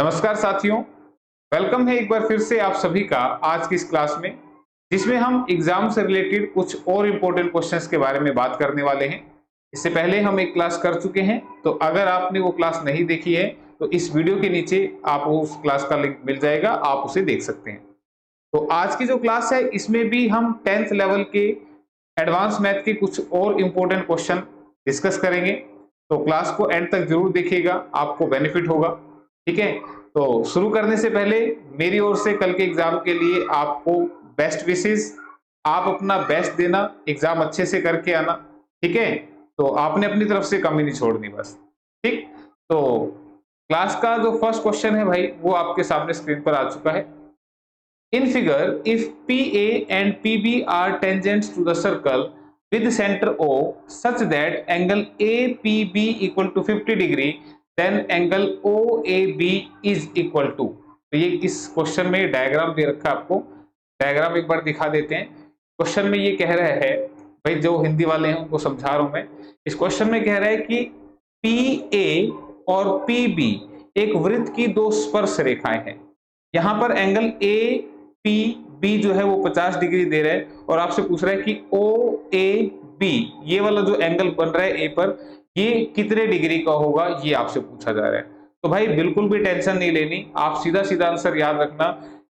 नमस्कार साथियों, वेलकम है एक बार फिर से आप सभी का आज की इस क्लास में, जिसमें हम एग्जाम से रिलेटेड कुछ और इम्पोर्टेंट क्वेश्चंस के बारे में बात करने वाले हैं। इससे पहले हम एक क्लास कर चुके हैं, तो अगर आपने वो क्लास नहीं देखी है तो इस वीडियो के नीचे आपको उस क्लास का लिंक मिल जाएगा, आप उसे देख सकते हैं। तो आज की जो क्लास है इसमें भी हम 10th लेवल के एडवांस मैथ के कुछ और इम्पोर्टेंट क्वेश्चन डिस्कस करेंगे। तो क्लास को एंड तक जरूर देखिएगा, आपको बेनिफिट होगा। ठीक है, तो शुरू करने से पहले मेरी ओर से कल के एग्जाम के लिए आपको बेस्ट विशेस। आप अपना बेस्ट देना, एग्जाम अच्छे से करके आना। ठीक है, तो आपने अपनी तरफ से कमी नहीं छोड़नी बस। ठीक, तो क्लास का जो फर्स्ट क्वेश्चन है भाई, वो आपके सामने स्क्रीन पर आ चुका है। In figure, if PA and PB are tangents to the circle with center O such that angle APB equal to 50 degree, then angle OAB is equal to। तो ये इस क्वेश्चन में डायग्राम दे रखा है आपको। डायग्राम एक बार दिखा देते हैं। क्वेश्चन में ये कह रहा है, भाई जो हिंदी वाले हैं उनको समझा रहा हूं मैं। इस क्वेश्चन में कह रहा है कि PA और PB एक वृत्त की दो स्पर्श रेखाएं हैं। यहाँ पर एंगल ए पी बी जो है वो 50 डिग्री दे रहा है और आपसे पूछ रहा है कि ओ ए बी ये वाला जो एंगल बन रहा है ए पर, ये कितने डिग्री का होगा, ये आपसे पूछा जा रहा है। तो भाई बिल्कुल भी टेंशन नहीं लेनी, आप सीधा सीधा आंसर याद रखना।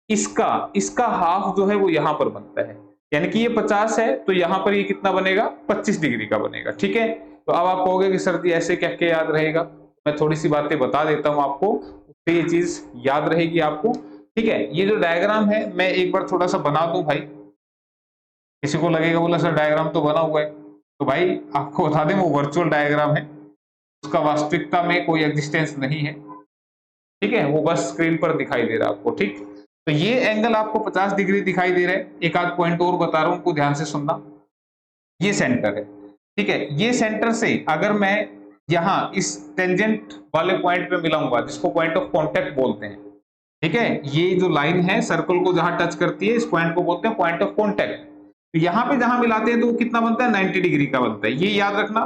इसका इसका हाफ जो है वो यहाँ पर बनता है, यानी कि ये 50 है तो यहाँ पर ये कितना बनेगा, 25 डिग्री का बनेगा। ठीक है, तो अब आप कहोगे कि सर जी ऐसे क्या क्या याद रहेगा। मैं थोड़ी सी बातें बता देता हूँ आपको, उससे ये चीज याद रहेगी आपको। ठीक है, ये जो डायग्राम है मैं एक बार थोड़ा सा बना दूं भाई। किसी को लगेगा बोला सर डायग्राम तो बना हुआ है, तो भाई आपको बता दें वो वर्चुअल डायग्राम है, उसका वास्तविकता में कोई एग्जिस्टेंस नहीं है। ठीक है, वो बस स्क्रीन पर दिखाई दे रहा है आपको। ठीक, तो ये एंगल आपको 50 डिग्री दिखाई दे रहा है। एक आध पॉइंट और बता रहा हूं, उनको ध्यान से सुनना। ये सेंटर है। ठीक है, ये सेंटर से अगर मैं यहाँ इस टेंजेंट वाले पॉइंट पे मिलाऊंगा, जिसको पॉइंट ऑफ कॉन्टेक्ट बोलते हैं। ठीक है, ये जो लाइन है सर्कल को जहां टच करती है, इस पॉइंट को बोलते हैं पॉइंट ऑफ कॉन्टेक्ट। तो यहाँ पे जहां मिलाते हैं तो वो कितना बनता है, 90 डिग्री का बनता है। ये याद रखना।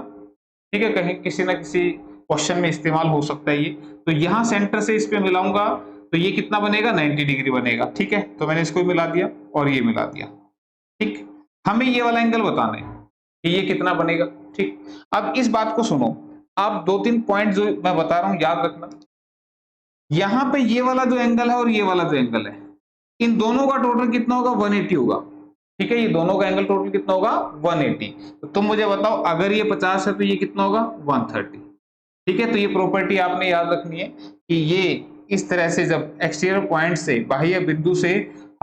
ठीक है, कहीं किसी ना किसी क्वेश्चन में इस्तेमाल हो सकता है ये। तो यहाँ सेंटर से इस पे मिलाऊंगा तो ये कितना बनेगा, 90 डिग्री बनेगा। ठीक है, तो मैंने इसको मिला दिया और ये मिला दिया। ठीक, हमें ये वाला एंगल बताना है कि ये कितना बनेगा। ठीक, अब इस बात को सुनो, आप दो तीन पॉइंट जो मैं बता रहा हूं याद रखना। यहां पे ये वाला जो एंगल है और ये वाला जो एंगल है, इन दोनों का टोटल कितना होगा, 180 होगा। ठीक है, ये दोनों का एंगल टोटल कितना होगा, 180। तो तुम मुझे बताओ अगर ये 50 है तो ये कितना होगा, 130। ठीक है, तो ये प्रॉपर्टी आपने याद रखनी है कि ये इस तरह से जब एक्सटीरियर पॉइंट से, बाह्य बिंदु से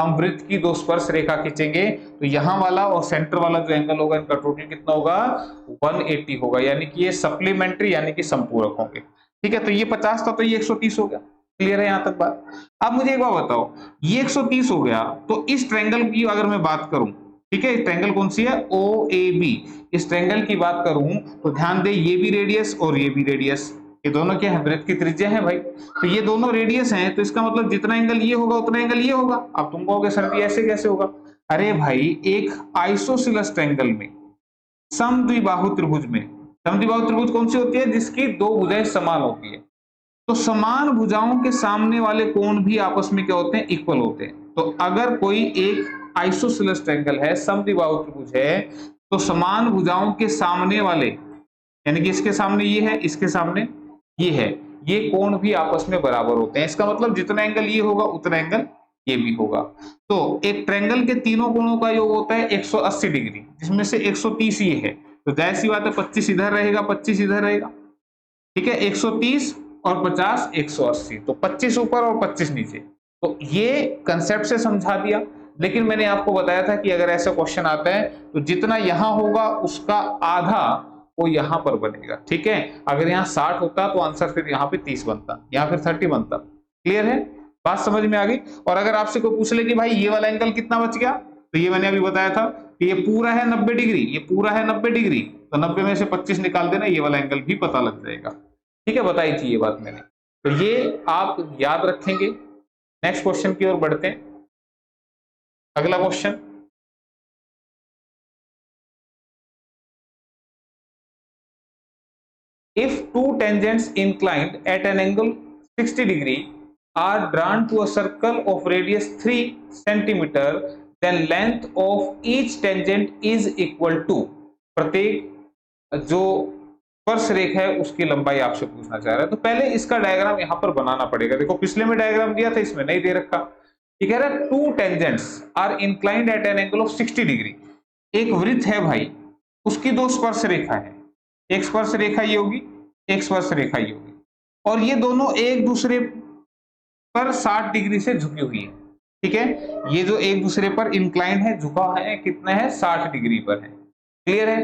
हम वृत्त की दो स्पर्श रेखा खींचेंगे तो यहाँ वाला और सेंटर वाला जो एंगल होगा, इनका टोटल कितना होगा, 180 होगा। यानी कि ये सप्लीमेंट्री यानी कि संपूरक होंगे। ठीक है, तो ये 50 था तो ये 130 हो गया। क्लियर है यहां तक बात। अब मुझे एक बात बताओ, ये 130 हो गया तो इस ट्रायंगल की अगर मैं बात करूं, ठीक है, ट्रायंगल कौन सी है, ओ ए बी। इस ट्रायंगल की बात करूं तो ध्यान दे, ये भी रेडियस और ये भी रेडियस, ये दोनों क्या है, वृत्त की त्रिज्या है भाई। तो ये दोनों रेडियस हैं, तो इसका मतलब जितना एंगल ये होगा उतना एंगल ये होगा। अब तुम कहोगे सर जी ऐसे कैसे होगा। अरे भाई, एक आइसोसेलेस ट्रायंगल में, समद्विबाहु त्रिभुज में, समद्विबाहु त्रिभुज कौन सी होती है, जिसकी दो भुजाएं समान होती है। तो समान भुजाओं के सामने वाले कोण भी आपस में क्या होते हैं, इक्वल होते हैं। तो अगर कोई एक आइसोसेलेस ट्रायंगल है, समद्विबाहु त्रिभुज है, तो समान भुजाओं के सामने वाले, यानी कि इसके सामने ये है, इसके सामने ये है, ये कोण भी आपस में बराबर होते हैं। इसका मतलब जितना एंगल ये होगा उतना एंगल ये भी होगा। तो एक ट्रायंगल के तीनों कोणों का योग होता है 180 डिग्री, जिसमें से 130 ये है। तो जाहिर सी बात है 25 इधर रहेगा, 25 इधर रहेगा। ठीक है, 130 और 50 180, तो 25 ऊपर और 25 नीचे। तो ये कंसेप्ट से समझा दिया। लेकिन मैंने आपको बताया था कि अगर ऐसा क्वेश्चन आता है तो जितना यहां होगा उसका आधा वो यहां पर बनेगा। ठीक है, अगर यहाँ 60 होता तो आंसर फिर यहाँ पे 30 बनता, यहाँ फिर 30 बनता। क्लियर है, बात समझ में आ गई। और अगर आपसे कोई पूछ ले कि भाई ये वाला एंगल कितना बच गया, तो ये मैंने अभी बताया था कि ये पूरा है 90 डिग्री, ये पूरा है 90 डिग्री, तो 90 में से 25 निकाल देना, ये वाला एंगल भी पता लग जाएगा। ठीक है, बताई थी ये बात मैंने, तो ये आप याद रखेंगे। नेक्स्ट क्वेश्चन की ओर बढ़ते हैं। अगला question, if two tangents inclined at an angle 60 degree are drawn to a circle of radius 3 centimetre, then length of each tangent is equal to, प्रत्येक जो स्पर्श रेखा है उसकी लंबाई आपसे पूछना चाह रहा है। तो पहले इसका डायग्राम यहां पर बनाना पड़ेगा। देखो पिछले में डायग्राम दिया था, इसमें नहीं दे रखा। ये कह रहा है two tangents are inclined at an angle of 60 degree. एक वृत्त है भाई, उसकी दो स्पर्श रेखा है, एक स्पर्श रेखा ये होगी, एक स्पर्श रेखा ये होगी, और ये दोनों एक दूसरे पर 60 डिग्री से झुकी हुई है। ठीक है, ये जो एक दूसरे पर इंक्लाइंड है, झुका है, कितना है, 60 डिग्री पर है। क्लियर है।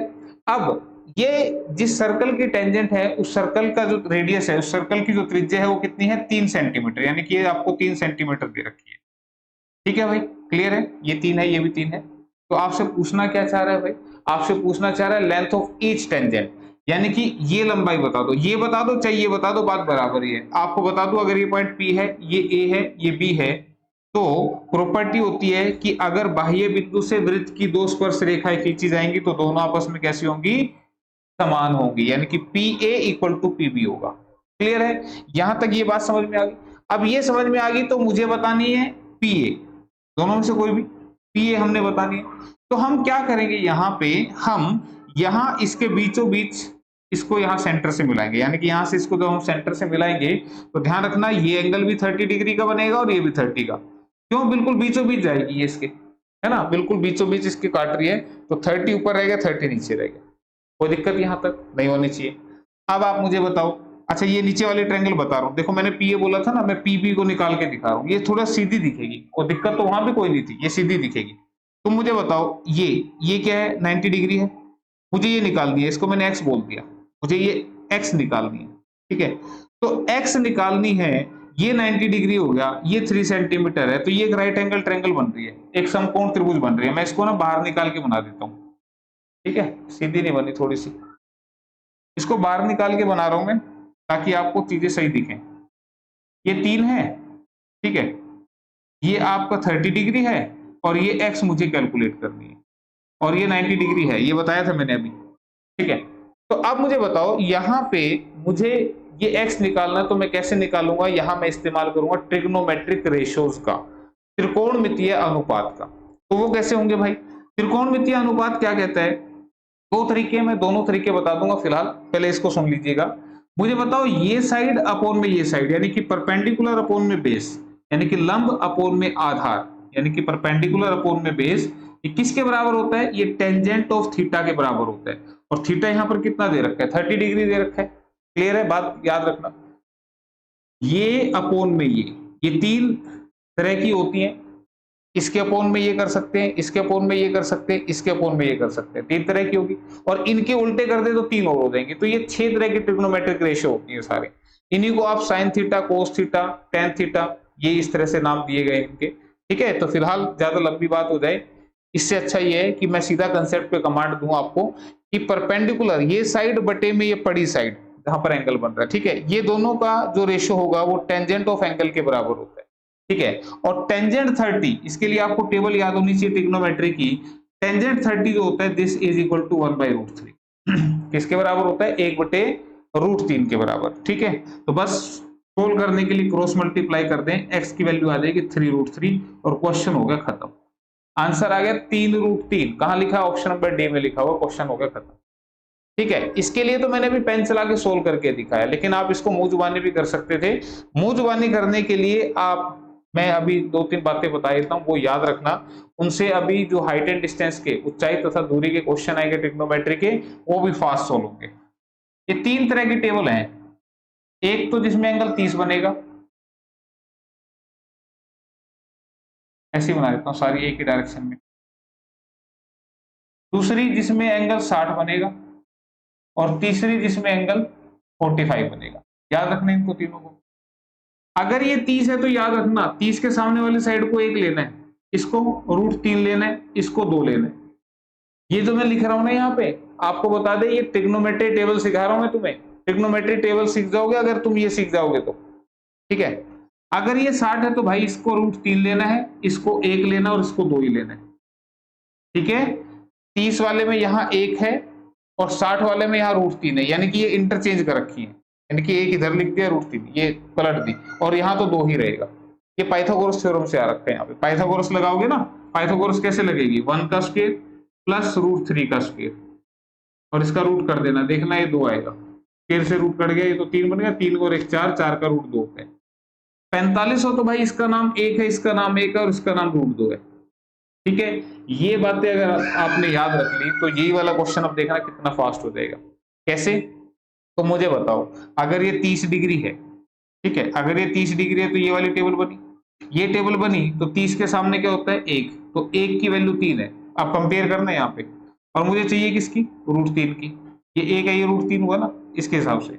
अब ये जिस सर्कल की टेंजेंट है, उस सर्कल का जो रेडियस है, उस सर्कल की जो त्रिज्या है वो कितनी है, 3 सेंटीमीटर, यानी कि ये आपको 3 सेंटीमीटर दे रखी है। ठीक है भाई, क्लियर है, ये 3 है, ये भी 3 है। तो आपसे पूछना क्या चाह रहा है भाई, आपसे पूछना चाह रहा है लेंथ ऑफ ईच टेंजेंट, यानी कि ये लंबाई बता दो, ये बता दो, चाहे ये बता दो, बात बराबर ही है। आपको बता दो, अगर ये पॉइंट P है, ये A है, ये B है, तो प्रॉपर्टी होती है कि अगर बाह्य बिंदु से वृत्त की दो स्पर्श रेखाएं खींची जाएंगी तो दोनों आपस में कैसी होंगी, समान होगी, यानी कि PA इक्वल टू PB होगा। क्लियर है, यहां तक ये बात समझ में आ गई। अब ये समझ में आ गई तो मुझे बतानी है PA, दोनों में से कोई भी, PA हमने बतानी है। तो हम क्या करेंगे, यहाँ पे हम यहाँ इसके बीचों बीच इसको यहाँ सेंटर से मिलाएंगे, यानी कि यहाँ से इसको जब हम सेंटर से मिलाएंगे तो ध्यान रखना ये एंगल भी 30 डिग्री का बनेगा और ये भी 30 का। क्यों, बिल्कुल बीचों बीच जाएगी ये इसके, है ना, बिल्कुल बीचों बीच इसके काट रही है, तो 30 ऊपर रहेगा, 30 नीचे रहेगा, कोई दिक्कत यहाँ तक नहीं होनी चाहिए। अब आप मुझे बताओ, अच्छा ये नीचे वाले ट्रायंगल बता रहा हूँ, देखो मैंने PA बोला था ना, मैं PB को निकाल के दिखा रहा हूँ, ये थोड़ा सीधी दिखेगी और दिक्कत तो वहां भी कोई नहीं थी, ये सीधी दिखेगी। तुम मुझे बताओ ये क्या है, 90 डिग्री है, मुझे ये निकालनी है, इसको मैंने x बोल दिया, मुझे ये x निकालनी है। ठीक है, तो x निकालनी है, ये 90 डिग्री हो गया, ये 3 सेंटीमीटर है, तो ये एक राइट एंगल ट्रायंगल बन रही है, एक समकोण त्रिभुज बन रही है। मैं इसको ना बाहर निकाल के बना देता हूँ, ठीक है, सीधी नहीं बनी, थोड़ी सी इसको बाहर निकाल के बना रहा हूं मैं ताकि आपको चीजें सही दिखें। ये 3 है, ठीक है, ये आपका 30 डिग्री है और ये x मुझे कैलकुलेट करनी है, और ये 90 डिग्री है, ये बताया था मैंने अभी। ठीक है, तो अब मुझे बताओ यहाँ पे मुझे ये x निकालना है, तो मैं कैसे निकालूंगा, यहाँ मैं इस्तेमाल करूंगा ट्रिग्नोमेट्रिक रेशियोज का, त्रिकोणमितीय अनुपात का। तो वो कैसे होंगे भाई, त्रिकोणमितीय अनुपात क्या कहता है, दो तरीके, मैं दोनों तरीके बता दूंगा, फिलहाल पहले इसको सुन लीजिएगा। मुझे बताओ ये साइड अपोन में ये साइड, यानी कि परपेंडिकुलर अपोन में बेस, यानी कि लंब अपोन में आधार, यानी कि परपेंडिकुलर अपोन में बेस, ये किसके बराबर होता है, ये टेंजेंट ऑफ थीटा के बराबर होता है। और थीटा यहाँ पर कितना दे रखा है, 30 डिग्री दे रखा है। क्लियर है, बात याद रखना। ये अपोन में ये 3 तरह की होती है, इसके अपोन में ये कर सकते हैं, इसके अपोन में ये कर सकते हैं, इसके अपोन में ये कर सकते हैं, 3 तरह की होगी। और इनके उल्टे कर दे तो 3 और हो जाएंगे। तो ये 6 तरह की ट्रिग्नोमेट्रिक रेशियो होती है सारे, इन्हीं को आप sign theta, cos theta, tan theta, ये इस तरह से नाम दिए गए इनके। ठीक है, तो फिलहाल ज्यादा लंबी बात हो जाए, इससे अच्छा ये है कि मैं सीधा कंसेप्ट पे कमांड दूं आपको कि परपेंडिकुलर ये साइड बटे में ये पड़ी साइड जहां पर एंगल बन रहा है, ठीक है, ये दोनों का जो रेशियो होगा वो टेंजेंट ऑफ एंगल के बराबर होता है। ठीक है, और टेंजेंट 30, इसके लिए आपको टेबल याद होनी चाहिए ट्रिग्नोमेट्री की। टेंजेंट 30 जो होता है, दिस इज इक्वल टू 1/√3, किसके बराबर होता है, 1/√3 के बराबर। ठीक है, तो बस सोल्व करने के लिए क्रॉस मल्टीप्लाई कर दें, x की वैल्यू आ जाएगी 3√3 और क्वेश्चन हो गया खत्म। आंसर आ गया 3√3, कहां लिखा है, ऑप्शन नंबर डी में लिखा हुआ, क्वेश्चन हो गया खत्म। ठीक है, इसके लिए तो मैंने भी पेन चला के सोल्व करके दिखाया, लेकिन आप इसको मुंह जुबानी भी कर सकते थे। मुंह जुबानी करने के लिए आप, मैं अभी 2-3 बातें बता देता हूं, वो याद रखना। उनसे अभी जो हाइट एंड डिस्टेंस के, ऊंचाई तथा दूरी के क्वेश्चन आएंगे ट्रिग्नोमेट्री के, वो भी फास्ट सोल्व होंगे। ये 3 तरह की टेबल हैं, एक तो जिसमें एंगल 30 बनेगा, ऐसे बना देता हूं सारी एक ही डायरेक्शन में। दूसरी जिसमें एंगल 60 बनेगा, और तीसरी जिसमें एंगल 45 बनेगा। याद रखना इनको तीनों को। अगर ये 30 है तो याद रखना 30 के सामने वाली साइड को 1 लेना है, इसको √3 लेना है, इसको 2 लेना है। ये जो मैं लिख रहा हूं ना यहाँ पे, आपको बता दे, ये ट्रिग्नोमेट्री टेबल सिखा रहा हूं मैं तुम्हें। ट्रिग्नोमेट्री टेबल सीख जाओगे अगर तुम ये सीख जाओगे तो। ठीक है, अगर ये 60 है तो भाई इसको √3 लेना है, इसको 1 लेना और इसको 2 ही लेना है। ठीक है, 30 वाले में यहाँ 1 है और 60 वाले में यहाँ √3 है, यानी कि ये इंटरचेंज कर रखी है। यानी कि एक इधर लिख दिया √3, ये पलट दी, और यहाँ तो 2 ही रहेगा। ये पाइथागोरस थ्योरम से आ रखा है। यहाँ पे पाइथागोरस लगाओगे ना, पाइथागोरस कैसे लगेगी, 1 का स्क्वायर प्लस √3 का स्क्वायर, और इसका रूट कर देना, देखना ये 2 आएगा, स्क्वायर से रूट कट गया, ये तो 3 बन गया, 3 और 1 4, 4 का रूट 2 है। 45 हो तो भाई इसका नाम 1 है, इसका नाम 1 है, और इसका नाम √2 है। ठीक है, ये बातें अगर आपने याद रख ली तो यही वाला क्वेश्चन अब देखना कितना फास्ट हो जाएगा। कैसे, तो मुझे बताओ, अगर ये 30 डिग्री है, ठीक है, अगर ये 30 डिग्री है तो ये वाली टेबल बनी, ये टेबल बनी, तो 30 के सामने क्या होता है 1, तो 1 की वैल्यू 3 है। अब कंपेयर करना है यहाँ पे, और मुझे चाहिए किसकी, √3 की। ये 1 है, ये √3 हुआ ना, इसके हिसाब से।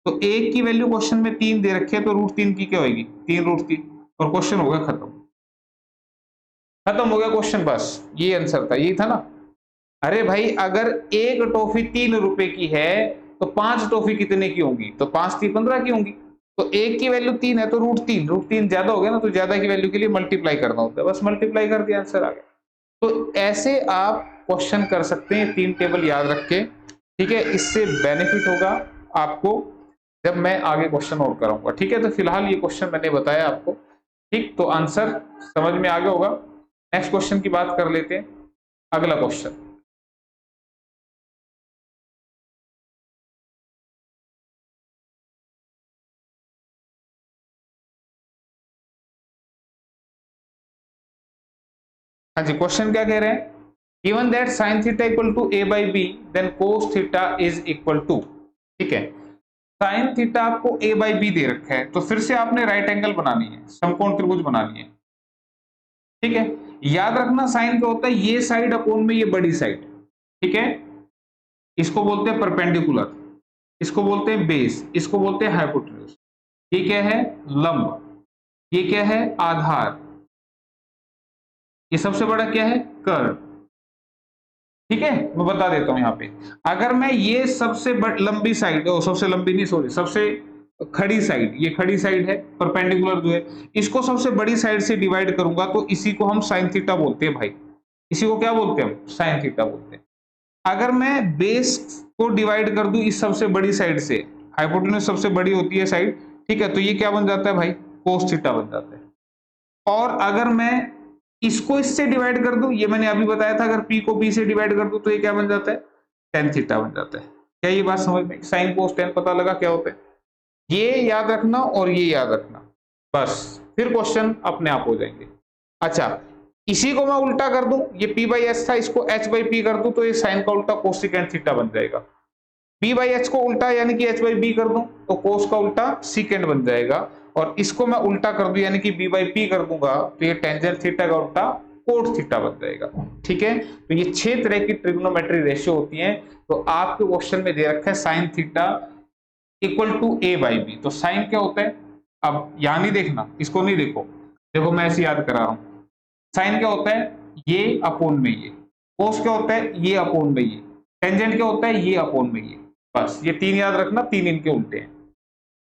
तो 1 की वैल्यू क्वेश्चन में 3 दे रखी है, तो √3 की क्या होगी, 3 √3, और क्वेश्चन हो गया खत्म। खत्म हो गया क्वेश्चन, बस ये आंसर था, यही था ना। अरे भाई, अगर एक टॉफी 3 रुपए की है तो 5 टॉफी कितने की होंगी, तो 5 3 15 की होंगी। तो एक की वैल्यू 3 है तो √3 ज्यादा हो गया ना, तो ज्यादा की वैल्यू के लिए मल्टीप्लाई करना होता है, बस मल्टीप्लाई कर दिया, आंसर आ गया। तो ऐसे आप क्वेश्चन कर सकते हैं, 3 टेबल याद रख के। ठीक है, इससे बेनिफिट होगा आपको जब मैं आगे क्वेश्चन और कराऊंगा। ठीक है, तो फिलहाल ये क्वेश्चन मैंने बताया आपको। ठीक, तो आंसर समझ में आ गया होगा। नेक्स्ट क्वेश्चन की बात कर लेते हैं। अगला क्वेश्चन, हाँ जी, क्वेश्चन क्या कह रहे हैं, given that sin theta equal to a by b then cos theta is equal to. ठीक है, sin थीटा आपको a बाई बी दे रखा है, तो फिर से आपने राइट एंगल बनानी है, समकोण त्रिभुज बनानी है। ठीक है, याद रखना साइन क्या होता है, ये साइड अपोन में ये बड़ी साइड। ठीक है, इसको बोलते हैं परपेंडिकुलर, इसको बोलते हैं बेस, इसको बोलते हैं हाइपोटेन्यूज। ये क्या है, लंब, ये क्या है, आधार, ये सबसे बड़ा क्या है, कर्व। ठीक है, मैं बता देता हूं यहाँ पे, अगर मैं ये सबसे लंबी साइड, सबसे लंबी नहीं, सॉरी, सबसे खड़ी साइड, ये खड़ी साइड है, परपेंडिकुलर जो है, इसको सबसे बड़ी साइड से डिवाइड करूंगा, तो इसी को हम साइन थीटा बोलते हैं भाई। इसी को क्या बोलते हैं हम, साइन थीटा बोलते हैं। अगर मैं बेस को डिवाइड कर दूं इस सबसे बड़ी साइड से, हाइपोटेन्यूज सबसे बड़ी होती है साइड, ठीक है, तो ये क्या बन जाता है भाई, कोस थीटा बन जाता है। और अगर मैं इसको इससे डिवाइड कर दूं, ये मैंने अभी बताया था, अगर p को b से डिवाइड कर दूं तो ये क्या बन जाता है, टेन थीटा बन जाता है। क्या ये बात समझ में, साइन कोस टेन पता लगा क्या होता है, ये याद रखना और ये याद रखना, बस फिर क्वेश्चन अपने आप हो जाएंगे। अच्छा, इसी को मैं उल्टा कर दूं, ये p बाई एच था, इसको h बाई पी कर दूं, तो ये साइन का उल्टा कोसिकेंट थीटा बन जाएगा। p बाई एच को उल्टा यानी कि h बाई बी कर दूं, तो कोस का उल्टा सीकेंट बन जाएगा। और इसको मैं उल्टा कर दूं यानी कि b बाई पी कर दूंगा, तो ये टेंजेंट थीटा का उल्टा कोट थीटा बन जाएगा। ठीक है, तो ये 6 तरह की ट्रिग्नोमेट्री रेशियो होती हैं। तो आपके क्वेश्चन में दे रखा है sine theta equal to a by b, तो साइन क्या होता है, अब यहां नहीं देखना, इसको नहीं देखो, देखो मैं ऐसे याद करा रहा हूं। साइन क्या होता है, ये अपोन में ये, कोस क्या होता है, ये अपोन में ये, टेंजेंट क्या होता है, ये अपोन में ये, बस ये 3 याद रखना, 3 इनके उल्टे हैं।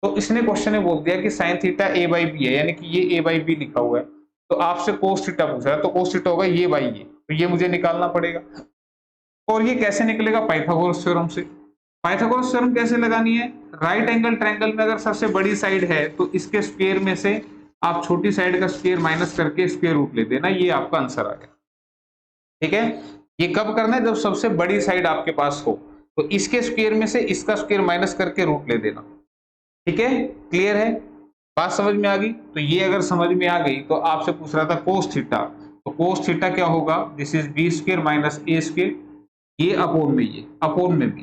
तो इसने क्वेश्चन में बोल दिया कि sine theta a by b है, यानी कि ये a बाई बी लिखा हुआ है, तो आपसे कोस थीटा पूछ रहा है, तो कोस थीटा होगा ये बाई ये, तो ये मुझे निकालना पड़ेगा। और ये कैसे निकलेगा, पाइथागोरस थ्योरम से। पाइथागोरस थ्योरम कैसे लगानी है, राइट एंगल ट्रायंगल में अगर सबसे बड़ी साइड है तो इसके स्क्वायर में से आप छोटी साइड का स्क्वायर माइनस करके स्क्वायर रूट ले देना, ये आपका आंसर आ गया। ठीक है, ये कब करना है, जब सबसे बड़ी साइड आपके पास हो, तो इसके स्क्वायर में से इसका स्क्वायर माइनस करके रूट ले देना। ठीक है, क्लियर है, बात समझ में आ गई। तो ये अगर समझ में आ गई तो आपसे पूछ रहा था कोस थीटा, तो कोस थीटा क्या होगा, this is b square minus a square, ये अपोन में ये, अपोन में भी,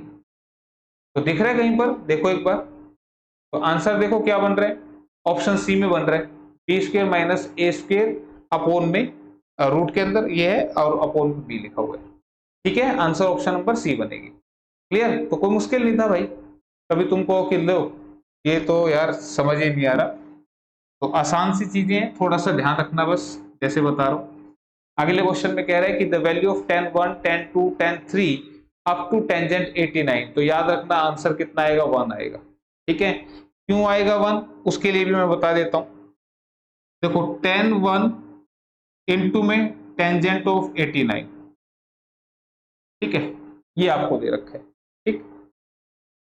तो दिख रहा है कहीं पर, देखो एक बार, तो आंसर देखो क्या बन रहा है, ऑप्शन सी में बन रहा है, B square minus a square upon में, रूट के अंदर ये है और अपोन में बी लिखा हुआ है। ठीक है, आंसर ऑप्शन नंबर सी बनेगी। क्लियर, तो कोई मुश्किल नहीं था भाई, कभी तुमको कि लो ये तो यार समझ ही नहीं आ रहा, तो आसान सी चीजें हैं, थोड़ा सा ध्यान रखना बस, जैसे बता रहा हूं। अगले क्वेश्चन में कह रहा है कि the value of tan 1 tan 2 tan 3 up to tangent 89, तो याद रखना आंसर कितना आएगा, 1 आएगा। ठीक है, क्यों आएगा 1, उसके लिए भी मैं बता देता हूं। देखो tan 1 इंटू में टेंजेंट ऑफ 89, ठीक है, ये आपको दे रखा है। ठीक,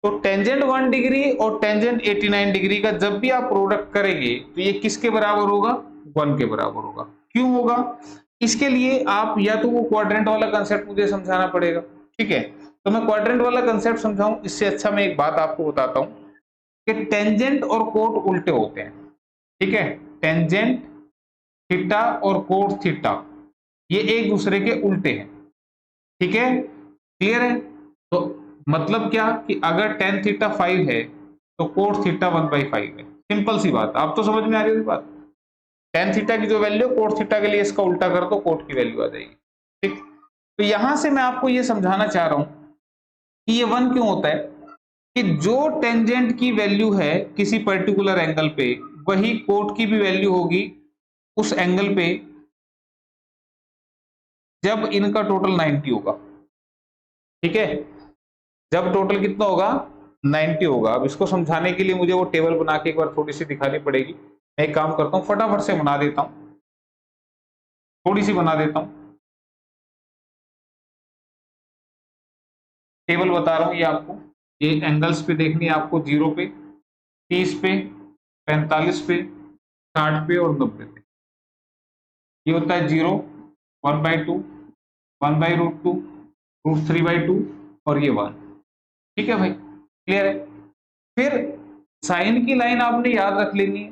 तो टेंजेंट 1 डिग्री और टेंजेंट 89 डिग्री का जब भी आप प्रोडक्ट करेंगे तो ये किसके बराबर होगा? 1 के बराबर होगा। क्यों होगा? इसके लिए आप या तो वो क्वाड्रेंट वाला कंसेप्ट मुझे समझाना पड़ेगा, ठीक है? तो मैं क्वाड्रेंट वाला कंसेप्ट समझाऊं इससे अच्छा मैं एक बात आपको बताता हूं कि टेंजेंट और कोट उल्टे होते हैं, ठीक है? टेंजेंट थीटा और कोट थीटा ये एक दूसरे के उल्टे हैं, ठीक है? क्लियर है? तो मतलब क्या कि अगर टेन थीटा 5 है तो कोट थीटा 1/5 है। सिंपल सी बात, आप तो समझ में आ रही होगी बात। टेन थीटा की जो वैल्यू कोट थीटा के लिए इसका उल्टा कर दो, कोट की वैल्यू आ जाएगी, ठीक? तो यहां से मैं आपको ये समझाना चाह रहा हूं कि ये 1 क्यों होता है कि जो टेंजेंट की वैल्यू है किसी पर्टिकुलर एंगल पे वही कोट की भी वैल्यू होगी उस एंगल पे जब इनका टोटल 90 होगा, ठीक है? जब टोटल कितना होगा? 90 होगा। अब इसको समझाने के लिए मुझे वो टेबल बना के एक बार थोड़ी सी दिखानी पड़ेगी। मैं एक काम करता हूँ, फटाफट से बना देता हूँ, थोड़ी सी बना देता हूँ। टेबल बता रहा हूँ ये आपको, ये एंगल्स पे देखनी है आपको, 0 पे, 30 पे, 45 पे, 60 पे और 90 पे। ये होता है 0, 1/2, 1/√2, √3/2 और ये 1। ठीक है भाई, क्लियर है? फिर साइन की लाइन आपने याद रख लेनी है,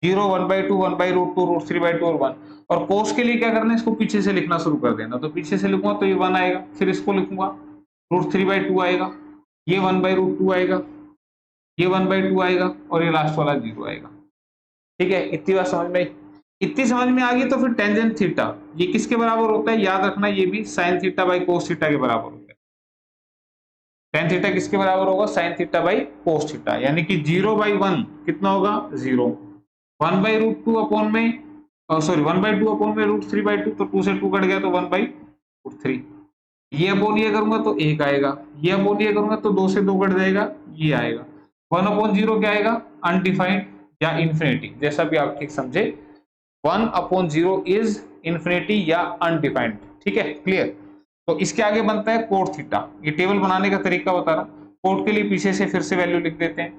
0, 1/2, 1/√2, √3/2 और 1। और कोस के लिए क्या करना है? इसको पीछे से लिखना शुरू कर देना। तो पीछे से लिखूंगा तो ये 1 आएगा, फिर इसको लिखूंगा √3/2 आएगा, ये 1/√2 आएगा, ये 1/2 आएगा और ये लास्ट वाला 0 आएगा। ठीक है, इतनी बात समझ में आई? इतनी समझ में आ गई तो फिर टेंजेंट थीटा ये किसके बराबर होता है? याद रखना, ये भी sine theta by cos theta के बराबर होता है। टेन थीटा किसके बराबर होगा? Sine theta by cos theta, यानी कि 0/1 कितना होगा? 0। 1/√2 अपॉन में सॉरी 1/2 अपॉन में √3/2, तो 2 से 2 कट गया तो 1/√3। ये अपॉन ये करूंगा तो 1 आएगा, ये अपॉन ये करूंगा तो 2 से 2 कट जाएगा, ये आएगा। 1/0 क्या आएगा? अनडिफाइंड या इंफिनिटी, जैसा भी आप ठीक समझे। 1/0 इज इंफिनिटी या अनडिफाइंड, ठीक है? क्लियर? तो इसके आगे बनता है कोट थीटा। ये टेबल बनाने का तरीका बता रहा। कोट के लिए पीछे से फिर से वैल्यू लिख देते हैं,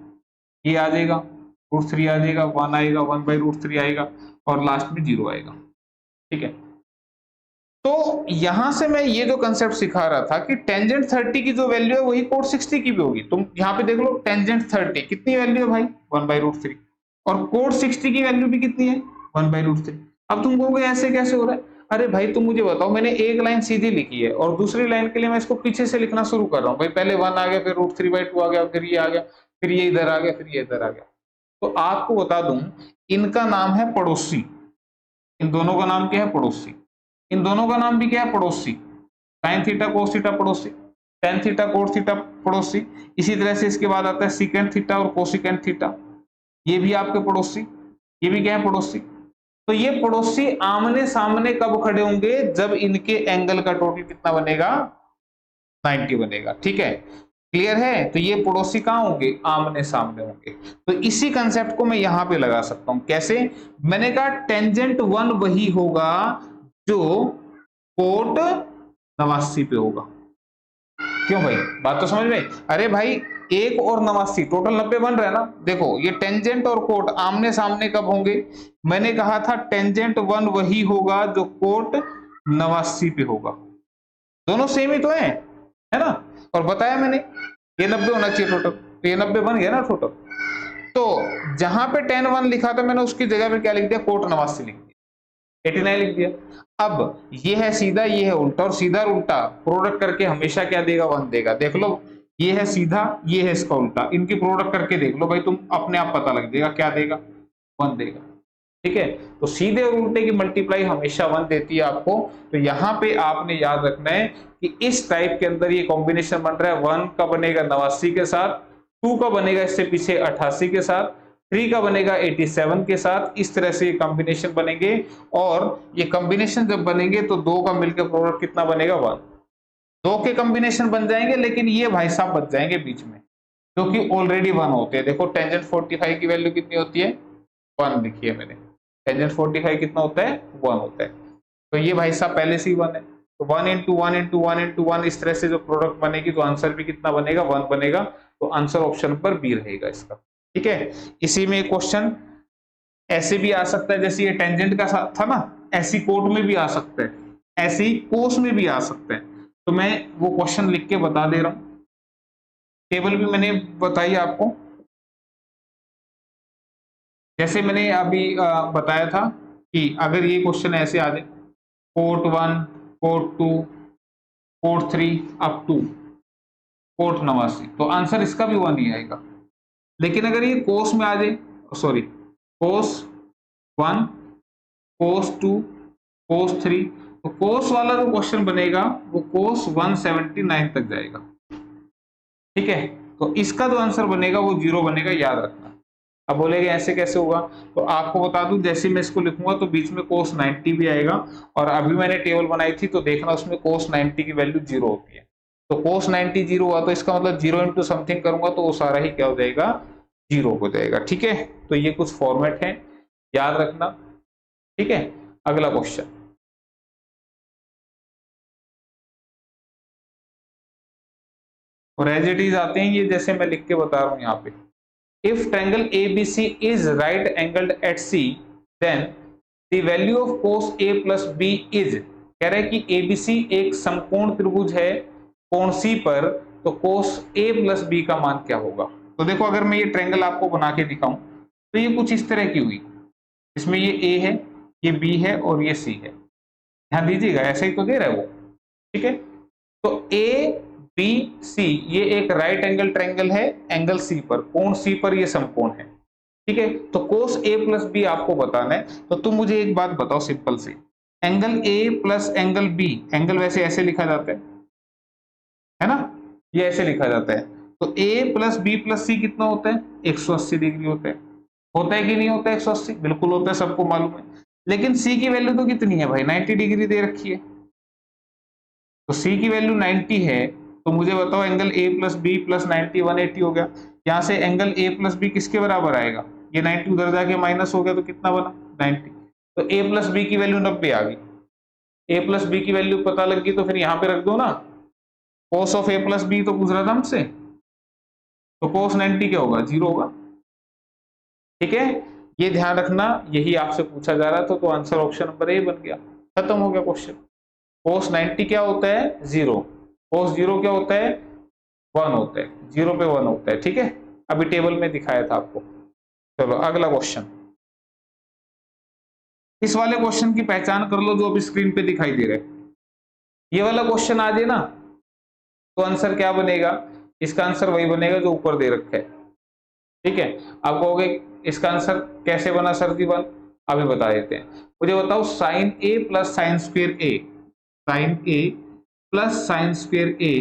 ये आ जाएगा √3 आ जाएगा, 1 आएगा, 1/√3 आएगा और लास्ट में 0 आएगा, ठीक है? तो यहां से मैं ये जो कंसेप्ट सिखा रहा था कि टेंजेंट 30 की जो वैल्यू है वही कोट 60 की भी होगी। तुम यहाँ पे देख लो, टेंजेंट 30 कितनी वैल्यू है भाई? 1/√3। और कोट 60 की वैल्यू भी कितनी है? 1/√3। अब तुम कहोगे ऐसे कैसे हो रहा है? अरे भाई तुम मुझे बताओ, मैंने एक लाइन सीधी लिखी है और दूसरी लाइन के लिए मैं इसको पीछे से लिखना शुरू कर रहा हूँ। भाई पहले 1 आ गया, फिर √3/2 आ गया, फिर ये आ गया, फिर ये इधर आ गया, फिर ये इधर आ गया। तो आपको बता दूं, इनका नाम है पड़ोसी। इन दोनों का नाम क्या है? पड़ोसी। इन दोनों का नाम भी क्या है? पड़ोसी। साइन थीटा कोस थीटा पड़ोसी, टेन थीटा कोस थीटा पड़ोसी। इसी तरह से इसके बाद आता है सीकेंट थीटा और कोसिकेंट थीटा, ये भी आपके पड़ोसी। ये भी क्या है? पड़ोसी। तो ये पड़ोसी आमने सामने कब खड़े होंगे? जब इनके एंगल का टोटल कितना बनेगा? 90 बनेगा, ठीक है? क्लियर है? तो ये पड़ोसी कहां होंगे? आमने सामने होंगे। तो इसी कंसेप्ट को मैं यहां पे लगा सकता हूं। कैसे? मैंने कहा टेंजेंट 1 वही होगा जो कोट 89 पे होगा। क्यों भाई? बात तो समझ में? अरे भाई 1 और 89 टोटल 90 बन रहा है ना। देखो ये टेंजेंट और कोट आमने सामने कब होंगे? मैंने कहा था टेंजेंट 1 वही होगा जो कोट 89 पे होगा। दोनों सेम ही तो है ना? और बताया मैंने ये 90 होना चाहिए टोटल, तो ये 90 बन गया ना टोटल। तो जहां पे tan 1 लिखा था मैंने उसकी जगह पे क्या लिख दिया? कोट 89 लिख दिया, 89 लिख दिया। अब ये है सीधा, ये है उल्टा, और सीधा और उल्टा प्रोडक्ट करके हमेशा क्या देगा? 1 देगा। देख लो, ये है सीधा, ये है इसका उल्टा, इनकी प्रोडक्ट करके देख लो भाई, तुम अपने आप पता लग जाएगा क्या देगा? 1 देगा, ठीक है? तो सीधे और उल्टे की मल्टीप्लाई हमेशा 1 देती है आपको। तो यहाँ पे आपने याद रखना है कि इस टाइप के अंदर ये कॉम्बिनेशन बन रहा है। 1 का बनेगा 89 के साथ, 2 का बनेगा इससे पीछे 88 के साथ, 3 का बनेगा 87 के साथ। इस तरह से ये कॉम्बिनेशन बनेंगे, और ये कॉम्बिनेशन जब बनेंगे तो 2 का मिलकर प्रोडक्ट कितना बनेगा? 1। 2 के कॉम्बिनेशन बन जाएंगे, लेकिन ये भाई साहब बच जाएंगे बीच में, जो कि ऑलरेडी 1 होते हैं। देखो टेंजेंट 45 की वैल्यू कितनी होती है? 1 लिखी है मैंने। टेंजेंट 45 कितना होता है? 1 होता है। तो ये भाई साहब पहले से ही 1 है। तो 1 × 1 × 1 × 1 इस तरह से जो प्रोडक्ट बनेगी तो आंसर भी कितना बनेगा? 1 बनेगा। तो आंसर ऑप्शन पर बी रहेगा इसका। ठीक है, इसी में क्वेश्चन ऐसे भी आ सकता है, जैसे ये टेंजेंट का था ना, ऐसी कोट में भी आ सकता है, ऐसी कोस में भी आ सकता है। तो मैं वो क्वेश्चन लिख के बता दे रहा हूं, टेबल भी मैंने बताई आपको। जैसे मैंने अभी बताया था कि अगर ये क्वेश्चन ऐसे आ जाए, cot 1, cot 2, cot 3 up cot कोट 89, तो आंसर इसका भी 1 ही आएगा। लेकिन अगर ये कोस में आ जाए, सॉरी, कोस 1, कोस 2, कोस 3, तो कोस वाला जो क्वेश्चन बनेगा वो कोस 179 तक जाएगा। ठीक है, तो इसका जो आंसर बनेगा वो 0 बनेगा, याद रखना। अब बोलेगे ऐसे कैसे होगा, तो आपको बता दूं, जैसे मैं इसको लिखूंगा तो बीच में कोस 90 भी आएगा, और अभी मैंने टेबल बनाई थी तो देखना उसमें कोस 90 की वैल्यू 0 होती है। तो कोस 90 0 हुआ तो इसका मतलब 0 इंटू समथिंग करूंगा तो वो सारा ही क्या हो जाएगा, 0 हो जाएगा। ठीक है, तो ये कुछ फॉर्मेट है, याद रखना। ठीक है, अगला क्वेश्चन, और एज इट इज आते हैं ये, जैसे मैं लिख के बता रहा हूं यहाँ पे, if triangle ABC is right angled at C, then the value of cos A plus B is, कह रहा है कि ABC एक समकोण त्रिभुज है कोण C पर, तो cos A plus B का मान क्या होगा। तो देखो, अगर मैं ये ट्रायंगल आपको बना के दिखाऊं तो ये कुछ इस तरह की हुई, इसमें ये A है, ये B है और ये C है। ध्यान दीजिएगा, ऐसे ही तो दे रहा है वो। ठीक है, तो A B C ये एक राइट एंगल ट्रायंगल है एंगल C पर, कोण C पर ये समकोण है। ठीक है, तो cos A प्लस B आपको बताना है। तो तुम मुझे एक बात बताओ सिंपल सी, angle A plus angle B, angle वैसे ऐसे लिखा जाता है ना, ये ऐसे लिखा जाता है। तो A plus B plus C कितना होता है, 180 डिग्री होता है कि नहीं होता है 180? बिल्कुल होता है, सबको मालूम है। लेकिन C की वैल्यू तो कितनी है भाई, 90 डिग्री दे रखी है। तो C की वैल्यू 90 है, तो मुझे बताओ angle A plus B plus 90 180 हो गया। यहाँ से एंगल A प्लस बी किसके बराबर आएगा, ये 90 उधर जाके माइनस हो गया तो कितना बना 90। तो A प्लस बी की वैल्यू 90 आ गई। A प्लस बी की वैल्यू पता लग गई तो फिर यहाँ पे रख दो ना, cos of A plus B तो पूछ रहा था हमसे, तो cos 90 क्या होगा, 0 होगा। ठीक है, ये ध्यान रखना, यही आपसे पूछा जा रहा था, तो आंसर ऑप्शन नंबर ए बन गया, खत्म हो गया क्वेश्चन। cos 90 क्या होता है, 0, cos 0 क्या होता है, 1 होता है, 0 पे 1 होता है। ठीक है, अभी टेबल में दिखाया था आपको। चलो अगला क्वेश्चन, इस वाले क्वेश्चन की पहचान कर लो जो अभी स्क्रीन पे दिखाई दे रहा है। ये वाला क्वेश्चन आ जाए ना तो आंसर क्या बनेगा, इसका आंसर वही बनेगा जो ऊपर दे रखा है। ठीक है, आप कहोगे इसका आंसर कैसे बना सर जी, बन अभी बता देते हैं। मुझे बताओ साइन ए प्लस साइन स्क्वायर ए, साइन ए प्लस साइन स्क्वायर ए,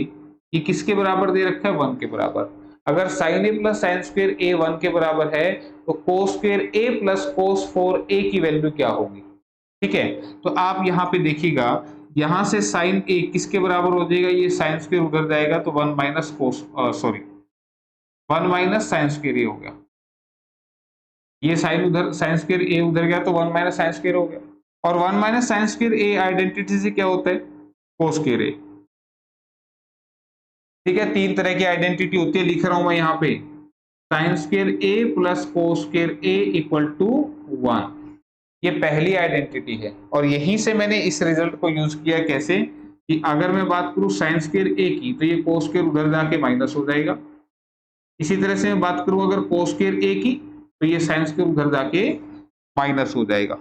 ये किसके बराबर दे रखा है, 1 के बराबर। अगर साइन ए प्लस साइन स्क्वायर ए 1 के बराबर है तो कोस square A plus cos 4a की वैल्यू क्या होगी। ठीक है, तो आप यहाँ पे देखिएगा, यहां से साइन ए किसके बराबर हो जाएगा, ये साइन स्क्वायर उधर जाएगा तो 1 minus cos, sorry 1 minus sine square A हो गया। ये साइन उधर, साइन स्क्वायर ए उधर गया तो 1 माइनस साइन स्क्वायर हो गया। और 1 माइनस साइन स्क्वायर ए आइडेंटिटी से क्या होता है, कोस स्क्वायर ए। ठीक है, 3 तरह की आइडेंटिटी होती है, लिख रहा हूं मैं यहाँ पे, sine square A plus cos square A equal to 1, ये पहली आइडेंटिटी है। और यहीं से मैंने इस रिजल्ट को यूज किया, कैसे कि अगर मैं बात करूं साइन स्क्वायर ए की तो ये कोस स्क्वायर उधर जाके माइनस हो जाएगा। इसी तरह से मैं बात करूं अगर कोस स्क्वायर ए की तो ये साइन स्क्वायर उधर जाके माइनस हो जाएगा।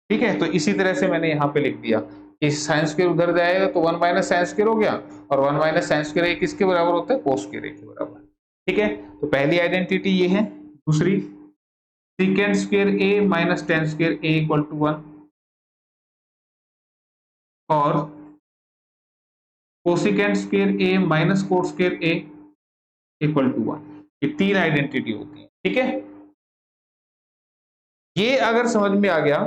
ठीक है, तो इसी तरह से मैंने यहाँ पे लिख दिया, इस साइन स्क्वायर उधर जाएगा तो 1 माइनस साइन स्क्वायर हो गया, और 1 माइनस साइन स्क्वायर ए किसके बराबर होता है, कोस स्क्वायर ए के बराबर। ठीक है, तो पहली आइडेंटिटी ये है। दूसरी, secant square A minus tan square A equal to 1, और cosecant square A minus cot square A equal to 1, ये 3 आइडेंटिटी होती है। ठीक है, ये अगर समझ में आ गया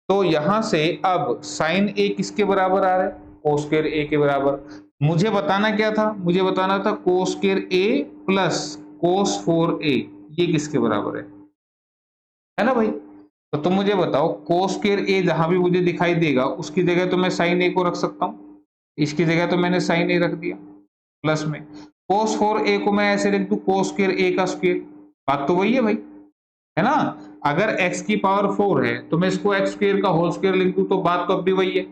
तो यहां से अब साइन ए किसके बराबर आ रहा है, कोस स्क्वायर ए के बराबर। मुझे बताना क्या था, मुझे बताना था कोस square A plus cos 4a, ये किसके बराबर है ना भाई। तो तुम मुझे बताओ कोस स्क्वायर ए जहां भी मुझे दिखाई देगा उसकी जगह तो मैं साइन ए को रख सकता हूं, इसकी जगह तो मैंने साइन ए रख दिया प्लस में, cos 4a को मैं ऐसे लिख दूं cos स्क्वायर a का स्क्वायर, बात तो वही है भाई, है ना। अगर x की पावर 4 है तो मैं इसको x स्क्वायर का होल स्क्वायर लिख दूं तो बात तो अब भी वही है।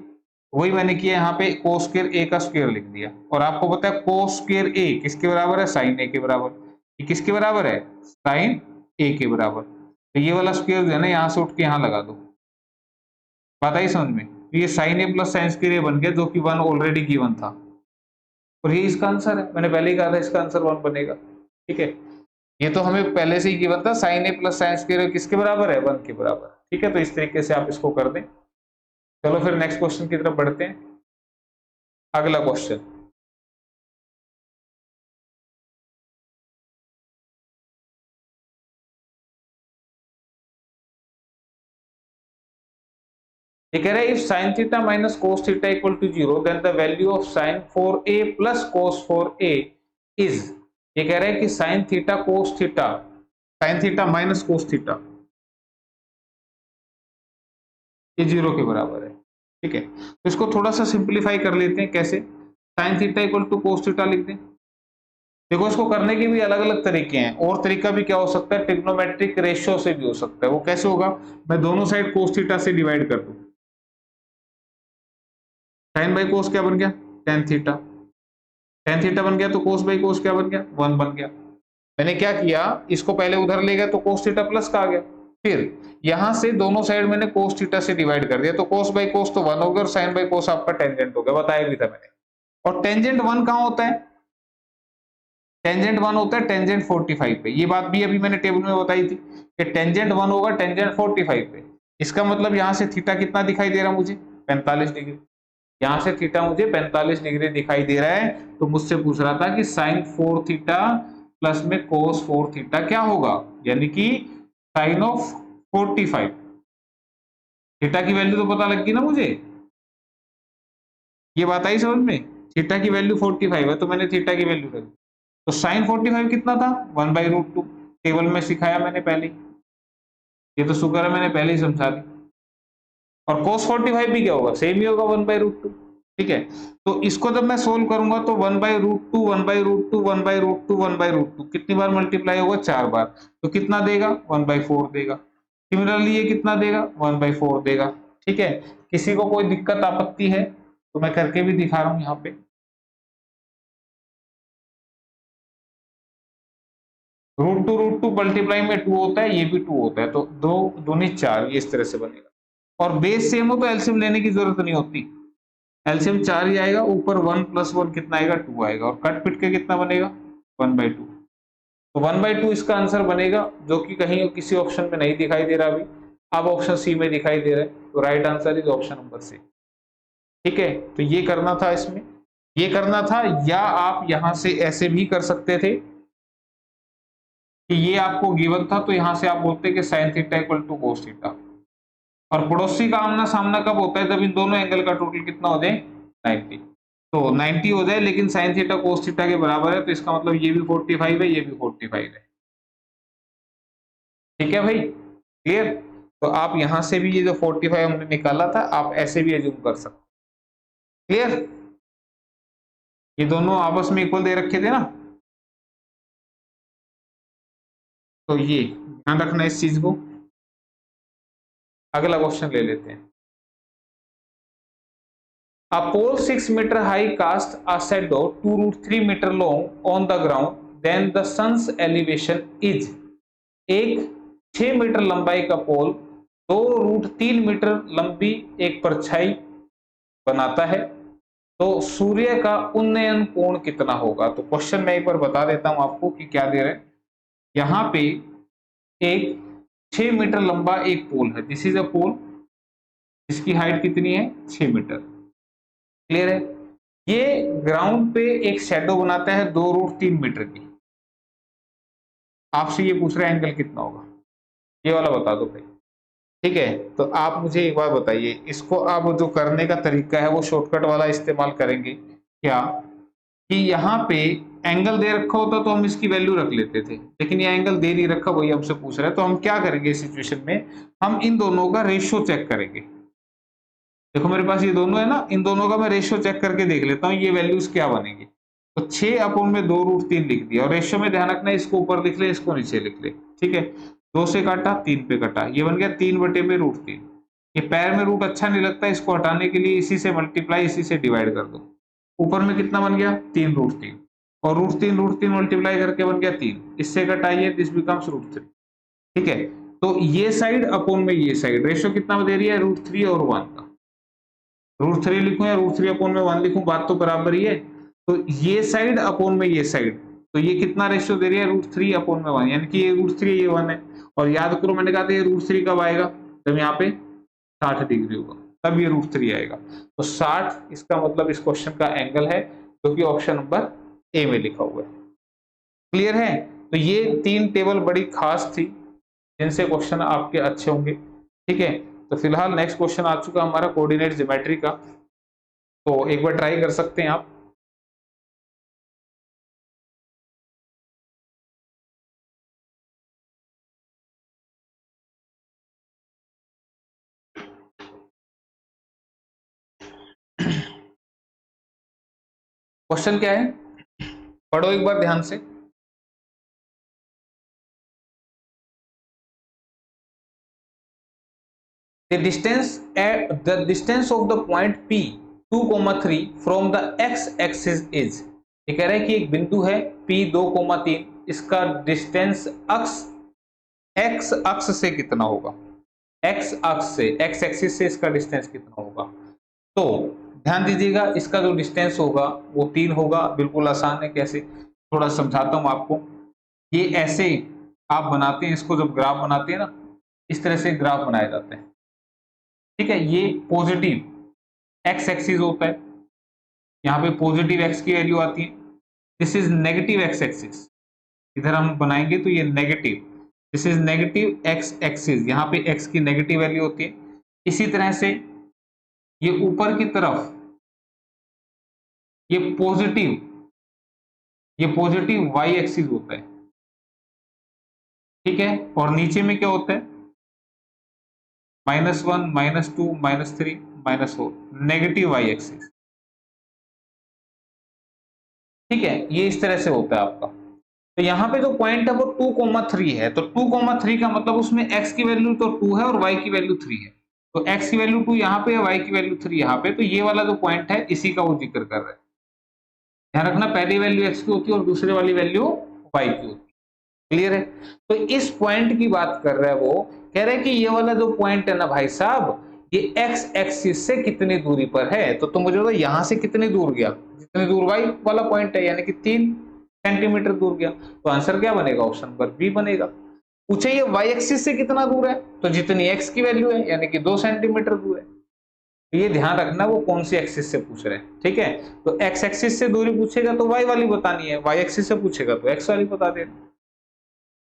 वही मैंने किया यहाँ पे cos स्क्वायर a का स्क्वायर लिख दिया। और आपको पता है cos स्क्वायर a किसके बराबर है, sin a के बराबर। ये किसके बराबर है, sin a के बराबर। तो ये वाला स्क्वायर जो है ना यहाँ से उठ के यहाँ लगा दो, बात आई समझ में। तो ये sin a plus sine square a बन गया, जो कि 1 ऑलरेडी गिवन था, और ये इसका आंसर है। मैंने पहले ही कहा था इसका आंसर 1 बनेगा, ठीक है। ये तो हमें पहले से ही गिवन था, साइन ए प्लस साइन स्क्वायर किसके बराबर है, 1 के बराबर, ठीक है। तो इस तरीके से आप इसको कर दें। चलो फिर नेक्स्ट क्वेश्चन की तरफ बढ़ते हैं। अगला क्वेश्चन, ये कह रहा है if sine theta minus cos theta equal to 0 then the value of sine 4a plus cos 4a is. ये कह रहा है कि sine theta cos theta, sine theta minus cos theta ये 0 के बराबर है, ठीक है। तो इसको थोड़ा सा सिंप्लीफाई कर लेते हैं। कैसे, sine theta equal to cos theta लिख दें। देखो इसको करने के भी अलग अलग तरीके हैं, और तरीका भी क्या हो सकता है, ट्रिग्नोमेट्रिक रेशियो से भी हो सकता है। वो कैसे होगा, मैं दोनों साइड कोस थीटा से डिवाइड कर दूं, साइन बाई कोस क्या बन गया, टेन थीटा, टेन थीटा बन गया, तो कोस बाई कोस क्या बन गया, 1 बन गया। मैंने क्या किया, इसको पहले उधर ले गया तो कोस थीटा प्लस का आ गया, फिर यहां से दोनों साइड मैंने कोस थीटा से डिवाइड कर दिया, तो कोस बाई कोस तो 1 हो गया, और साइन बाई कोस आपका टेंजेंट हो गया, बताया भी था मैंने। और टेंजेंट 1 कहां होता है, टेंजेंट 1 होता है टेंजेंट 45 पे। ये बात भी अभी मैंने टेबल में बताई थी कि टेंजेंट 1 होगा टेंजेंट 45 पे। इसका मतलब यहां से थीटा कितना दिखाई दे रहा मुझे, 45 डिग्री। यहां से थीटा मुझे 45 डिग्री दिखाई दे रहा है, तो मुझसे पूछ रहा था कि साइन 4 थीटा प्लस में कोस 4 थीटा क्या होगा, यानी कि साइन ऑफ 45। थीटा की वैल्यू तो पता लग गई ना मुझे, ये बात आई समझ में। थीटा की वैल्यू 45 है, तो मैंने थीटा की वैल्यू रख दी। तो साइन 45 कितना था, 1/√2। टेबल में सिखाया मैंने पहले, ये तो शुक्र है मैंने पहले ही समझा दी। और cos 45 भी क्या होगा, सेम ही होगा 1/√2, ठीक है। तो इसको जब मैं सोल्व करूंगा तो 1/√2 1/√2 1/√2 1/√2 कितनी बार मल्टीप्लाई होगा, 4 बार। तो कितना देगा, 1/4 देगा। सिमिलरली ये कितना देगा, 1/4 देगा, ठीक है। किसी को कोई दिक्कत आपत्ति है तो मैं करके भी दिखा रहा हूं यहाँ पे। √2 मल्टीप्लाई में 2 होता है, ये भी 2 होता है, तो 2 दूनी 4, ये इस तरह से बनेगा। और बेस सेम हो तो एलसीएम लेने की जरूरत नहीं होती, एलसीएम 4 ही आएगा, ऊपर 1 + 1 कितना आएगा, 2 आएगा, और कट पिट के कितना बनेगा, 1/2। तो 1/2 इसका आंसर बनेगा, जो कि कहीं किसी ऑप्शन में नहीं दिखाई दे रहा अभी, अब ऑप्शन सी में दिखाई दे रहा है। तो right answer is option number C, ठीक है। तो ये करना था इसमें, ये करना था, या आप यहां से ऐसे भी कर सकते थे कि ये आपको गिवन था, तो यहां से आप बोलते कि sine theta equal to cos theta. और पड़ोसी का आमना सामना कब होता है, जब इन दोनों एंगल का टोटल कितना हो जाए, 90। तो 90 हो जाए, लेकिन साइन थीटा कोस थीटा के बराबर है, तो इसका मतलब ये भी 45 है, ये भी 45 है, ठीक है भाई, क्लियर। तो आप यहां से भी ये जो 45 हमने निकाला था, आप ऐसे भी एज्यूम कर सकते, क्लियर। ये दोनों आपस में इक्वल दे रखे थे ना, तो ये ध्यान रखना इस चीज को। अगला क्वेश्चन ले लेते हैं। A pole 6 meter high cast a shadow 2√3 meter long on the ground. Then the sun's elevation is। एक 6 मीटर लंबाई का पोल 2√3 मीटर लंबी एक परछाई बनाता है, तो सूर्य का उन्नयन कोण कितना होगा। तो क्वेश्चन मैं एक बार बता देता हूं आपको कि क्या दे रहे हैं। यहाँ पे एक 6 मीटर लंबा एक पोल है, दिस इज अ पोल, इसकी हाइट कितनी है, 6 मीटर, क्लियर है। ये ग्राउंड पे एक शैडो बनाता है 2√3 मीटर की। आपसे ये पूछ रहा है एंगल कितना होगा, ये वाला बता दो भाई, ठीक है। तो आप मुझे एक बार बताइए, इसको आप जो करने का तरीका है वो शॉर्टकट वाला इस्तेमाल करेंगे क्या, कि यहाँ पे एंगल दे रखा होता तो हम इसकी वैल्यू रख लेते थे, लेकिन ये एंगल दे नहीं रखा, वही हमसे पूछ रहा है। तो हम क्या करेंगे इस सिचुएशन में, हम इन दोनों का रेशियो चेक करेंगे। देखो मेरे पास ये दोनों है ना, इन दोनों का मैं रेशियो चेक करके देख लेता हूँ ये वैल्यूज क्या बनेगी। तो 6 अपोन में 2√3 लिख दिया, और रेशियो में ध्यान रखना इसको ऊपर लिख ले, इसको नीचे लिख ले, ठीक है। 2 से काटा, 3 पे कटा, ये बन गया 3/√3। ये पैर में रूट अच्छा नहीं लगता, इसको हटाने के लिए इसी से मल्टीप्लाई, इसी से डिवाइड कर दो। ऊपर में कितना बन गया 3√3, और √3 मल्टीप्लाई करके बन गया 3, इससे घटाइए, दिस बिकम्स √3, ठीक है। तो ये साइड अपोन में ये साइड, रेशियो कितना दे रही है √3 और 1 का। √3 लिखूं या √3 अपोन में 1 लिखूं, बात तो बराबर ही है। तो ये साइड अपोन में ये साइड, तो ये कितना रेशियो दे रही है √3 अपोन में 1, यानी कि ये √3 ये 1 है। और याद करो मैंने कहा था ये √3 कब आएगा, जब यहाँ पे 60 डिग्री होगा, तब ये √3 आएगा। तो 60 इसका मतलब इस क्वेश्चन का एंगल है, जो कि ऑप्शन नंबर ए में लिखा हुआ है। क्लियर है। तो ये 3 टेबल बड़ी खास थी, जिनसे क्वेश्चन आपके अच्छे होंगे, ठीक है। तो फिलहाल नेक्स्ट क्वेश्चन आ चुका हमारा कोऑर्डिनेट ज्योमेट्री का, तो एक बार ट्राई कर सकते हैं आप। क्वेश्चन क्या है, पढ़ो एक बार ध्यान से। The distance of the point P 2,3 from the x-axis is, ये कह रहा है कि एक बिंदु है P 2,3, इसका डिस्टेंस x अक्ष से कितना होगा, x अक्ष से, x एक्सिस से इसका डिस्टेंस कितना होगा। तो ध्यान दीजिएगा, इसका जो डिस्टेंस होगा वो 3 होगा। बिल्कुल आसान है, कैसे थोड़ा समझाता हूं आपको। ये ऐसे आप बनाते हैं इसको, जब ग्राफ बनाते हैं ना, इस तरह से ग्राफ बनाए जाते हैं, ठीक है। ये पॉजिटिव एक्स एक्सिस होता है, यहाँ पे पॉजिटिव एक्स की वैल्यू आती है। This is negative x axis, इधर हम बनाएंगे तो ये negative, this is negative x axis, यहाँ पे एक्स की नेगेटिव वैल्यू होती है। इसी तरह से ये ऊपर की तरफ ये पॉजिटिव वाई एक्सिस होता है, ठीक है। और नीचे में क्या होता है, -1, -2, -3, -4, नेगेटिव वाई एक्सिस, ठीक है। ये इस तरह से होता है आपका। तो यहाँ पे जो पॉइंट है वो 2,3 है, तो 2,3 का मतलब उसमें x की वैल्यू तो 2 है और y की वैल्यू 3 है। तो x की वैल्यू 2 यहाँ पे है, y की वैल्यू 3 यहाँ पे, तो ये वाला जो पॉइंट है इसी का वो जिक्र कर रहा है। ध्यान रखना, पहली वैल्यू x की होती है और दूसरे वाली वैल्यू y की होती है। क्लियर है। तो इस पॉइंट की बात कर रहा है, वो कह रहा है कि ये वाला जो पॉइंट है ना भाई साहब, ये x एक्सिस से कितनी दूरी पर है। तो तुम मुझे बताओ यहाँ से कितनी दूर गया, जितनी दूर y वाला पॉइंट है, यानी कि 3 सेंटीमीटर दूर गया। तो आंसर क्या बनेगा, ऑप्शन नंबर बी बनेगा। पूछे ये y एक्सिस से कितना दूर है, तो जितनी x की वैल्यू है, यानी कि 2 सेंटीमीटर दूर है। तो ये ध्यान रखना वो कौन सी एक्सिस से पूछ रहे हैं, ठीक है। तो x एक्सिस से दूरी पूछेगा तो y वाली बतानी है, y एक्सिस से पूछेगा तो x वाली बता देना।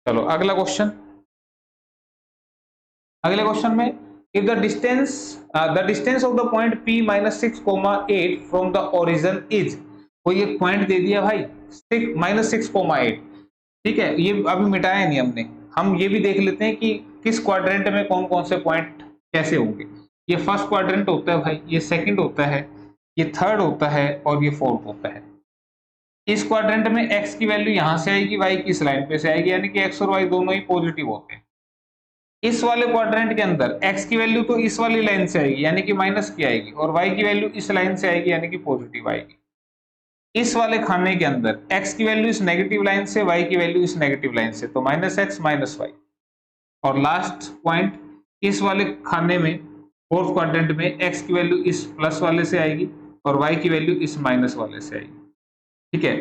चलो अगला क्वेश्चन। अगले क्वेश्चन में, if the distance of the point P -6,8 from the origin is, कोई एक पॉइंट दे दिया भाई -6,8, ठीक है। ये अभी मिटाया नहीं हमने, हम ये भी देख लेते हैं कि किस क्वाड्रेंट में कौन कौन से पॉइंट कैसे होंगे। ये फर्स्ट क्वाड्रेंट होता है भाई, ये सेकंड होता है, ये थर्ड होता है और ये फोर्थ होता है। इस क्वाड्रेंट में x की वैल्यू यहां से आएगी, y की इस लाइन पे से आएगी, यानी कि x और y दोनों ही पॉजिटिव होते हैं। इस वाले क्वाड्रेंट के अंदर x की वैल्यू तो इस वाली लाइन से आएगी, यानी कि माइनस की आएगी, और y की वैल्यू इस लाइन से आएगी, यानी कि पॉजिटिव आएगी। इस वाले खाने के अंदर x की वैल्यू इस नेगेटिव लाइन से, y की वैल्यू इस नेगेटिव लाइन से, तो -x -y। और लास्ट पॉइंट, इस वाले खाने में फोर्थ क्वाड्रेंट में x की वैल्यू इस प्लस वाले से आएगी और y की वैल्यू इस माइनस वाले से आएगी, ठीक है।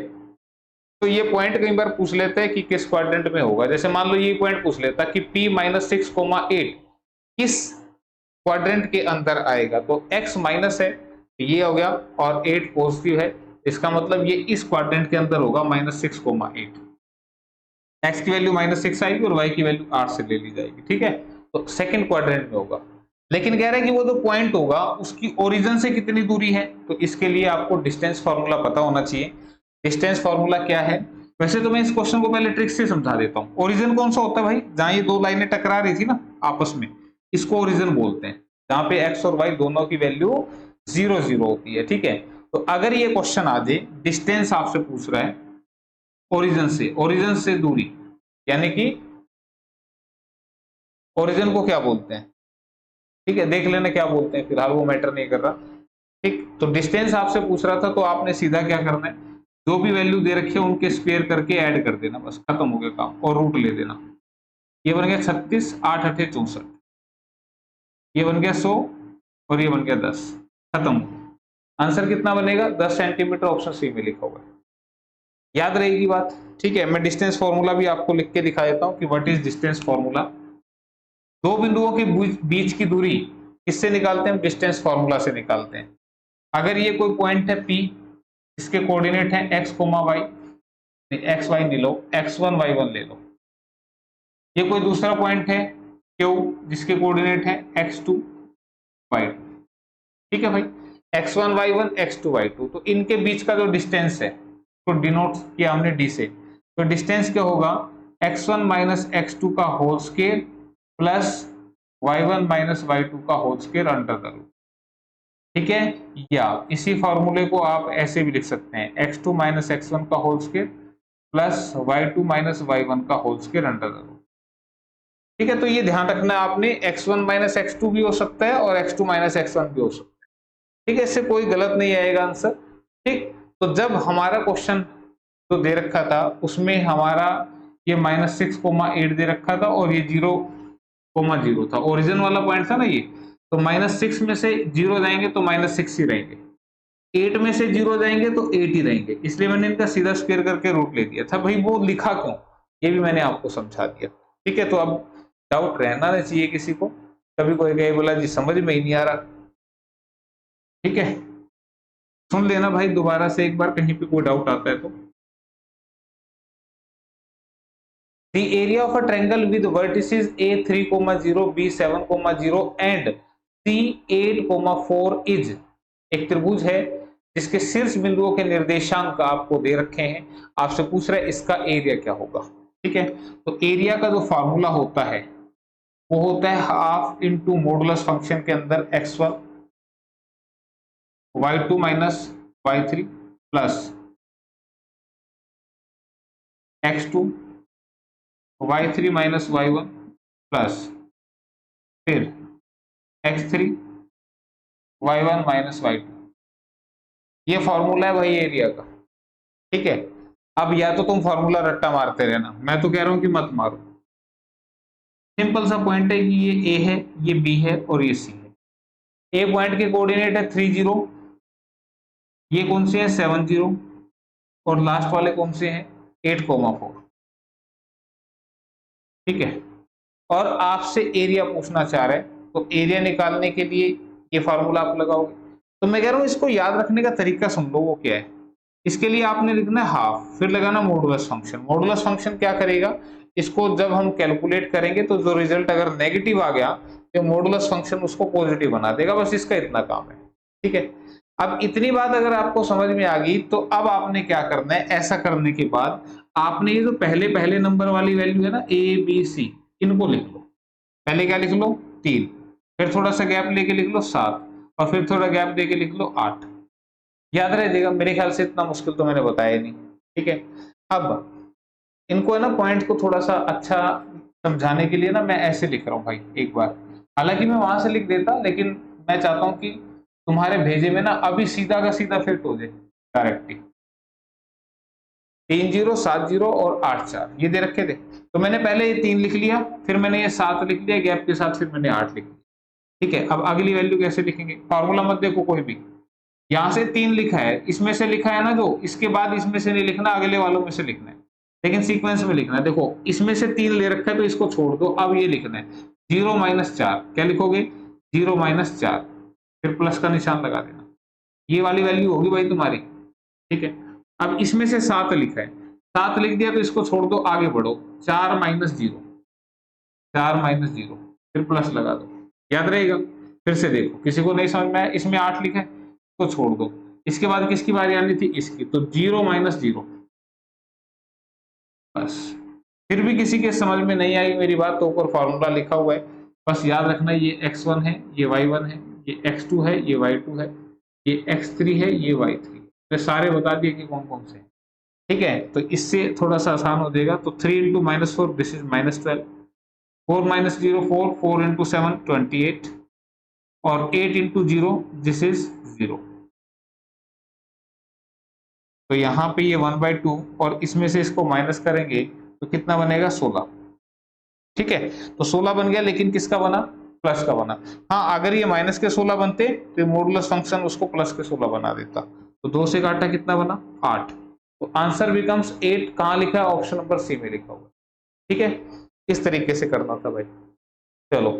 तो ये पॉइंट कई बार पूछ लेते हैं कि किस क्वाड्रेंट में होगा। जैसे मान लो ये पॉइंट पूछ लेता कि P -6,8 किस क्वाड्रेंट के अंदर आएगा, तो x माइनस है, ये हो गया, और 8 पॉजिटिव है, इसका मतलब ये इस क्वाड्रेंट के अंदर होगा -6,8। x की वैल्यू -6 आएगी और y की वैल्यू 8 से ले ली जाएगी, ठीक है। तो सेकंड क्वाड्रेंट में होगा। लेकिन कह रहा है कि वो जो पॉइंट होगा उसकी ओरिजिन से कितनी दूरी है, तो इसके लिए आपको डिस्टेंस फॉर्मूला पता होना चाहिए। डिस्टेंस फॉर्मूला क्या है, वैसे तो मैं इस क्वेश्चन को पहले ट्रिक से समझा देता हूँ। ओरिजिन कौन सा होता है भाई, जहां ये दो लाइनें टकरा रही थी ना आपस में, इसको ओरिजिन बोलते हैं, जहां पे x और y दोनों की वैल्यू 0 0 होती है, ठीक है। तो अगर ये क्वेश्चन आ जाए, डिस्टेंस आपसे पूछ रहा है ओरिजिन से दूरी, यानी कि ओरिजिन को क्या बोलते हैं, ठीक है, देख लेना क्या बोलते हैं, फिलहाल वो मैटर नहीं कर रहा। ठीक, तो डिस्टेंस आपसे पूछ रहा था, तो आपने सीधा क्या करना है, जो भी वैल्यू दे रखी है उनके स्क्वायर करके ऐड कर देना, बस खत्म हो गया काम, और रूट ले देना। ये बन गया 36, 8 8 64, ये बन गया 100 और ये बन गया 10, खत्म हो गया। आंसर कितना बनेगा, 10 सेंटीमीटर, ऑप्शन सी में लिखा हुआ है। याद रहेगी बात, ठीक है। मैं डिस्टेंस फॉर्मूला भी आपको लिख के दिखा देता हूं कि व्हाट इज डिस्टेंस फॉर्मूला। दो बिंदुओं के बीच की दूरी किससे निकालते हैं, डिस्टेंस फॉर्मूला से निकालते हैं। अगर ये कोई पॉइंट है P, इसके कोऑर्डिनेट है x, y, एक्स वाई नहीं लो, x1 y1 ले लो। ये कोई दूसरा पॉइंट है Q, जिसके कोऑर्डिनेट है x2 y2, ठीक है भाई, x1 y1 x2 y2। तो इनके बीच का जो डिस्टेंस है तो डिनोट किया हमने d से, तो डिस्टेंस क्या होगा, x1 माइनस x2 का whole square plus y1 minus y2 का whole square under the root, ठीक है। या इसी फॉर्मूले को आप ऐसे भी लिख सकते हैं, x2 माइनस x1 का whole square plus y2 minus y1 का whole square under the root, ठीक है। तो ये ध्यान रखना है आपने, x1 माइनस x2 भी हो सकता है और x2 माइनस x1 भी हो सकता है, ठीक है, इससे कोई गलत नहीं आएगा आंसर, ठीक। तो जब हमारा क्वेश्चन जो दे रखा था उसमें हमारा ये -6,8 दे रखा था और ये 0,0 था, ओरिजिन वाला पॉइंट था ना ये, तो -6 में से 0 जाएंगे तो -6 ही रहेंगे, 8 में से 0 जाएंगे तो 8 ही रहेंगे, इसलिए मैंने इनका सीधा स्क्वायर करके रूट ले दिया था। भाई वो लिखा क्यों, ये भी मैंने आपको समझा दिया, ठीक है। तो अब डाउट रहना नहीं चाहिए किसी को, कभी कोई कहे बोला जी समझ में ही नहीं आ रहा, ठीक है, सुन लेना भाई दोबारा से एक बार, कहीं पे कोई डाउट आता है तो। The area of a triangle with vertices A3, 0, B7, 0 and C8, 4 is, एक त्रिभुज है जिसके शीर्ष बिंदुओं के निर्देशांक आपको दे रखे हैं, आपसे पूछ रहा है इसका एरिया क्या होगा, ठीक है। तो एरिया का जो फॉर्मूला होता है वो होता है हाफ इंटू मॉडुलस फंक्शन के अंदर x1 y2 minus y3 plus x2 y3 minus y1 plus फिर x3 y1 माइनस y2, ये फॉर्मूला है भाई एरिया का, ठीक है। अब या तो तुम फॉर्मूला रट्टा मारते रहना, मैं तो कह रहा हूं कि मत मारो, सिंपल सा पॉइंट है कि ये A है, ये B है और ये C है। A पॉइंट के कोऑर्डिनेट है 3 0, ये कौन से हैं 7 0 और लास्ट वाले कौन से हैं 8, 4, ठीक है। और आपसे एरिया पूछना चाह रहा है, तो एरिया निकालने के लिए ये फॉर्मूला आप लगाओगे। तो मैं कह रहा हूं इसको याद रखने का तरीका सुन लो, वो क्या है। इसके लिए आपने लिखना है हाफ, फिर लगाना मॉडुलस फंक्शन। मॉडुलस फंक्शन क्या करेगा, इसको जब हम कैलकुलेट करेंगे तो जो रिजल्ट अगर नेगेटिव आ गया तो मॉडुलस फंक्शन उसको पॉजिटिव बना देगा, बस इसका इतना काम है, ठीक है। अब इतनी बात अगर आपको समझ में आ गई तो अब आपने क्या करना है, ऐसा करने के बाद आपने ये जो पहले नंबर वाली वैल्यू है ना ABC, इनको लिख लो। पहले क्या लिख लो 3, फिर थोड़ा सा गैप लेके लिख लो 7 और फिर थोड़ा गैप देके लिख लो 8, याद रह जाएगा। मेरे ख्याल से इतना मुश्किल तो मैंने बताया नहीं, ठीक है। अब इनको है ना पॉइंट को थोड़ा सा अच्छा समझाने के लिए ना मैं ऐसे लिख रहा हूँ भाई एक बार, हालांकि मैं वहां से लिख देता लेकिन मैं चाहता हूं कि तुम्हारे भेजे में ना अभी सीधा का सीधा फिट हो जाए डायरेक्टली। 3 0 7 0 और 8 4 ये दे रखे थे, तो मैंने पहले ये 3 लिख लिया, फिर मैंने ये 7 लिख लिया गैप के साथ, फिर मैंने 8 लिख लिया, ठीक है। अब अगली वैल्यू कैसे लिखेंगे, फॉर्मूला मत देखो कोई भी, यहां से 3 लिखा है, इसमें से लिखा है ना जो, इसके बाद इसमें से नहीं लिखना, अगले वालों में से लिखना है, लेकिन सीक्वेंस में लिखना है। देखो इसमें से 3 ले रखा है तो इसको छोड़ दो, अब ये लिखना है 0 - 4, क्या लिखोगे 0 - 4, फिर प्लस का निशान लगा देना, ये वाली वैल्यू होगी भाई तुम्हारी, ठीक है। अब इसमें से 7 लिखा है, 7 लिख दिया तो इसको छोड़ दो, आगे बढ़ो 4 - 0, 4 - 0, फिर प्लस लगा दो, याद रहेगा। फिर से देखो किसी को नहीं समझ में आया, इसमें 8 लिखा है तो छोड़ दो, इसके बाद किसकी बारी आनी थी, इसकी, तो 0 - 0, बस। फिर भी किसी के समझ में नहीं आई मेरी बात तो ऊपर फॉर्मूला लिखा हुआ है, बस याद रखना ये x1 है, ये y1 है, ये x2 है, ये y2 है, ये x3 है, ये y3। मैं सारे बता दिए कि कौन कौन से हैं। ठीक है, तो इससे थोड़ा सा आसान हो जाएगा। तो 3 into -4 this is -12, 4 minus 0 4, 4 into 7 28, और 8 इंटू 0 दिस इज 0। तो यहाँ पे ये 1/2 और इसमें से इसको माइनस करेंगे तो कितना बनेगा 16। ठीक है, तो 16 बन गया, लेकिन किसका बना? प्लस का बना। हाँ, अगर ये माइनस के 16 बनते तो मॉडुलस फंक्शन उसको प्लस के 16 बना देता। तो 2 से काटा कितना बना? 8। तो आंसर बिकम्स 8। कहाँ लिखा है? ऑप्शन नंबर सी में लिखा हुआ। ठीक है, इस तरीके से करना था भाई। चलो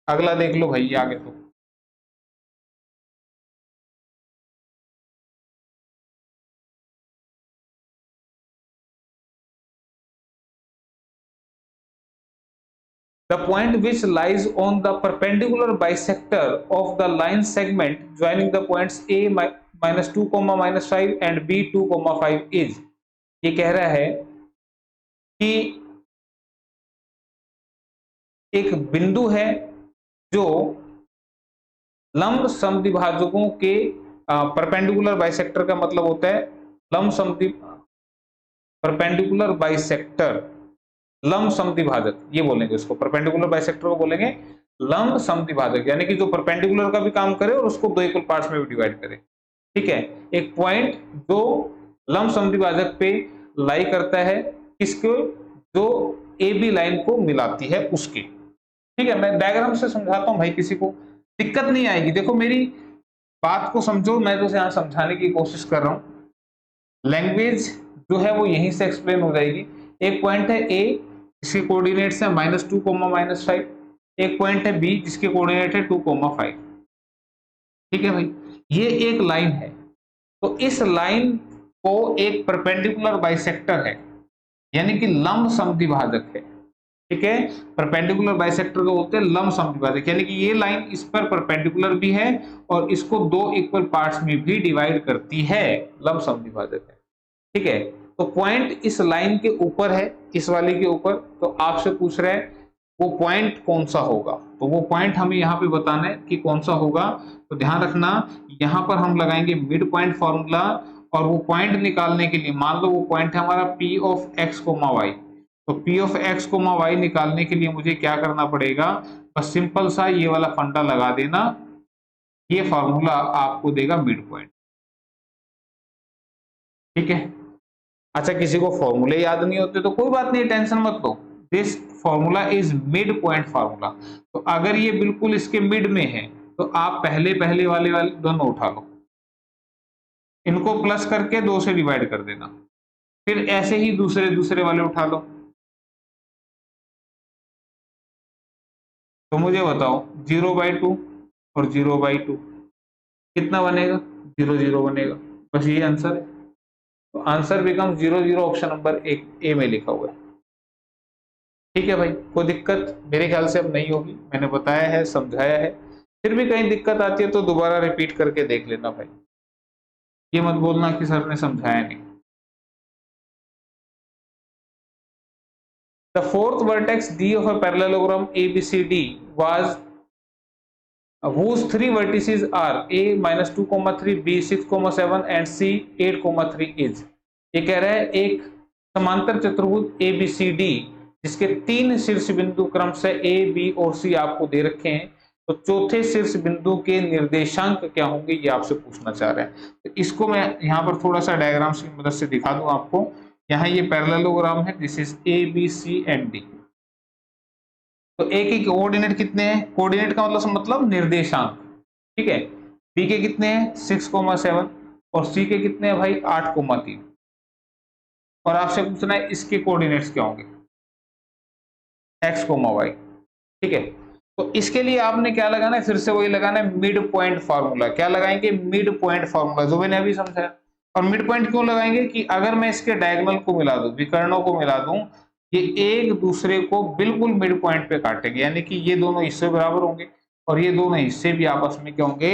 अगला देख लो भाई, आगे तो the point which lies on the perpendicular bisector of the line segment joining the points a minus 2 comma minus 5 and b 2 comma 5 is, ये कह रहा है कि एक बिंदु है जो लंब समद्विभाजकों के परपेंडिकुलर बाइसेक्टर का मतलब होता है लंब समद्वि परपेंडिकुलर बाइसेक्टर, लंब समद्विभाजक ये बोलेंगे उसको, परपेंडिकुलर बाइसेक्टर को बोलेंगे लंब समद्विभाजक, यानी कि जो परपेंडिकुलर का भी काम करे और उसको दो इक्वल पार्ट्स में भी डिवाइड करे। ठीक है, एक पॉइंट जो लंब समद्विभाजक पे लाई करता है, किसको? जो ए बी लाइन को मिलाती है उसके। ठीक है, मैं डायग्राम से समझाता हूं भाई, किसी को दिक्कत नहीं आएगी। देखो मेरी बात को समझो, मैं तो यहाँ समझाने की कोशिश कर रहा हूं। लैंग्वेज जो है वो यहीं से एक्सप्लेन हो जाएगी। एक पॉइंट है ए जिसके कोऑर्डिनेट्स है -2 -5, एक पॉइंट है बी जिसके कोऑर्डिनेट है 2 5। ठीक है भाई, ये एक लाइन है। तो इस लाइन को एक परपेंडिकुलर बाइसेक्टर है, यानी कि लंब समद्विभाजक है। ठीक है, परपेंडिकुलर बाइसेक्टर को बोलते हैं लंब समद्विभाजक, यानी कि ये लाइन इस पर परपेंडिकुलर भी है और इसको दो इक्वल पार्ट्स में भी डिवाइड करती है, लंब समद्विभाजक है। ठीक है, तो पॉइंट इस लाइन के ऊपर है, इस वाले के ऊपर। तो आपसे पूछ रहे हैं वो पॉइंट कौन सा होगा, तो वो पॉइंट हमें यहाँ पे बताना है कि कौन सा होगा। तो ध्यान रखना, यहाँ पर हम लगाएंगे मिड पॉइंट फॉर्मूला, और वो पॉइंट निकालने के लिए मान लो वो पॉइंट है हमारा P ऑफ x, y। तो P ऑफ x, y निकालने के लिए मुझे क्या करना पड़ेगा? बस सिंपल सा ये वाला फंडा लगा देना, ये फॉर्मूला आपको देगा मिड पॉइंट। ठीक है, अच्छा किसी को फॉर्मूले याद नहीं होते तो कोई बात नहीं, टेंशन मत लो। This formula is mid point formula. तो अगर ये बिल्कुल इसके मिड में है तो आप पहले पहले वाले दोनों उठा लो, इनको प्लस करके 2 से डिवाइड कर देना, फिर ऐसे ही दूसरे दूसरे वाले उठा लो। तो मुझे बताओ 0/2 और 0/2 कितना बनेगा? 0 0 बनेगा। बस ये आंसर है। तो answer become 0 0, option number A में लिखा हुआ है। ठीक है भाई, कोई दिक्कत मेरे ख्याल से अब नहीं होगी, मैंने बताया है, समझाया है। फिर भी कहीं दिक्कत आती है तो दोबारा रिपीट करके देख लेना भाई, ये मत बोलना कि सर ने समझाया नहीं। The fourth vertex D of a parallelogram ABCD was whose three vertices are A -2,3, B 6,7 and C 8,3 is। ये कह रहा है एक समांतर चतुर्भुज ABCD जिसके 3 शीर्ष बिंदु क्रम से A, B और C आपको दे रखे हैं, तो चौथे शीर्ष बिंदु के निर्देशांक क्या होंगे ये आपसे पूछना चाह रहे हैं। तो इसको मैं यहाँ पर थोड़ा सा डायग्राम की मदद से दिखा दूं आपको। यहाँ ये पैरेललोग्राम है, this is A B C and D. तो ए के कोऑर्डिनेट कितने हैं? कोऑर्डिनेट का मतलब निर्देशांक। ठीक है, बी के कितने हैं? 6,7 और सी के कितने हैं भाई? 8,3। और आपसे पूछना है इसके कोऑर्डिनेट्स क्या होंगे? x, y। ठीक है, तो इसके लिए आपने क्या लगाना है? फिर से वही लगाना है, मिड पॉइंट फार्मूला। क्या लगाएंगे? मिड पॉइंट फार्मूला, जो मैंने अभी समझाया। और मिड पॉइंट क्यों लगाएंगे? कि अगर मैं इसके डायगोनल को मिला दूं, विकर्णों को मिला दूं, ये एक दूसरे को बिल्कुल मिड पॉइंट पे काटेंगे, यानी कि ये दोनों हिस्से बराबर होंगे और ये दोनों हिस्से भी आपस में क्या होंगे?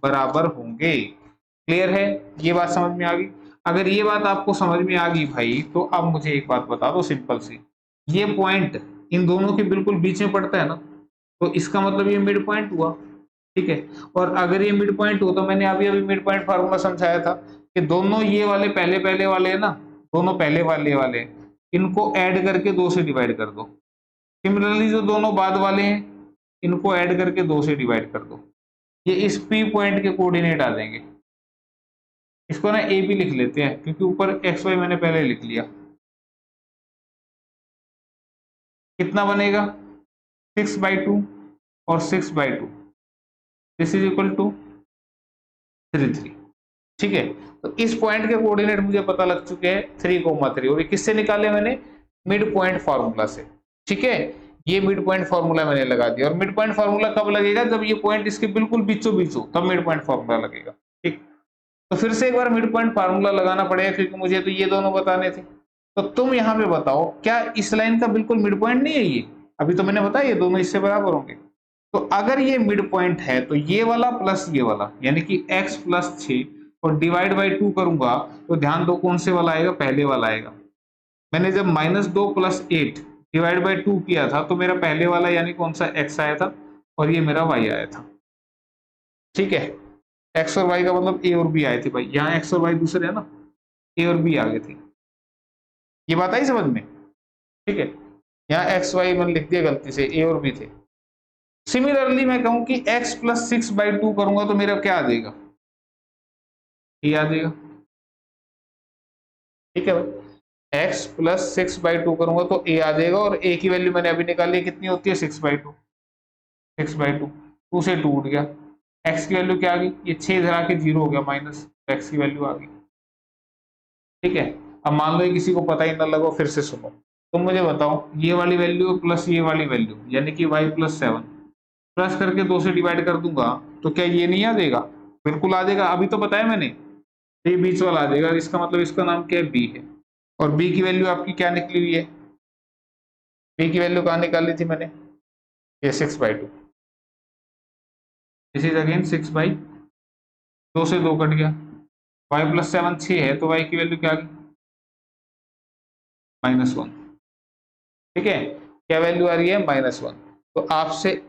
बराबर होंगे। क्लियर है? ये बात समझ में आ गई? अगर ये बात आपको समझ में आ गई भाई, तो अब मुझे एक बात बता दो सिंपल सी, ये पॉइंट इन दोनों के बिल्कुल बीच में पड़ता है ना, तो इसका मतलब ये मिड पॉइंट हुआ। ठीक है। और अगर ये मिड पॉइंट हो, तो मैंने अभी अभी मिड पॉइंट फार्मूला समझाया था कि दोनों ये वाले पहले पहले वाले है ना, दोनों पहले वाले वाले इनको ऐड करके 2 से डिवाइड कर दो। सिमिलरली जो दोनों बाद वाले हैं इनको ऐड करके 2 से डिवाइड कर दो। ये इस पी पॉइंट के कोऑर्डिनेट आ जाएंगे। इसको ना ए भी लिख लेते हैं क्योंकि ऊपर एक्स वाई मैंने पहले लिख लिया। कितना बनेगा 6/2 और 6/2, दिस इज इक्वल टू 3 ठीक है। तो इस पॉइंट के कोऑर्डिनेट मुझे पता लग चुके हैं 3,3 और ये किससे निकाले मैंने, मिड पॉइंट फार्मूला से। ठीक है, ये मिड पॉइंट फार्मूला मैंने लगा दिया। और मिड पॉइंट फार्मूला कब लगेगा, जब ये पॉइंट इसके बिल्कुल बीचों बीच हो, तब मिड पॉइंट फार्मूला लगेगा। ठीक, तो फिर से एक बार मिड पॉइंट फार्मूला लगाना पड़ेगा क्योंकि मुझे तो ये दोनों बताने थे। तो तुम यहाँ पे बताओ, क्या इस लाइन का बिल्कुल मिड पॉइंट नहीं है ये? अभी तो मैंने बताया ये दोनों इससे बराबर होंगे। तो अगर ये मिड पॉइंट है तो ये वाला प्लस ये वाला, यानी कि x प्लस 6 और डिवाइड बाई 2 करूंगा तो ध्यान दो कौन से वाला आएगा, पहले वाला आएगा। मैंने जब -2 + 8 डिवाइड बाई 2 किया था तो मेरा पहले वाला यानी कौन सा x आया था और ये मेरा y आया था। ठीक है, x और y का मतलब a और b आए थे भाई। यहाँ x और y दूसरे है ना, a और b आ गए थे। ये बात आई समझ में? ठीक है, यहाँ x y मैंने लिख दिया गलती से, a और b थे। सिमिलरली मैं कहूं कि x प्लस 6/2 करूंगा तो मेरा क्या आ जाएगा, ये आ जाएगा। ठीक है भाई, x प्लस 6/2 करूंगा तो a आ जाएगा और a की वैल्यू मैंने अभी निकाली, कितनी होती है 6/2, 6/2 2 से 2 उठ गया। x की वैल्यू क्या आ गई, ये 6 इधर आके 0 हो गया माइनस, x की वैल्यू आ गई। ठीक है, अब मान लो ये किसी को पता ही ना लगो, फिर से सुनो। तुम मुझे बताओ, ये वाली वैल्यू प्लस ये वाली वैल्यू यानी कि y प्लस 7 प्लस करके 2 से डिवाइड कर दूंगा तो क्या ये नहीं आ जाएगा? बिल्कुल आ जाएगा, अभी तो बताया मैंने, ये बीच वाला आ जाएगा। इसका मतलब इसका नाम क्या है, b है। और b की वैल्यू आपकी क्या निकली हुई है, b की वैल्यू कहाँ निकाली थी मैंने, ये 6/2, दिस इज अगेन 6/2 से 2 कट गया। y प्लस 7 6 है तो y की वैल्यू क्या आ गई, -1। ठीक है, क्या वैल्यू आ रही है, -1। तो आपसे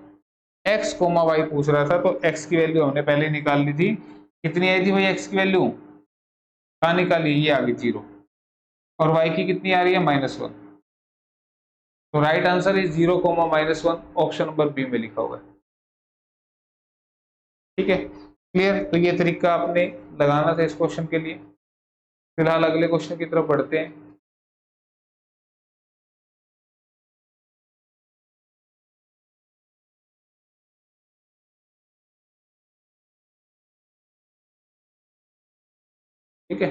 x, y पूछ रहा था तो x की वैल्यू हमने पहले निकाल ली थी। कितनी आई थी भाई x की वैल्यू, कहाँ निकाली, ये आ गई 0। और y की कितनी आ रही है, -1। तो right answer is 0, -1, option number B में लिखा हुआ है। ठीक है, क्लियर। तो ये तरीका आपने लगाना था इस क्वेश्चन के लिए। फिलहाल अगले क्वेश्चन की तरफ बढ़ते हैं। ठीक है,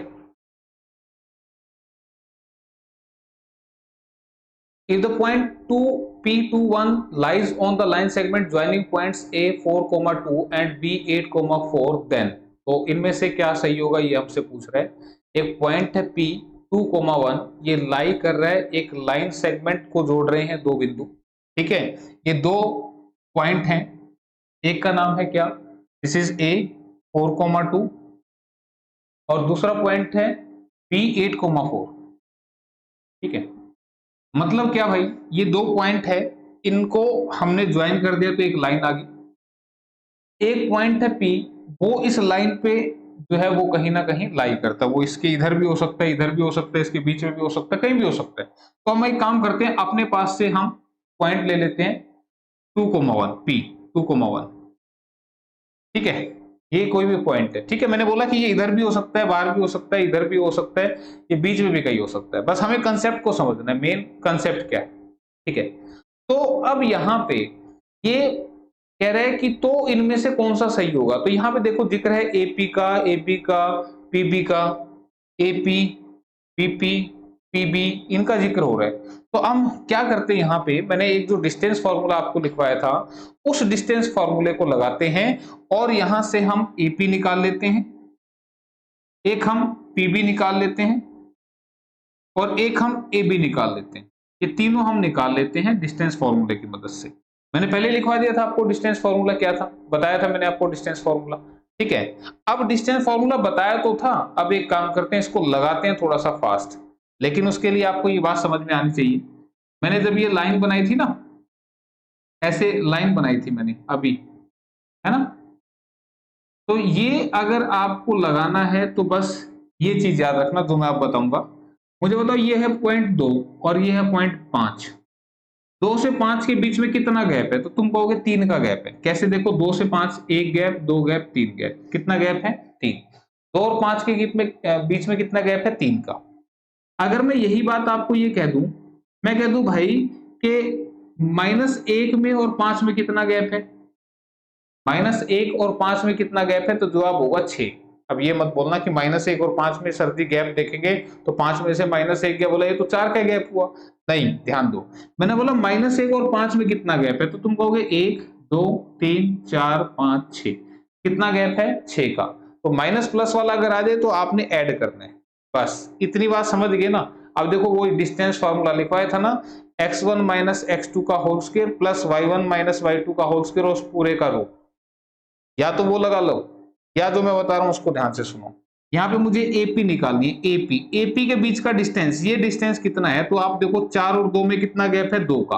if the point 2P21 lies on the line segment joining points A 4,2 and B 8,4 then, तो इनमें से क्या सही होगा ये हमसे पूछ रहा है। एक पॉइंट है P 2,1, ये लाई कर रहा है, एक लाइन सेगमेंट को जोड़ रहे हैं दो बिंदु। ठीक है, ये दो पॉइंट हैं, एक का नाम है क्या, दिस इज A 4,2 और दूसरा पॉइंट है B 8,4। ठीक है, मतलब क्या भाई, ये दो पॉइंट है, इनको हमने ज्वाइन कर दिया तो एक लाइन आ गई। एक पॉइंट है P, वो इस लाइन पे जो है वो कहीं ना कहीं लाई करता है, वो इसके इधर भी हो सकता है, इधर भी हो सकता है, इसके बीच में भी हो सकता है, कहीं भी हो सकता है। तो हम एक काम करते हैं, अपने पास से हम पॉइंट ले लेते हैं 2,1, P 2,1। ठीक है, ये कोई भी पॉइंट है। ठीक है, मैंने बोला कि ये इधर भी हो सकता है, बाहर भी हो सकता है, इधर भी हो सकता है, ये बीच में भी कहीं हो सकता है। बस हमें कंसेप्ट को समझना है, मेन कंसेप्ट क्या है। ठीक है, तो अब यहाँ पे ये कह रहे हैं कि तो इनमें से कौन सा सही होगा। तो यहाँ पे देखो जिक्र है एपी का, एबी का, पीबी का, एपी, पीपी, पीबी, इनका जिक्र हो रहा है। तो हम क्या करते हैं, यहाँ पे मैंने एक जो डिस्टेंस फॉर्मूला आपको लिखवाया था, उस डिस्टेंस फॉर्मूले को लगाते हैं और यहां से हम एपी निकाल लेते हैं, एक हम पीबी निकाल लेते हैं और एक हम एबी निकाल लेते हैं। ये तीनों हम निकाल लेते हैं डिस्टेंस फॉर्मूले की मदद से। मैंने पहले लिखवा दिया था आपको डिस्टेंस फॉर्मूला क्या था, बताया था मैंने आपको डिस्टेंस फॉर्मूला। ठीक है, अब डिस्टेंस फॉर्मूला बताया तो था, अब एक काम करते हैं, इसको लगाते हैं थोड़ा सा फास्ट। लेकिन उसके लिए आपको ये बात समझ में आनी चाहिए, मैंने जब ये लाइन बनाई थी ना, ऐसे लाइन बनाई थी मैंने अभी, है ना, तो ये अगर आपको लगाना है तो बस ये चीज याद रखना जो मैं आप बताऊंगा। मुझे बताओ ये है पॉइंट 2 और ये है पॉइंट 5। 2 से 5 के बीच में कितना गैप है? तो तुम कहोगे 3 का गैप है। कैसे देखो, 2 से 5 एक गैप, 2 गैप, 3 गैप, कितना गैप है? 3। 2 और 5 के बीच में कितना गैप है? 3 का। अगर मैं यही बात आपको ये कह दूं, मैं कह दूं भाई कि -1 में और 5 में कितना गैप है? -1 और 5 में कितना गैप है? तो जवाब होगा 6। अब ये मत बोलना कि -1 और 5 में सर्दी गैप देखेंगे तो 5 में से -1 गया, बोला ये तो 4 का गैप हुआ। नहीं, ध्यान दो, मैंने बोला -1 और 5 में कितना गैप है, तो तुम कहोगे 1 2 3 4 5 6। कितना गैप है? 6 का। तो माइनस प्लस वाला अगर आ जाए तो आपने ऐड करना है, बस इतनी बात समझ गए ना। अब देखो वो डिस्टेंस फार्मूला लिखवाया था ना, x1 माइनस x2 का whole square plus y1 minus y2 का होल स्क्वायर, उस पूरे का रूट। या तो वो लगा लो या जो मैं बता रहा हूं उसको ध्यान से सुनो। यहाँ पे मुझे एपी निकालनी है। एपी, एपी के बीच का डिस्टेंस, ये डिस्टेंस कितना है? तो आप देखो 4 और 2 में कितना गैप है? 2 का।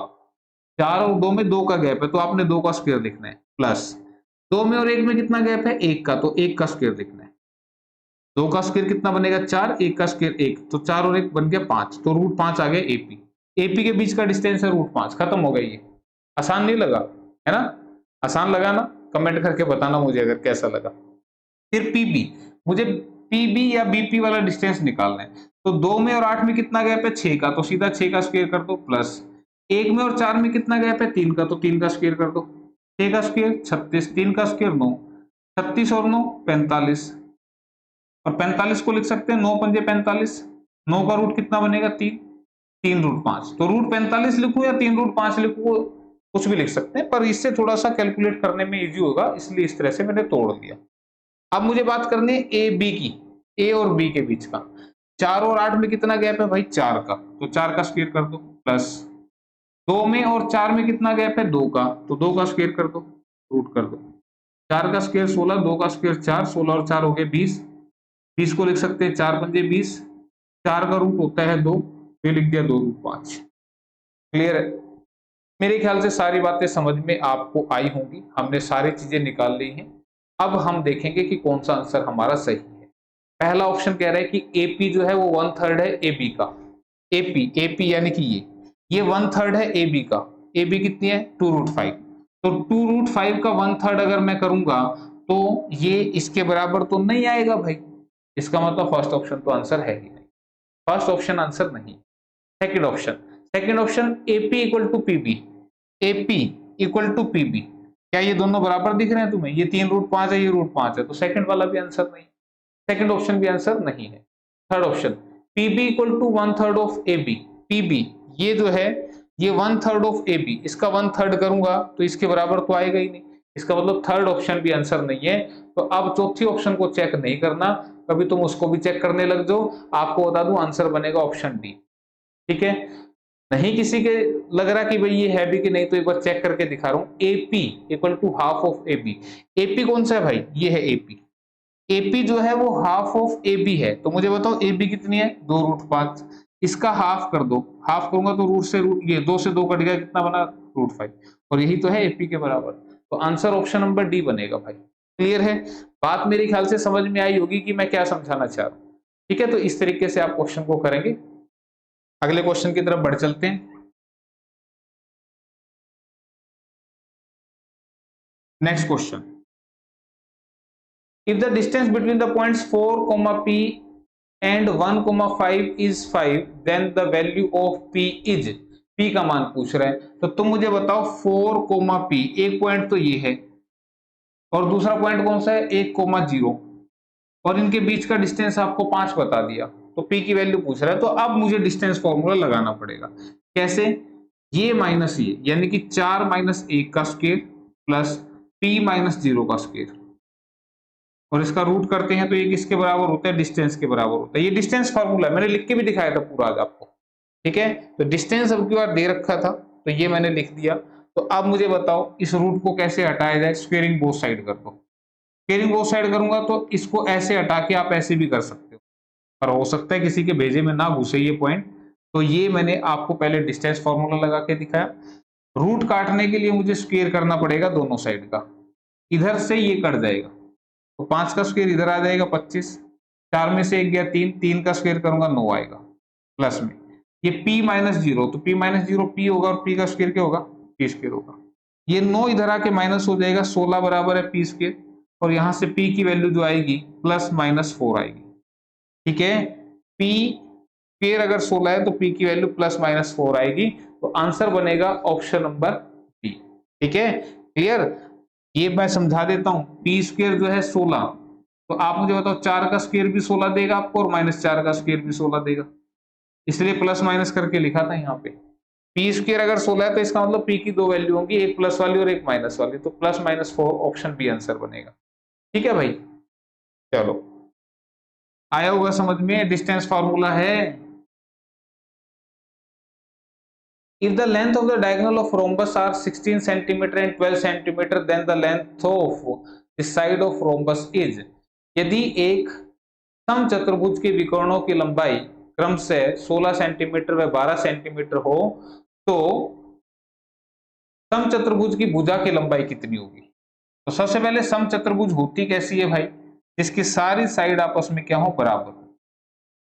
4 और 2 में 2 का गैप है, तो आपने 2 का स्क्वायर लिखना है, प्लस 2 में और 1 में कितना गैप है? 1 का, तो 1 का स्क्वायर लिखना है। 2 का स्क्वायर कितना बनेगा? 4, 1 का स्क्वायर 1, तो 4 और 1 बन गया 5, तो √5 आ गया एपी। एपी के बीच का डिस्टेंस है √5। खत्म हो गया ये। आसान नहीं लगा? है ना? आसान लगा ना? कमेंट करके बताना मुझे अगर कैसा लगा। फिर पीबी, मुझे पीबी या बीपी वाला डिस्टेंस निकालना है। तो 2 में और 8 में कितना गैप है? 6 का, तो सीधा 6 का स्क्वायर कर दो, प्लस 1 में और 4 में कितना गैप है? 3 का, तो 3 का स्क्वायर कर दो। 6 का स्क्वायर 36, 3 का स्क्वायर 9, 36 और 9 45, और 45 को लिख सकते हैं 9 पंजे 45। 9 का रूट कितना बनेगा? 3, 3√5। तो √45 लिखूं या 3√5 लिखूं, कुछ भी लिख सकते हैं, पर इससे थोड़ा सा कैलकुलेट करने में इजी होगा, इसलिए इस तरह से मैंने तोड़ दिया। अब मुझे बात करनी है ए बी की, ए और बी के बीच का। 4 और 8 में कितना गैप है भाई? 4 का, तो 4 का स्क्वायर कर दो, प्लस 2 में और 4 में कितना गैप है? 2 का, तो 2 का स्क्वायर कर दो, रूट कर दो। 4 का स्क्वायर 16, 2 का स्क्वायर 4, 16 और 4 हो गए 20। 20 को लिख सकते हैं 4 पंजे 20, 4 का रूट होता है 2, ये लिख दिया 2√5। क्लियर है? मेरे ख्याल से सारी बातें समझ में आपको आई होंगी, हमने सारी चीजें निकाल ली हैं। अब हम देखेंगे कि कौन सा आंसर हमारा सही है। पहला ऑप्शन कह रहा है कि एपी जो है वो 1/3 है एबी का। एपी, एपी यानी कि ये 1/3 है एबी का। एबी कितनी है? 2√5। तो 2√5 का 1/3 अगर मैं करूंगा तो ये इसके बराबर तो नहीं आएगा भाई। इसका मतलब फर्स्ट ऑप्शन तो आंसर है ही नहीं, फर्स्ट ऑप्शन आंसर नहीं। Second option, second option AP equal to PB. AP equal to PB, क्या ये दोनों बराबर दिख रहे हैं तुम्हें? ये 3√5 है, ये √5 है, तो सेकंड वाला भी आंसर नहीं, सेकंड ऑप्शन भी आंसर नहीं है। Third option, PB equal to 1/3 of AB. PB ये जो है ये 1/3 ऑफ एबी, इसका 1/3 करूंगा तो इसके बराबर तो आएगा ही नहीं। इसका मतलब थर्ड ऑप्शन भी आंसर नहीं है। तो अब चौथी ऑप्शन को चेक नहीं करना, कभी तुम उसको भी चेक करने लग जाओ। आपको बता दूं आंसर बनेगा ऑप्शन डी। ठीक है? नहीं किसी के लग रहा कि भाई ये है भी कि नहीं, तो एक बार चेक करके दिखा रहा हूं। AP equal to half of AB. AP कौन सा है भाई? ये है एपी। एपी जो है वो हाफ ऑफ एबी है, तो मुझे बताओ एबी कितनी है? 2√5। इसका हाफ कर दो, हाफ करूंगा तो रूट से रूट, ये 2 से 2 कट गया, कितना बना? √5। और यही तो है एपी के बराबर। तो आंसर ऑप्शन नंबर डी बनेगा भाई। क्लियर है? बात मेरे ख्याल से समझ में आई होगी कि मैं क्या समझाना चाह रहा हूं। ठीक है, तो इस तरीके से आप क्वेश्चन को करेंगे। अगले क्वेश्चन की तरफ बढ़ चलते हैं। Next question, if the distance between the points 4, p and 1, 5 is 5, then the value of p is, p का मान पूछ रहा है। तो तुम मुझे बताओ 4, p, एक पॉइंट तो ये है और दूसरा पॉइंट कौन सा है? 1, 0, और इनके बीच का डिस्टेंस आपको 5 बता दिया, तो p की वैल्यू पूछ रहा है। तो अब मुझे डिस्टेंस फॉर्मूला लगाना पड़ेगा। कैसे? ये माइनस ये, यानी कि 4 - 1 का स्क्वायर प्लस p - 0 का स्क्वायर, और इसका रूट करते हैं तो ये किसके बराबर होता है? डिस्टेंस के बराबर होता है। ये डिस्टेंस फार्मूला मैंने लिख के भी दिखाया था पूरा आज आपको। ठीक है, तो डिस्टेंस अब की बार दे रखा था तो ये मैंने लिख दिया। तो अब मुझे बताओ इस रूट को कैसे हटाया जाए? स्क्वेयरिंग बोथ साइड कर दो। स्क्वेयरिंग बोथ साइड करूंगा तो इसको ऐसे हटा के आप ऐसे भी कर सकते हो, पर हो सकता है किसी के भेजे में ना घुसे ये पॉइंट। तो ये मैंने आपको पहले डिस्टेंस फार्मूला लगा के दिखाया। रूट काटने के लिए मुझे स्क्वेयर करना पड़ेगा दोनों साइड का, इधर से ये कट जाएगा, तो 5 का स्क्वायर इधर आ जाएगा 25, 4 में से 1 गया 3, 3 का स्क्वायर करूंगा 9 आएगा प्लस में। ये p माइनस 0, तो p माइनस 0 p होगा और p का स्क्वायर क्या होगा, p स्क्वायर होगा। ये 9 इधर आके माइनस हो जाएगा, 16 बराबर है p स्क्वायर, और यहां से p की वैल्यू जो आएगी प्लस माइनस 4 आएगी। ठीक है, p स्क्वायर अगर 16 है तो p की वैल्यू प्लस माइनस 4 आएगी, तो आंसर बनेगा ऑप्शन नंबर डी। ठीक है, क्लियर। ये मैं समझा देता हूं, पी स्क्वायर जो है 16, तो आप मुझे बताओ 4 का स्क्वायर भी 16 देगा आपको और माइनस 4 का स्क्वायर भी 16 देगा, इसलिए प्लस माइनस करके लिखा था यहाँ पे। पी स्क्वायर अगर 16 है तो इसका मतलब पी की दो वैल्यू होंगी, एक प्लस वाली और एक माइनस वाली, तो plus minus 4 option B answer बनेगा। ठीक है भाई, चलो आया होगा समझ में, डिस्टेंस फार्मूला है। If the length of the diagonal of rhombus are 16 centimeter and 12 centimeter, then the length of the side of rhombus is। यदि एक समचतुर्भुज के विकर्णों की लंबाई क्रमशः 16 सेंटीमीटर व 12 सेंटीमीटर हो, तो समचतुर्भुज की भुजा की लंबाई कितनी होगी। तो सबसे पहले समचतुर्भुज होती कैसी है भाई, इसकी सारी साइड आपस में क्या हो, बराबर हो।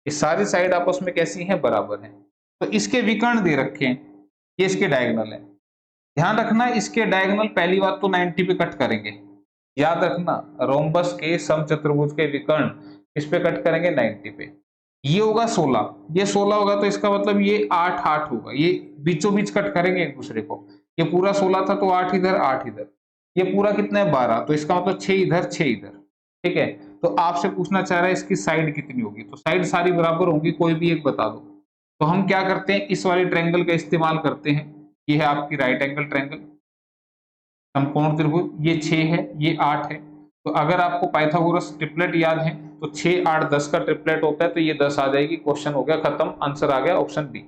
ये सारी साइड आपस में कैसी है, बराबर है। तो इसके विकर्ण दे रखे हैं, ये इसके डायगोनल है। ध्यान रखना इसके डायगोनल पहली बात तो 90 पे कट करेंगे, याद रखना रोम्बस के समचतुर्भुज के विकर्ण इस पे कट करेंगे 90 पे। ये होगा 16, ये 16 होगा तो इसका मतलब ये 8 8 होगा, ये बीचों बीच कट करेंगे एक दूसरे को। ये पूरा 16 था तो 8 इधर 8 इधर, ये पूरा कितना है 12, तो इसका मतलब 6 इधर 6 इधर। ठीक है, तो आपसे पूछना चाह रहा है इसकी साइड कितनी होगी, तो साइड सारी बराबर होंगी, कोई भी एक बता दो। तो हम क्या करते हैं, इस वाले ट्रायंगल का इस्तेमाल करते हैं। ये है आपकी राइट एंगल ट्रायंगल समकोण त्रिभुज, ये 6 है ये 8 है। तो अगर आपको पाइथागोरस ट्रिपलेट याद है तो 6 8 10 का ट्रिपलेट होता है, तो ये 10 आ जाएगी, क्वेश्चन हो गया खत्म, आंसर आ गया ऑप्शन बी।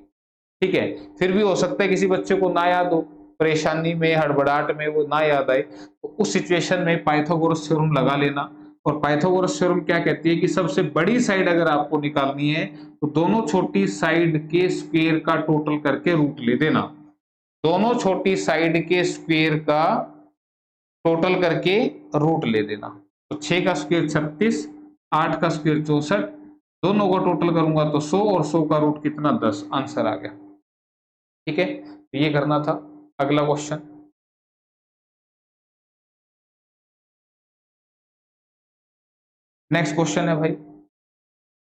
ठीक है, फिर भी हो सकता है किसी बच्चे को ना याद हो, परेशानी में हड़बड़ाहट में वो ना याद आए, तो उस सिचुएशन में पाइथागोरस थ्योरम लगा लेना। और पाइथागोरस थ्योरम क्या कहती है कि सबसे बड़ी साइड अगर आपको निकालनी है तो दोनों छोटी साइड के स्क्वायर का टोटल करके रूट ले देना, दोनों छोटी साइड के स्क्वायर का टोटल करके रूट ले देना। तो 6 का स्क्वायर 36, 8 का स्क्वायर 64, दोनों का टोटल करूंगा तो 100 और 100 का रूट कितना 10, आंसर आ गया। ठीक है, तो ये करना था। अगला क्वेश्चन, नेक्स्ट क्वेश्चन है भाई,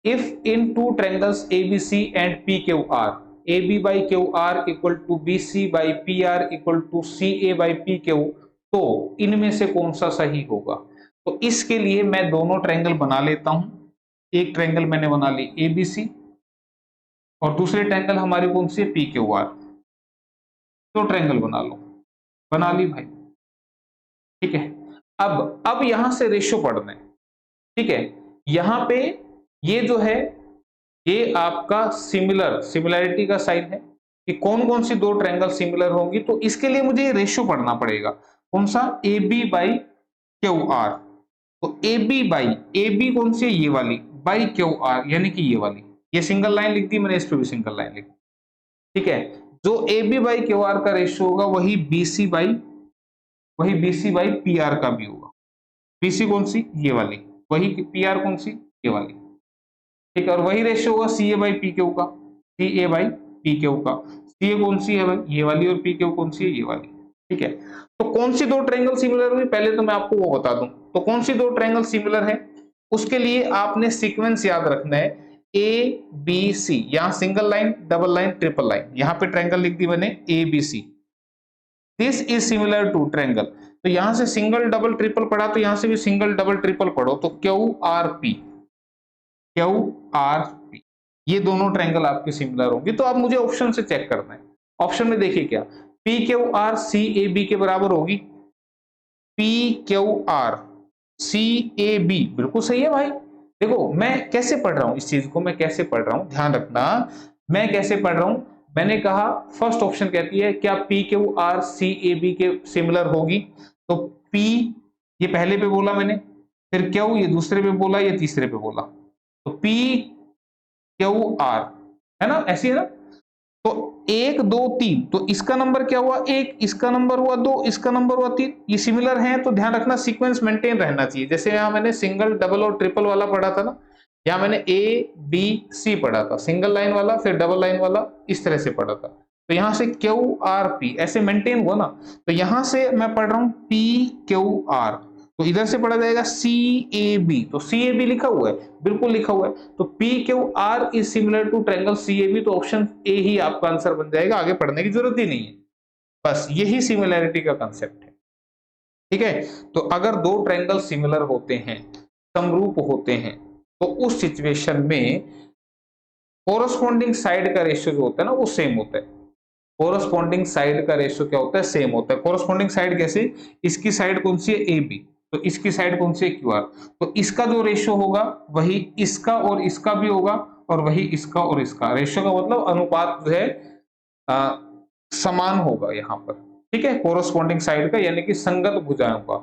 if in two triangles ABC and PQR, AB by QR equal to BC by PR equal to CA by PQ, तो इनमें से कौन सा सही होगा। तो इसके लिए मैं दोनों ट्रायंगल बना लेता हूं। एक ट्रायंगल मैंने बना ली ABC और दूसरे ट्रायंगल हमारी कौन सी है, PQR। तो ट्रायंगल बना लो, बना ली भाई। ठीक है, अब यहां से रेशियो पढ़ना है। ठीक है, यहां पे ये जो है ये आपका सिमिलरिटी का साइन है कि कौन कौन सी दो ट्रायंगल सिमिलर होंगी, तो इसके लिए मुझे रेशियो पढ़ना पड़ेगा। कौन सा, AB बाई QR। तो AB कौन सी है, ये वाली, बाई QR यानी कि ये वाली, ये सिंगल लाइन लिख दी मैंने, इस पे भी सिंगल लाइन लिख दी। ठीक है, जो AB बाई QR का रेशियो होगा वही BC बाई PR का भी होगा। BC कौन सी, ये वाली, वही PR कौन सी, ये वाली। ठीक है, और वही रेशियो होगा CA बाई PQ का, CA बाई PQ का। CA कौन सी है भाई, ये वाली, और PQ कौन सी है, ये वाली। ठीक है, तो कौन सी दो ट्रायंगल सिमिलर हुई, पहले तो मैं आपको वो बता दूं। तो कौन सी दो ट्रायंगल सिमिलर है, उसके लिए आपने सीक्वेंस याद रखना है, ABC, यहां single line double line triple line, यहां पे ट्रायंगल लिख दी मैंने ABC, this is similar to triangle. तो यहां से सिंगल डबल ट्रिपल पढ़ा, तो यहां से भी सिंगल डबल ट्रिपल पढ़ो, तो QRP ये दोनों ट्रायंगल आपके सिमिलर होंगे। तो आप मुझे ऑप्शन से चेक करना है। ऑप्शन में देखिए क्या, PQR CAB के बराबर होगी, PQR CAB बिल्कुल सही है भाई। देखो मैं कैसे पढ़ रहा हूं इस चीज को, मैं कैसे पढ़ रहा हूं, ध्यान रखना मैं कैसे पढ़ रहा हूं। मैंने कहा फर्स्ट ऑप्शन कहती है क्या PQR CAB के सिमिलर होगी, तो P ये पहले पे बोला मैंने, फिर Q ये दूसरे पे बोला, ये तीसरे पे बोला, तो PQR है ना, ऐसी है ना। तो 1 2 3, तो इसका नंबर क्या हुआ 1, इसका नंबर हुआ 2, इसका नंबर हुआ 3, ये सिमिलर हैं तो ध्यान रखना सीक्वेंस मेंटेन रहना चाहिए। जैसे यहाँ मैंने सिंगल डबल और ट्रिपल वाला पढ़ा था ना, यहाँ मैंने ए बी सी पढ़ा था, सिंगल लाइन वाला फिर डबल लाइन वाला, इस तरह से पढ़ा था। तो यहाँ से क्यू आर पी ऐसे मेंटेन हुआ ना, तो यहाँ से मैं पढ़ रहा हूँ पी क्यू आर, तो इधर से पढ़ा जाएगा सी ए बी, तो सी ए बी लिखा हुआ है, बिल्कुल लिखा हुआ है, तो P Q R is similar to triangle C A B, तो ऑप्शन ए ही आपका आंसर बन जाएगा, आगे पढ़ने की जरूरत ही नहीं है। बस यही सिमिलैरिटी का कंसेप्ट है, ठीक है। तो अगर दो ट्रायंगल सिमिलर होते हैं, समरूप होते हैं, तो उस सिचुएशन में कोरस्पॉन्डिंग साइड का रेशियो जो होता है ना वो सेम होता है। कोरस्पॉन्डिंग साइड का रेशियो क्या होता है, सेम होता है। कोरस्पॉन्डिंग साइड कैसे, इसकी साइड कौन सी है ए बी, तो इसकी साइड कौन सी है क्यू आर, तो इसका जो रेशियो होगा वही इसका और इसका भी होगा, और वही इसका और इसका। रेशियो का मतलब अनुपात जो है समान होगा यहाँ पर, ठीक है, कोरस्पॉन्डिंग साइड का यानी कि संगत भुजाओं का,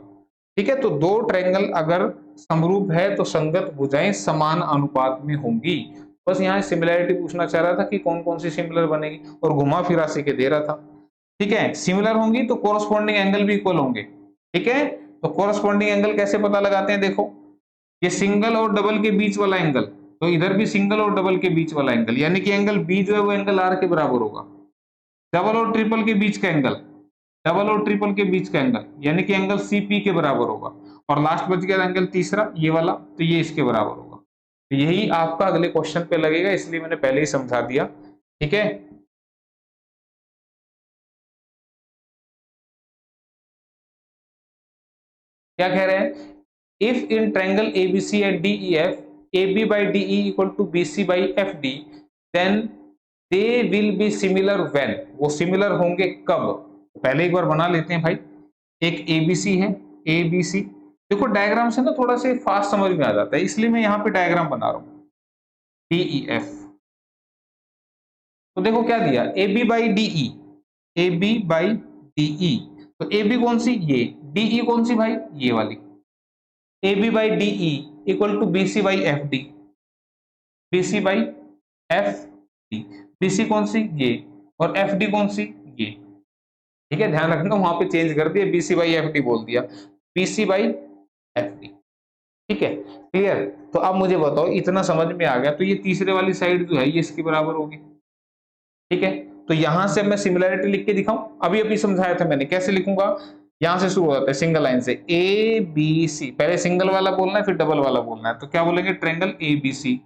ठीक है। तो दो ट्रायंगल अगर समरूप है तो संगत भुजाएं समान अनुपात में होंगी। बस यहाँ सिमिलैरिटी पूछना चाह रहा था कि कौन कौन सी सिमिलर बनेगी, और घुमा फिरा से के दे रहा था, ठीक है। सिमिलर होंगी तो कोरस्पॉन्डिंग एंगल भी इक्वल होंगे, ठीक है। तो कोरस्पॉन्डिंग एंगल कैसे पता लगाते हैं, देखो ये सिंगल और डबल के बीच वाला एंगल, तो इधर भी सिंगल और डबल के बीच वाला एंगल, यानी कि एंगल बी जो है वो एंगल आर के बराबर होगा। डबल और ट्रिपल के बीच का एंगल, डबल और ट्रिपल के बीच का एंगल यानी कि एंगल सी पी के बराबर होगा, और लास्ट बच गया एंगल तीसरा ये वाला, तो ये इसके बराबर होगा। तो यही आपका अगले क्वेश्चन पे लगेगा, इसलिए मैंने पहले ही समझा दिया, ठीक है। क्या कह रहे हैं, if in triangle ABC at D E F AB by DE equal to BC by FD, then they will be similar when, वो सिमिलर होंगे कब। पहले एक बार बना लेते हैं भाई, एक ABC है, ABC, देखो डायग्राम से ना थोड़ा से फास्ट समझ में आ जाता है, इसलिए मैं यहाँ पे डायग्राम बना रहा हूँ। DEF, तो देखो क्या दिया, AB by DE, AB by DE, तो AB कौन सी, ये, DE कौन सी भाई, ये वाली। AB by DE equal to BC by FD, BC by FD, BC कौन सी, ये, और FD कौन सी, ये, ठीक है। ध्यान रखना वहां पे चेंज कर दिया, BC by FD बोल दिया, BC by FD, ठीक है, क्लियर। तो अब मुझे बताओ, इतना समझ में आ गया, तो ये तीसरे वाली साइड जो है ये इसके बराबर होगी, ठीक है। तो यहां से मैं सिमिलैरिटी लिख के दिखाऊं, अभी अभी समझाया था मैंने, कैसे लिखूंगा, यहां से शुरू होता है सिंगल लाइन से, ए बी सी, पहले सिंगल वाला बोलना है फिर डबल वाला बोलना है, तो क्या बोलेंगे, triangle A B C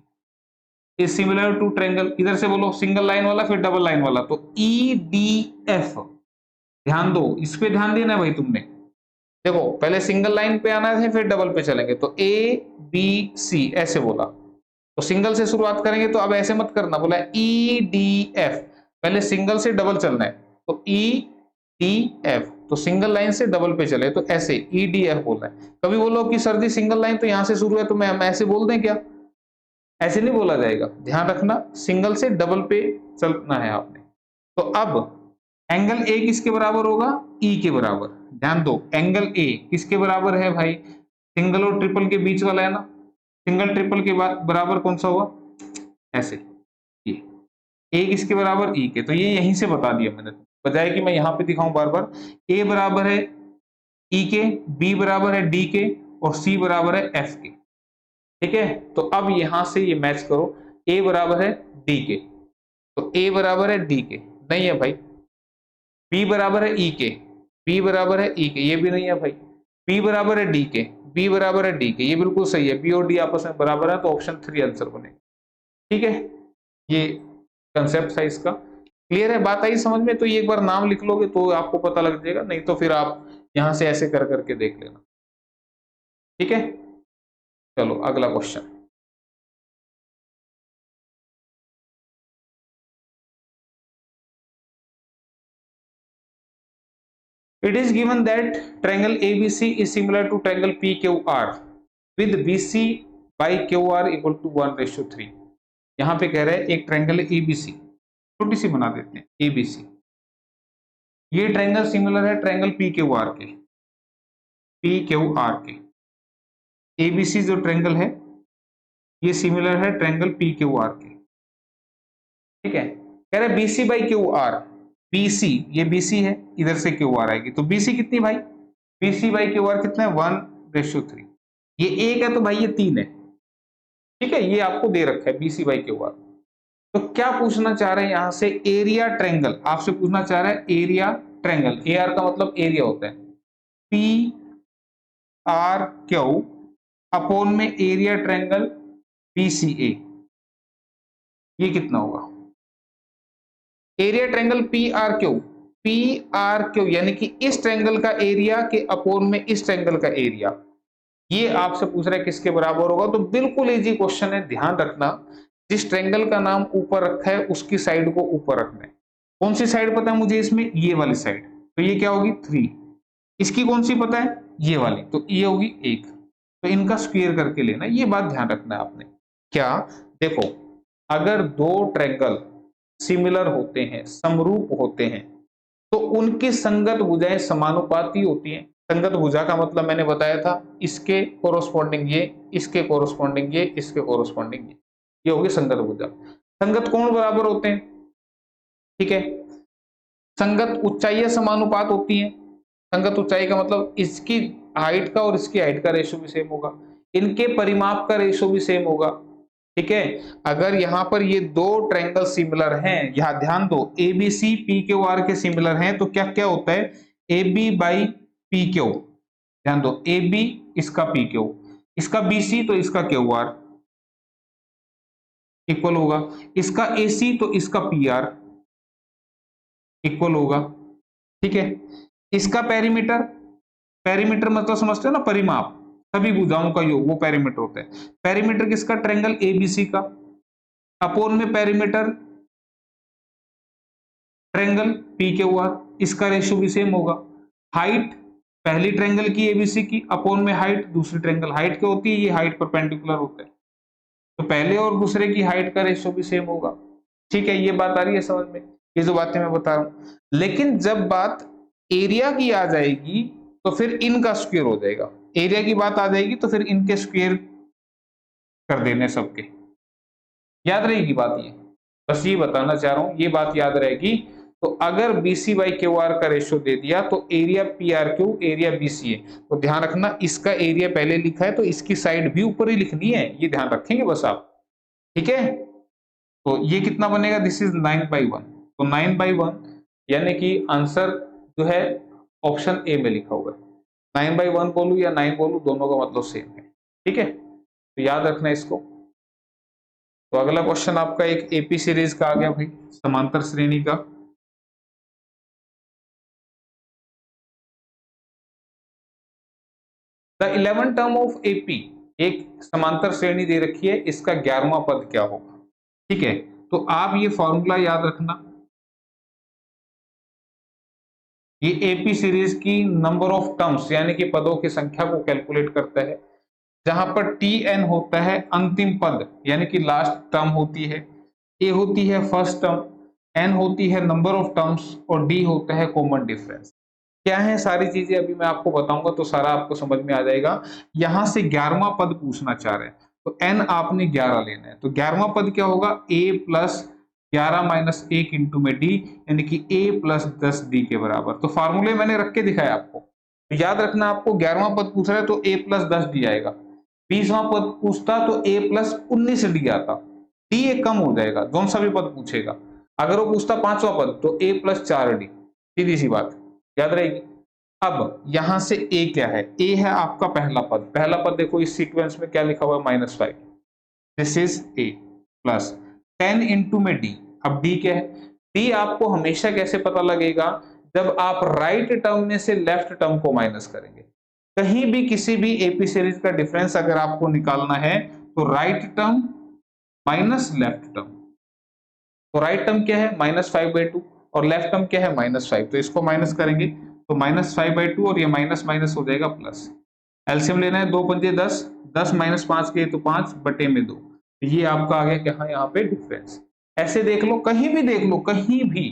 is similar to triangle, इधर से बोलो सिंगल लाइन वाला फिर डबल लाइन वाला, तो ई डी एफ, ध्यान दो, इस पे ध्यान देना है भाई तुमने। देखो पहले सिंगल लाइन पे आना है फिर डबल पे चलेंगे, तो ए बी सी ऐसे बोला, तो सिंगल से शुरुआत करेंगे, तो अब ऐसे मत करना, बोला ई डी एफ, पहले सिंगल से डबल चलना है, तो ई डी एफ, तो सिंगल लाइन से डबल पे चले, तो ऐसे ई डी एफ बोलना है। कभी बोलो कि सर जी सिंगल लाइन तो यहां से शुरू है, तो मैं ऐसे बोल दें क्या, ऐसे नहीं बोला जाएगा, ध्यान रखना सिंगल से डबल पे चलना है आपने। तो अब एंगल ए किसके बराबर होगा, ई के बराबर, ध्यान दो एंगल ए किसके बराबर है भाई, सिंगल और ट्रिपल के बीच वाला है ना, सिंगल ट्रिपल के बराबर कौन सा हुआ, ऐसे, ये ए किसके बराबर, ई के, तो ये यहीं से बता दिया मैंने, बजाय कि मैं यहाँ पे दिखाऊं बार बार। ए बराबर है ई के, बी बराबर है डी के, और सी बराबर है एफ के, ठीक है। तो अब यहां से ये मैच करो, ए बराबर है डी के, तो ए बराबर है डी के, नहीं है भाई। बी बराबर है ई के, बी बराबर है ई के, ये भी नहीं है भाई। बी बराबर है डी के, बी बराबर है डी के, ये बिल्कुल सही है, बी और डी आपस में बराबर है, तो ऑप्शन 3 आंसर बने, ठीक है। ये कंसेप्ट है इसका, क्लियर है, बात आई समझ में। तो ये एक बार नाम लिख लोगे तो आपको पता लग जाएगा, नहीं तो फिर आप यहां से ऐसे कर करके देख लेना, ठीक है। चलो अगला question, it is given that triangle ABC is similar to triangle PQR with BC by QR equal to 1:3। यहां पे कह रहे हैं एक ट्रायंगल ABC, छोटी सी बना देते हैं ABC, ये ट्रायंगल सिमिलर है ट्रायंगल PQR के, PQR के, ABC जो ट्रायंगल है ये सिमिलर है ट्रायंगल PQR के, ठीक है। कह रहे BC by Q R, BC ये BC है, इधर से क्यू आर आएगी, तो BC कितनी भाई, BC बाई क्यू आर कितना है 1:3, ये 1 है तो भाई ये 3 है, ठीक है, ये आपको दे रखा है BC बाई क्यू आर। तो क्या पूछना चाह रहे हैं यहां से, एरिया ट्रायंगल आपसे पूछना चाह रहा है, एरिया ट्रायंगल, AR का मतलब एरिया होता है, PRQ अपॉन में एरिया ट्रायंगल BCA, ये कितना होगा, एरिया ट्रायंगल PRQ यानी कि इस ट्रायंगल का एरिया के अपॉन में इस ट्रायंगल का एरिया, ये आपसे पूछ रहा है किसके बराबर होगा। तो बिल्कुल इजी क्वेश्चन है, ध्यान रखना, जिस ट्रायंगल का नाम ऊपर रखा है उसकी साइड को ऊपर रखना है। कौन सी साइड पता है मुझे इसमें, ये वाली साइड, तो ये क्या होगी 3, इसकी कौन सी पता है, ये वाली, तो ये होगी 1, तो इनका स्क्वायर करके लेना, ये बात ध्यान रखना है आपने। क्या, देखो अगर दो ट्रायंगल सिमिलर होते हैं, समरूप होते हैं, तो उनकी संगत भुजाएं समानुपाती होती हैं। संगत भुजा का मतलब मैंने बताया था, इसके कोरोस्पोंडिंग ये, इसके कोरोस्पोंडिंग ये, इसके कोरोस्पोंडिंग ये होगी संगत भुजा। संगत कोण बराबर होते हैं, ठीक है, संगत ऊंचाई समानुपात होती है। संगत ऊंचाई का मतलब इसकी हाइट का और इसकी हाइट का रेशो भी सेम होगा, इनके परिमाप का रेशो भी सेम होगा, ठीक है। अगर यहां पर ये दो ट्रायंगल सिमिलर हैं, यहां ध्यान दो, ABC PQR के सिमिलर हैं, तो क्या क्या होता है, AB बाई PQ, ध्यान दो, AB इसका PQ, इसका BC तो इसका QR इक्वल होगा, इसका AC तो इसका PR इक्वल होगा, ठीक है। इसका पेरीमीटर, पेरीमीटर मतलब समझते हो ना, परिमाप, सभी भुजाओं का योग, वो पेरीमीटर होता है। पेरीमीटर किसका, ट्रायंगल ABC का, अपोन में पेरीमीटर ट्रायंगल PQR, इसका रेशियो भी सेम होगा। हाइट पहली ट्रायंगल की ABC की, अपोन में हाइट दूसरी ट्रायंगल, हाइट क्या होती है, ये हाइट परपेंडिकुलर होता है, तो पहले और दूसरे की हाइट का रेशियो भी सेम होगा, ठीक है। ये बात आ रही है समझ में, ये जो बातें मैं बता रहा हूं। लेकिन जब बात एरिया की आ जाएगी तो फिर इनका स्क्वायर हो जाएगा, एरिया की बात आ जाएगी तो फिर इनके स्क्वायर कर देने सबके, याद रहेगी बात, ये बस ये बताना चाह रहा हूं, ये बात याद रहेगी। तो अगर BC बाई QR का रेशियो दे दिया तो एरिया PRQ एरिया BCA, तो ध्यान रखना इसका एरिया पहले लिखा है तो इसकी साइड भी ऊपर ही लिखनी है, ये ध्यान रखेंगे बस आप, ठीक है। तो ये कितना बनेगा, दिस इज 9/1, तो 9/1 यानी कि आंसर जो है ऑप्शन ए में लिखा हुआ है। 9/1 बोलूं या 9 बोलूं, दोनों का मतलब सेम है, ठीक है, तो याद रखना इसको। तो अगला क्वेश्चन आपका एक AP सीरीज का आ गया भाई, समांतर श्रेणी का। The 11th term of AP, एक समांतर श्रेणी दे रखी है, इसका 11वां पद क्या होगा, ठीक है। तो आप ये फॉर्मूला याद रखना, ये AP सीरीज की नंबर ऑफ टर्म्स यानी कि पदों की संख्या को कैलकुलेट करता है, जहां पर TN होता है अंतिम पद यानी कि लास्ट टर्म होती है, A होती है फर्स्ट टर्म, N होती है नंबर ऑफ टर्म्स और D होता है कॉमन डिफरेंस। क्या है सारी चीजें अभी मैं आपको बताऊंगा तो सारा आपको समझ में आ जाएगा। यहां से 11वां पद पूछना चाह रहे हैं, तो N आपने 11 लेना है, तो 11वां पद क्या होगा, A प्लस 11 माइनस 1 इंटू में D, यानी कि A प्लस 10 D के बराबर। तो फार्मूले मैंने रख के दिखाया आपको, तो याद रखना, आपको 11वां पद पूछ रहा है तो A प्लस 10 D आएगा, 20वां पद पूछता तो A प्लस 19 D आता, D एक कम हो जाएगा कौन सा भी पद पूछेगा। अगर वो पूछता 5वां पद तो A प्लस 4 D, सीधी सी बात याद रहेगी। अब यहां से A क्या है, A है आपका पहला पद, पहला पद देखो इस सीक्वेंस में क्या लिखा हुआ है -5, this is A plus 10 into में D। अब D क्या है, D आपको हमेशा कैसे पता लगेगा, जब आप राइट टर्म में से लेफ्ट टर्म को माइनस करेंगे। कहीं भी किसी भी AP सीरीज का डिफरेंस अगर आपको निकालना है तो right term minus left term, तो राइट टर्म क्या है -5/2 और लेफ्ट टर्म क्या है -5, तो इसको माइनस करेंगे तो -5/2 और ये माइनस माइनस हो जाएगा प्लस। एलसीएम लेना है, 2 पंजे 10, 10 माइनस 5 के तो 5/2, ये आपका आ गया क्या, यहाँ पे डिफरेंस। ऐसे देख लो, कहीं भी देख लो, कहीं भी,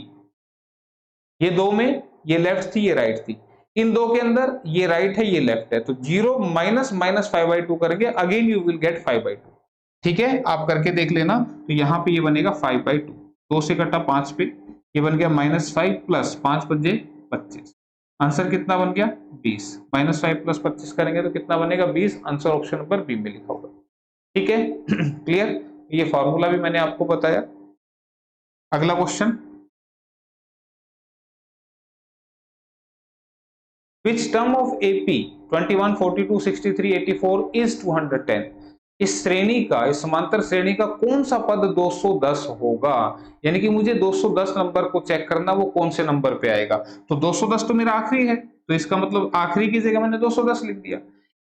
ये दो में ये लेफ्ट थी ये राइट थी, इन दो के अंदर ये राइट है ये लेफ्ट है, तो 0 माइनस -5/2 करेंगे, अगेन यू विल गेट 5/2, ठीक है। आप करके देख लेना, तो यहाँ पे ये बनेगा 5/2, 2 से कटा 5 पे, ये बन गया -5 प्लस 5 पंजे 25। आंसर कितना बन गया 20। -5 प्लस 25 करेंगे तो कितना बनेगा 20। आंसर ऑप्शन नंबर बी में लिखा होगा। ठीक है क्लियर। ये फॉर्मूला भी मैंने आपको बताया। अगला question, Which term of AP 21, 42, 63, 84 is 210? इस श्रेणी का, इस समांतर श्रेणी का कौन सा पद 210 होगा? यानी कि मुझे 210 नंबर को चेक करना, वो कौन से नंबर पे आएगा। तो 210 तो मेरा आखिरी है, तो इसका मतलब आखिरी की जगह मैंने 210 लिख दिया।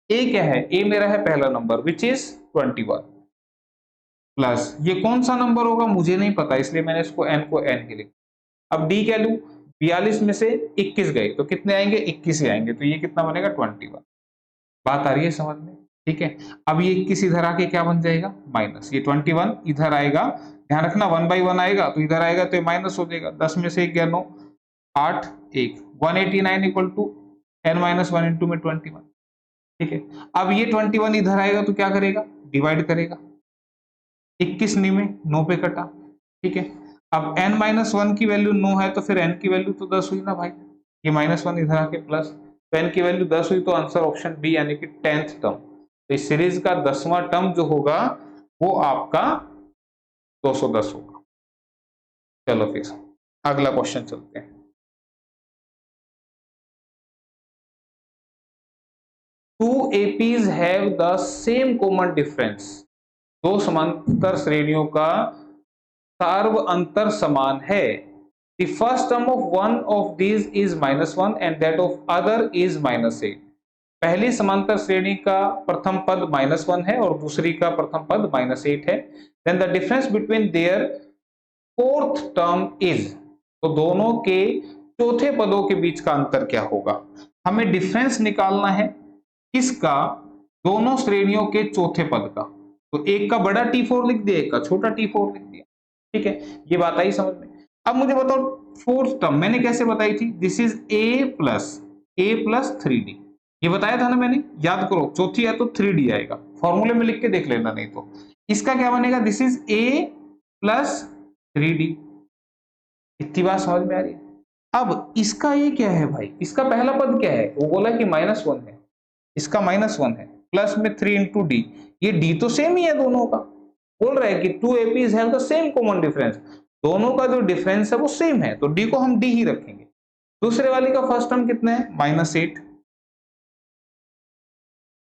ए क्या है? ए मेरा है पहला नंबर विच इज 21 प्लस ये कौन सा नंबर होगा मुझे नहीं पता, इसलिए मैंने इसको एन को एन के लिखा। अब डी क्या लू? 42 में से 21 गए तो कितने आएंगे? 21 ही आएंगे, तो ये कितना बनेगा 21। बात आ रही है समझ में? ठीक है। अब ये 21 इधर आके क्या बन जाएगा? माइनस। ये 21 इधर आएगा, ध्यान रखना 1 बाई 1 आएगा तो इधर आएगा तो ये माइनस हो जाएगा। 10 में से 1 गया 9, 8 1 189 equal to n minus 1 into में 21। ठीक है। अब ये 21 इधर आएगा तो क्या करेगा? डिवाइड करेगा। 21 में 9 पे कटा। ठीक है। अब n माइनस 1 की वैल्यू 9 है तो फिर n की वैल्यू तो 10 हुई ना भाई। ये -1 इधर आके प्लस, तो n की वैल्यू 10 हुई तो आंसर ऑप्शन बी यानी कि 10th टर्म। तो इस सीरीज का 10वां टर्म जो होगा वो आपका 210 होगा। चलो फिर अगला क्वेश्चन चलते हैं। Two APs have the same common difference. दो समांतर श्रेणियों का सार्व अंतर समान है। The first term of one of these is -1 and that of other is -8. पहली समांतर श्रेणी का प्रथम पद -1 है और दूसरी का प्रथम पद -8 है। Then the difference between their fourth term is, तो दोनों के चौथे पदों के बीच का अंतर क्या होगा? हमें डिफरेंस निकालना है किसका? दोनों श्रेणियों के चौथे पद का। तो एक का बड़ा T4 लिख दिया, एक का छोटा T4 लिख दिया। ठीक है, ये बात आई समझ में। अब मुझे बताओ फोर्थ टर्म मैंने कैसे बताई थी? This is a plus 3d, ये बताया था ना मैंने, याद करो। चौथी है तो 3d आएगा, फॉर्मूले में लिख के देख लेना, नहीं तो इसका क्या बनेगा? This is a plus 3d। इतनी बात समझ में आ रही है? अब इसका ये क्या है भाई? इसका पहला पद क्या है? वो बोला कि -1 है, इसका -1 है, प्लस में 3 इंटू डी। ये d तो सेम ही है दोनों का। बोल रहा है कि two APs have the same common difference, दोनों का जो डिफरेंस है वो सेम है, तो d को हम d ही रखेंगे। दूसरे वाली का फर्स्ट टर्म कितना है? -8।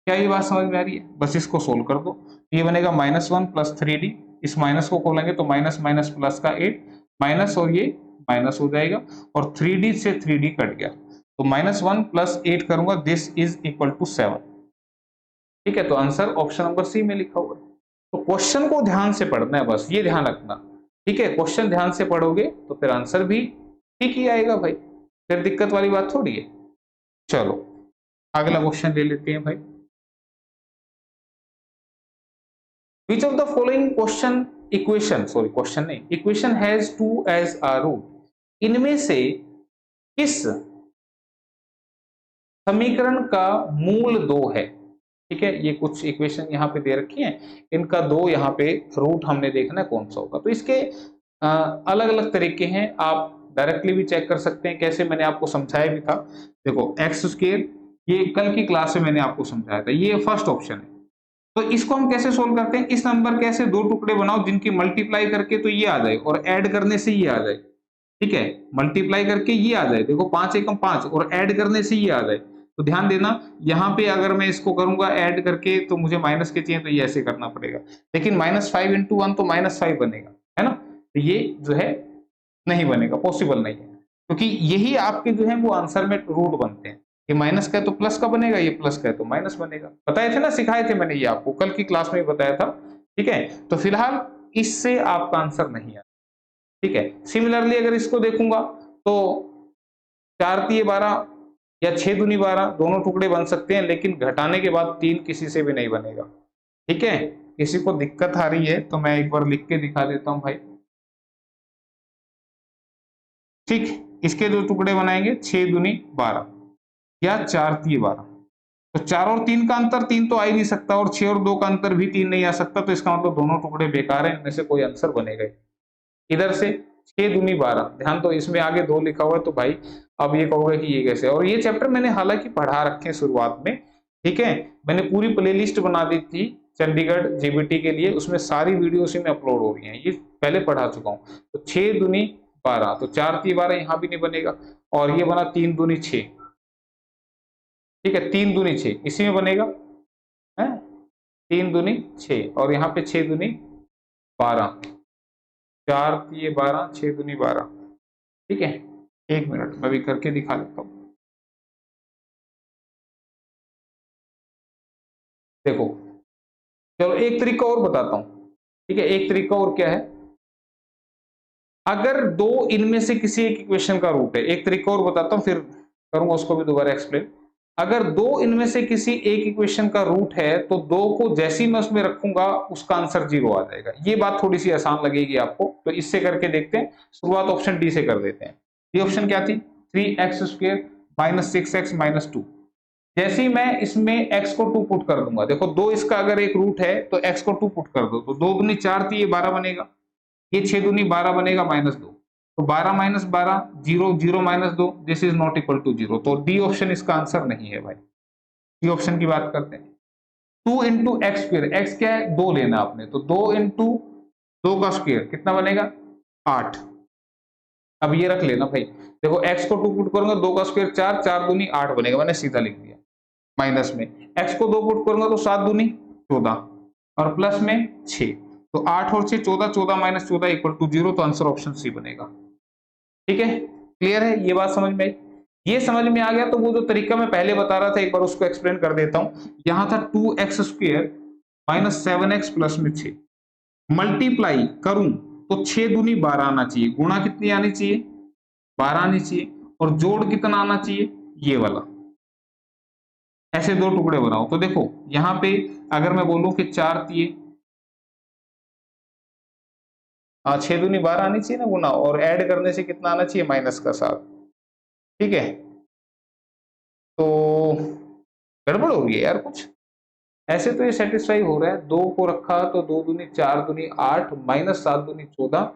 क्या ये बात समझ में आ रही है? बस इसको सोल्व कर दो। ये बनेगा -1 प्लस 3d, इस माइनस को खोलेंगे तो माइनस माइनस प्लस का 8 माइनस, और ये माइनस हो जाएगा और 3d से 3d कट गया, तो -1 प्लस 8 करूंगा, दिस इज इक्वल टू 7। ठीक है, तो आंसर ऑप्शन नंबर सी में लिखा हुआ है। तो क्वेश्चन को ध्यान से पढ़ना है, बस ये ध्यान रखना। ठीक है, क्वेश्चन ध्यान से पढ़ोगे तो फिर आंसर भी ठीक ही आएगा भाई, फिर दिक्कत वाली बात थोड़ी है। चलो अगला क्वेश्चन ले लेते हैं भाई। Which of the following equation has 2 as a root? इनमें से किस समीकरण का मूल 2 है? ठीक है, ये कुछ इक्वेशन यहाँ पे दे रखी हैं, इनका 2 यहाँ पे रूट हमने देखना है कौन सा होगा। तो इसके अलग अलग तरीके हैं, आप डायरेक्टली भी चेक कर सकते हैं। कैसे? मैंने आपको समझाया भी था। देखो एक्स स्क्वायर, ये कल की क्लास में मैंने आपको समझाया था, ये फर्स्ट ऑप्शन है। तो इसको हम कैसे सोल्व करते हैं? इस नंबर के ऐसे 2 टुकड़े बनाओ जिनकी मल्टीप्लाई करके तो ये आ जाए और ऐड करने से ये आ जाए। ठीक है, मल्टीप्लाई करके ये आ जाए, देखो 5 एकम 5 और ऐड करने से ये आ जाए। तो ध्यान देना, यहाँ पे अगर मैं इसको करूंगा ऐड करके तो मुझे माइनस के चाहिए, तो ये ऐसे करना पड़ेगा। लेकिन -5 इंटू 1 तो -5 बनेगा, है ना? तो ये जो है नहीं बनेगा, पॉसिबल नहीं है, क्योंकि यही आपके जो है वो आंसर में रूट बनते हैं। ये माइनस का है तो प्लस का बनेगा, ये प्लस का है तो माइनस बनेगा। बताए थे ना, सिखाए थे मैंने, ये आपको कल की क्लास में बताया था। ठीक है, तो फिलहाल इससे आपका आंसर नहीं है। ठीक है, सिमिलरली अगर इसको देखूंगा तो 4 तिये 12 या 6 दूनी 12 दोनों टुकड़े बन सकते हैं, लेकिन घटाने के बाद 3 किसी से भी नहीं बनेगा। ठीक है, किसी को दिक्कत आ रही है तो मैं एक बार लिख के दिखा देता हूं भाई। ठीक, इसके जो टुकड़े बनाएंगे 6 दूनी 12 या 4 तिये 12, तो 4 और 3 का अंतर 3 तो आ ही नहीं सकता, और 6 और 2 का अंतर भी 3 नहीं आ सकता, तो इसका मतलब दोनों टुकड़े बेकार हैं, इनमें से कोई आंसर बनेगा ही। इधर से 6 दूनी 12, ध्यान तो इसमें आगे 2 लिखा हुआ है, तो भाई अब ये कहोगे कि ये कैसे। और ये चैप्टर मैंने हालांकि पढ़ा रखे हैं शुरुआत में, ठीक है, मैंने पूरी प्लेलिस्ट बना दी थी चंडीगढ़ जेबीटी के लिए, उसमें सारी वीडियो उसी में अपलोड हो रही हैं, ये पहले पढ़ा चुका हूँ। तो 6 दूनी 12, तो 4 3 12 यहाँ भी नहीं बनेगा, और ये बना 3 दूनी 6, ठीक है, 3 दूनी 6 इसी में बनेगा है, 3 दूनी 6, और यहाँ पे 6 दूनी 12, 4 3 12, 6 दूनी 12, ठीक है। 1 मिनट मैं भी करके दिखा देता हूँ। देखो चलो एक तरीका और बताता हूं, ठीक है, एक तरीका और क्या है, अगर दो इनमें से किसी एक इक्वेशन का रूट है, एक तरीका और बताता हूं, फिर करूंगा उसको भी दोबारा एक्सप्लेन। अगर दो इनमें से किसी एक इक्वेशन का रूट है तो दो को जैसे ही मैं उसमें रखूंगा उसका आंसर 0 आ जाएगा। ये बात थोड़ी सी आसान लगेगी आपको, तो इससे करके देखते हैं। शुरुआत ऑप्शन डी से कर देते हैं। ये ऑप्शन क्या थी, 3x² - 6x - 2। जैसे ही मैं इसमें x को 2 पुट कर दूंगा, देखो दो इसका अगर एक रूट है तो x को 2 पुट कर दो, तो 2 दूनी 4 थी, ये 12 बनेगा, ये 6 दूनी 12 बनेगा -2, तो 12 - 12 0 0 - 2, this is not equal to 0, तो डी ऑप्शन इसका आंसर नहीं है भाई। डी ऑप्शन की बात करते हैं। 2 × x², x क्या है, 2 लेना आपने, तो 2 × 2 का स्क्वायर कितना बनेगा, 8। अब ये रख लेना भाई, देखो x को 2 पुट करूंगा, 2 का स्क्वायर 4, 4 दूनी 8 बनेगा, मैंने सीधा लिख दिया। माइनस में x को 2 पुट करूंगा तो 7 दूनी 14, और प्लस में 6, तो 8 और 6 14, 14 - 14 = 0, तो आंसर ऑप्शन सी बनेगा। ठीक है, क्लियर है, ये बात समझ में आई। ये समझ में आ गया तो वो जो तरीका मैं पहले बता रहा था एक बार उसको एक्सप्लेन कर देता हूं। यहां था 2x² - 7x + 6, मल्टीप्लाई करूं तो 6 दूनी 12 आना चाहिए, गुणा कितनी आनी चाहिए, 12 आनी चाहिए, और जोड़ कितना आना चाहिए, ये वाला। ऐसे दो टुकड़े बनाओ, तो देखो यहां पे अगर मैं बोलूं कि 4 3 6 दूनी 12 आनी चाहिए ना गुना, और ऐड करने से कितना आना चाहिए, -7। ठीक है, तो गड़बड़ हो रही है यार कुछ, ऐसे तो ये सेटिस्फाई हो रहा है। 2 को रखा तो 2 दूनी 4 दूनी 8, -7 दूनी 14,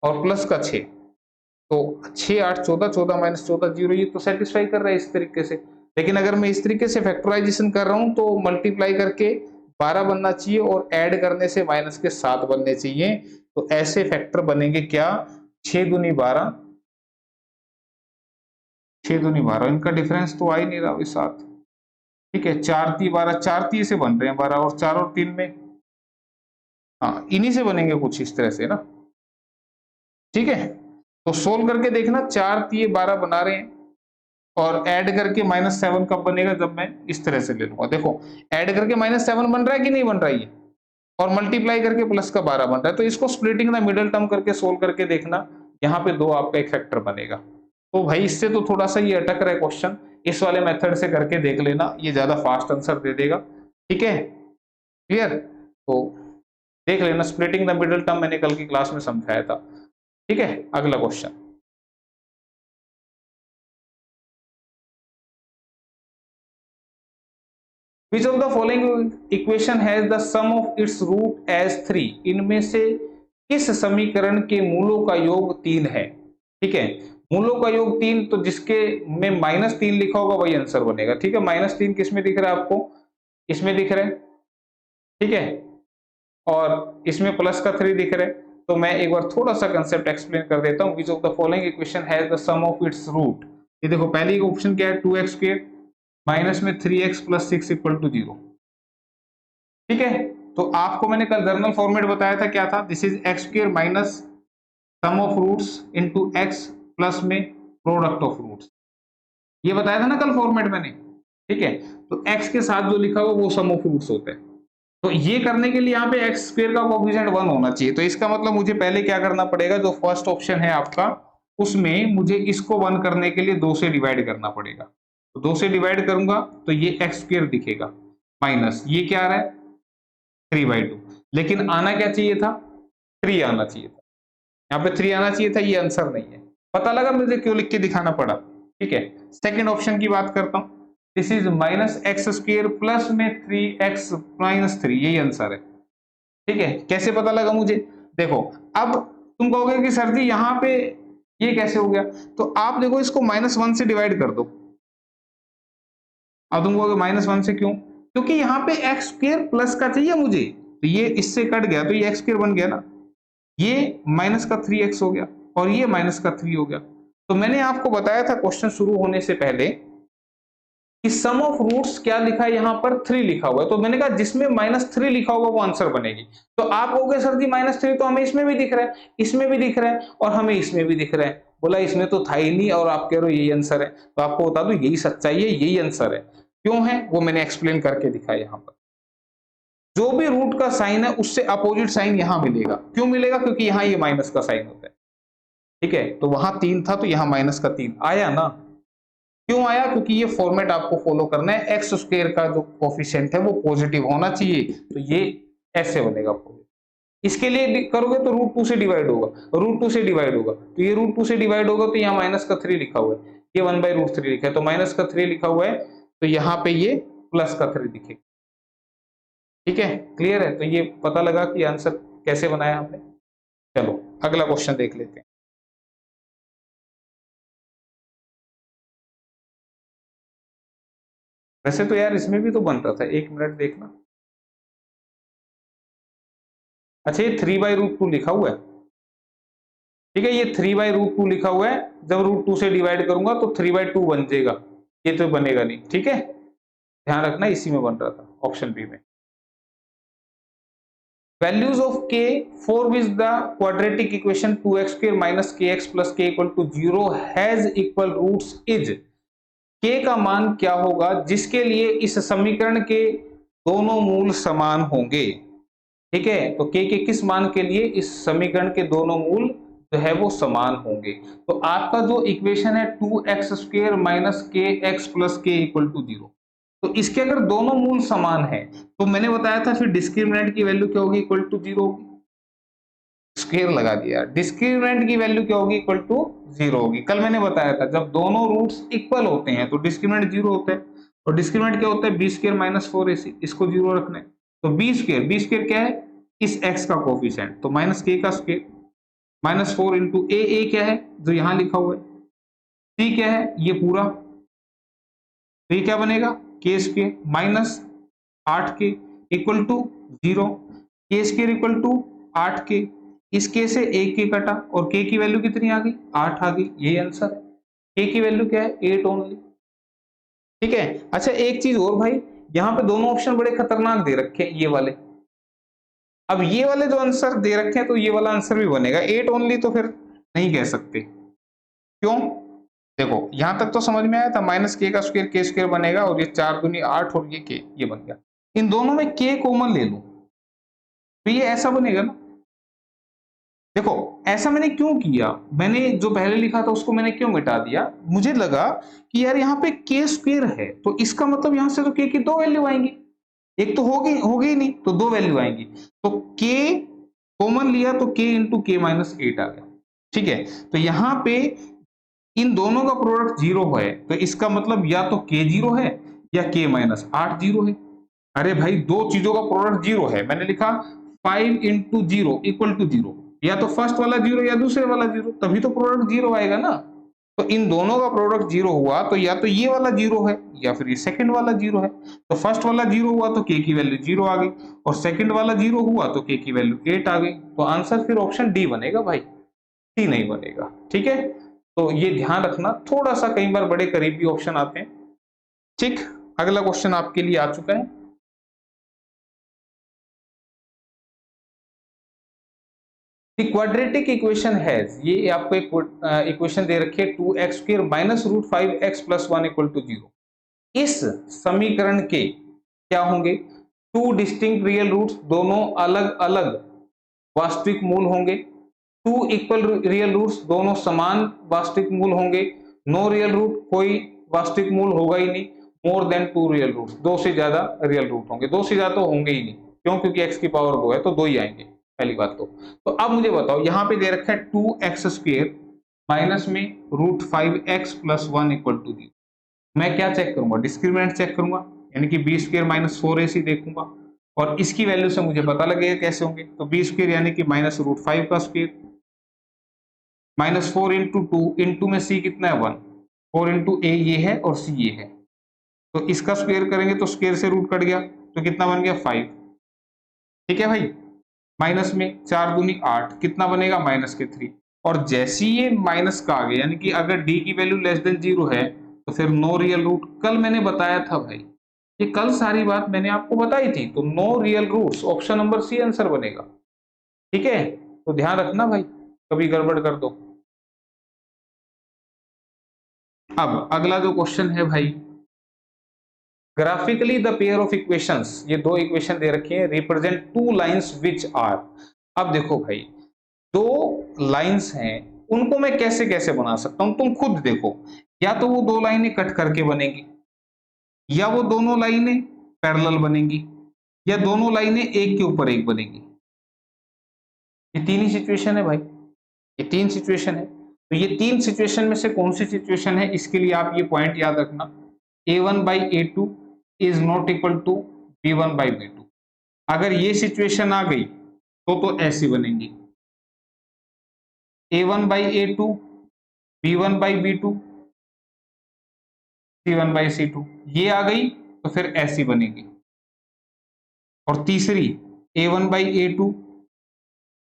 और प्लस का 6, तो 6 8 14, 14 - 14 0, ये तो सेटिस्फाई कर रहा है इस तरीके से। लेकिन अगर मैं इस तरीके से फैक्टराइजेशन कर रहा हूं तो मल्टीप्लाई करके 12 बनना चाहिए और ऐड करने से -7 बनने चाहिए, तो ऐसे फैक्टर बनेंगे क्या, 6 दूनी 12, 6 दूनी 12, इनका डिफरेंस तो आ ही नहीं रहा 7। ठीक है, 4 3 12, 4 3 से बन रहे हैं 12, और 4 और 3 में, हाँ इन्हीं से बनेंगे कुछ इस तरह से ना। ठीक है, तो सोल्व करके देखना, 4 3 12 बना रहे हैं, और ऐड करके -7 कब बनेगा, जब मैं इस तरह से ले लूंगा। देखो ऐड करके -7 बन रहा है कि नहीं बन रहा है ये, और मल्टीप्लाई करके प्लस का 12 बन रहा है, तो इसको स्प्लिटिंग द मिडिल टर्म करके सोल्व करके देखना, यहाँ पे 2 आपका एक फैक्टर बनेगा। तो भाई इससे तो थोड़ा सा ये अटक रहा है क्वेश्चन, इस वाले मेथड से करके देख लेना, ये ज्यादा फास्ट आंसर दे देगा। ठीक है, क्लियर, तो देख लेना, स्प्लिटिंग द मिडिल टर्म मैंने कल की क्लास में समझाया था। ठीक है, अगला question, which of the following equation has the sum of its root as 3, इनमें से किस समीकरण के मूलों का योग 3 है। ठीक है, मूलों का योग 3, तो जिसके में -3 लिखा होगा वही आंसर बनेगा। ठीक है, -3 किस में दिख रहा है आपको, इसमें दिख रहा है, ठीक है, और इसमें प्लस का 3 दिख रहा है। तो मैं एक बार थोड़ा सा कंसेप्ट एक्सप्लेन कर देता हूं। Which of the following equation has the sum of its root, ये देखो पहली ऑप्शन क्या है, 2x² माइनस में 3x + 6 = 0। ठीक है, तो आपको मैंने कल जर्नल फॉर्मेट बताया था, क्या था, this is x² minus sum of roots into x plus में प्रोडक्ट ऑफ रूट्स, ये बताया था ना कल फॉर्मेट मैंने। ठीक है, तो x के साथ जो लिखा हुआ वो सम ऑफ रूट्स होता है, तो ये करने के लिए यहाँ पे x² का कोएफिशिएंट 1 होना चाहिए। तो इसका मतलब मुझे पहले क्या करना पड़ेगा, जो फर्स्ट ऑप्शन है आपका उसमें मुझे इसको 1 करने के लिए 2 से डिवाइड करना पड़ेगा, तो 2 से डिवाइड करूंगा तो ये x² दिखेगा, माइनस ये क्या आ रहा है 3/2, लेकिन आना क्या चाहिए था, 3 आना चाहिए था, यहाँ पे 3 आना चाहिए था, ये आंसर नहीं है। पता लगा मुझे क्यों लिख के दिखाना पड़ा। ठीक है, सेकंड ऑप्शन की बात करता हूं, दिस इज -x² प्लस में 3x - 3, यही आंसर है। ठीक है, कैसे पता लगा मुझे, देखो अब तुम कहोगे कि सर जी यहाँ पे ये कैसे हो गया, तो आप देखो इसको -1 से डिवाइड कर दो। अब तुम कहोगे -1 से क्यों? क्योंकि यहाँ पे एक्स स्क्वायर प्लस का चाहिए मुझे, तो ये इससे कट गया तो ये एक्स स्क्वायर बन गया ना, ये माइनस का 3x हो गया और ये माइनस का 3 हो गया। तो मैंने आपको बताया था क्वेश्चन शुरू होने से पहले कि सम ऑफ रूट्स क्या लिखा है, यहाँ पर 3 लिखा हुआ है, तो मैंने कहा जिसमें -3 लिखा होगा वो आंसर बनेगी। तो आप कहोगे सर जी -3 तो हमें इसमें भी दिख रहा है, इसमें भी दिख रहा है और हमें इसमें भी दिख रहा है। बोला इसमें तो था ही नहीं और आप कह रहे हो यही आंसर है, तो आपको बता दूं यही सच्चाई है, यही आंसर है। क्यों है वो मैंने एक्सप्लेन करके दिखाया। यहाँ पर जो भी रूट का साइन है उससे अपोजिट साइन यहां मिलेगा। क्यों मिलेगा? क्योंकि यहाँ ये माइनस का साइन होता है। ठीक है, तो वहां 3 था तो यहाँ -3 आया ना। क्यों आया? क्योंकि ये फॉर्मेट आपको फॉलो करना है, एक्स स्क्वायर का जो कोफिशिएंट है वो पॉजिटिव होना चाहिए, तो ये ऐसे बनेगा। इसके लिए करोगे तो √2 से डिवाइड होगा, √2 से डिवाइड होगा, तो ये √2 से डिवाइड होगा तो यहाँ -3 लिखा हुआ है, ये 1/√3 लिखा है, तो -3 लिखा हुआ है, तो यहाँ पे ये +3 दिखेगा। ठीक है, क्लियर है? तो ये पता लगा कि आंसर कैसे बनाया हमने। चलो अगला क्वेश्चन देख लेते हैं। वैसे तो यार इसमें भी तो बन रहा था, 1 मिनट देखना। अच्छा ये 3/√2 लिखा हुआ है। ठीक है, ये 3/√2 लिखा हुआ है, जब √2 से डिवाइड करूंगा तो 3/2 बन जाएगा, ये तो बनेगा नहीं। ठीक है, ध्यान रखना इसी में बन रहा था, ऑप्शन बी में। Values of k for which the quadratic equation 2x² - kx + k = 0 has equal roots is k का मान क्या होगा जिसके लिए इस समीकरण के दोनों मूल समान होंगे। ठीक है, तो k के किस मान के लिए इस समीकरण के दोनों मूल जो है वो समान होंगे। तो आपका जो इक्वेशन है 2x² - kx + k = 0, तो इसके अगर दोनों मूल समान है तो मैंने बताया था फिर डिस्क्रिमिनेंट की वैल्यू क्या होगी, इक्वल टू 0 होगी। स्क्वायर लगा दिया, डिस्क्रिमिनेंट की वैल्यू क्या होगी, इक्वल टू 0 होगी। कल मैंने बताया था जब दोनों रूट्स इक्वल होते हैं तो डिस्क्रिमिनेंट 0 होता है, और डिस्क्रिमिनेंट क्या होता है, b² - 4ac, इसको 0 रखना है। तो b² क्या है, इस x का कोफिशिएंट, तो -k का स्क्वायर -4 इंटू a क्या है जो यहां लिखा हुआ है, c क्या है ये पूरा, तो ये क्या बनेगा k² - 8k equal to 0, k² equal to 8k, इस k से एक k कटा और k की वैल्यू कितनी आ गई, 8 आ गई, यही आंसर है। k की वैल्यू क्या है, 8 ओनली। ठीक है, अच्छा एक चीज और भाई, यहाँ पे दोनों ऑप्शन बड़े खतरनाक दे रखे हैं ये वाले। अब ये वाले जो आंसर दे रखे हैं तो ये वाला आंसर भी बनेगा, 8 ओनली तो फिर नहीं कह सकते। क्यों? देखो यहां तक तो समझ में आया था, -k का स्क्वायर k² बनेगा और ये 4 दूनी 8 और ये k, ये बन गया। इन दोनों में k कॉमन ले लो तो ये ऐसा बनेगा ना। देखो ऐसा मैंने क्यों किया, मैंने जो पहले लिखा था उसको मैंने क्यों मिटा दिया, मुझे लगा कि यार यहाँ पे k² है तो इसका मतलब यहाँ से तो k की 2 वैल्यू आएंगी, एक तो होगी ही नहीं, तो 2 वैल्यू आएंगी, तो k कॉमन लिया तो k इंटू k -8 आ गया। ठीक है, तो यहाँ पे इन दोनों का प्रोडक्ट 0 है तो इसका मतलब या तो k 0 है या k -8 0 है। अरे भाई दो चीजों का प्रोडक्ट 0 है, मैंने लिखा 5 इंटू 0 इक्वल टू 0, या तो फर्स्ट वाला 0 या दूसरे वाला 0, तभी तो प्रोडक्ट 0 आएगा ना। तो इन दोनों का प्रोडक्ट 0 हुआ तो या तो ये वाला 0 है या फिर ये सेकंड वाला 0 है। तो फर्स्ट वाला 0 हुआ तो k की वैल्यू 0 आ गई और सेकंड वाला 0 हुआ तो k की वैल्यू 8 आ गई। तो आंसर फिर ऑप्शन डी बनेगा भाई, सी नहीं बनेगा। ठीक है, तो ये ध्यान रखना, थोड़ा सा कई बार बड़े करीबी ऑप्शन आते हैं। ठीक, अगला क्वेश्चन आपके लिए आ चुका है। The quadratic equation has, ये आपको एक इक्वेशन दे रखी है 2x² - √5x + 1 = 0। इस समीकरण के क्या होंगे, 2 डिस्टिंक्ट रियल रूट्स, दोनों अलग अलग वास्तविक मूल होंगे, 2 इक्वल रियल रूट्स, दोनों समान वास्तविक मूल होंगे, नो रियल रूट, कोई वास्तविक मूल होगा ही नहीं, मोर देन 2 रियल रूट्स, 2 से ज्यादा रियल रूट होंगे, 2 से ज्यादा तो होंगे ही नहीं, क्यों, क्योंकि x की पावर 2 है तो 2 ही आएंगे, पहली बात तो अब मुझे बताओ यहाँ पे दे रखा है 2x² माइनस में √5x + 1 = 0। मैं क्या चेक करूंगा, डिस्क्रिमिनेंट चेक करूंगा, यानी कि b² - 4ac देखूंगा और इसकी वैल्यू से मुझे पता लगेगा कैसे होंगे। तो b² यानी कि -√5 का स्क्वायर -4 इंटू 2 इंटू में सी कितना है 1, 4 इंटू ए ये है और सी ये है, तो इसका स्क्वायर करेंगे तो स्क्वायर से रूट कट गया तो कितना बन गया 5। ठीक है भाई, माइनस में 4 दूनी 8 कितना बनेगा -3। और जैसे ही ये माइनस का आ गया, यानी कि अगर डी की वैल्यू लेस देन 0 है तो फिर नो रियल रूट। कल मैंने बताया था भाई, ये कल सारी बात मैंने आपको बताई थी, तो no real roots, option number C answer बनेगा। ठीक है, तो ध्यान रखना भाई, कभी गड़बड़ कर दो। अब अगला जो क्वेश्चन है भाई, graphically the pair of equations, ये दो इक्वेशन दे रखी है, represent two lines which are. अब देखो भाई, दो लाइंस हैं, उनको मैं कैसे कैसे बना सकता हूं, तुम खुद देखो। या तो वो दो लाइनें कट करके बनेंगी, या वो दोनों लाइनें पैरेलल बनेंगी, या दोनों लाइनें एक के ऊपर एक बनेंगी। ये तीन ही सिचुएशन है भाई, ये तीन सिचुएशन है। तो ये तीन सिचुएशन में से कौन सी सिचुएशन है, इसके लिए आप ये पॉइंट याद रखना, a1/a2 is not equal to b1/b2। अगर ये सिचुएशन आ गई तो ऐसी बनेंगी, a1/a2 b1/b2 c1/c2, ये आ गई तो फिर ऐसी बनेगी। और तीसरी a1/a2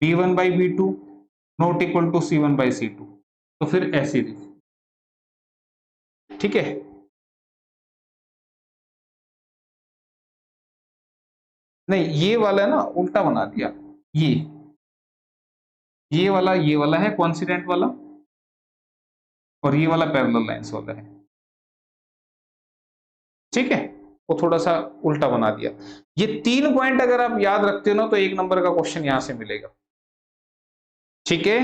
b1/b2 not equal to c1/c2, तो फिर ऐसी लिखी। ठीक है, नहीं ये वाला है ना, उल्टा बना दिया। ये वाला है कोइंसिडेंट वाला, और ये वाला पैरेलल लाइंस वाला है। ठीक है, वो थोड़ा सा उल्टा बना दिया। ये तीन पॉइंट अगर आप याद रखते हो ना, तो एक नंबर का क्वेश्चन यहां से मिलेगा। ठीक है,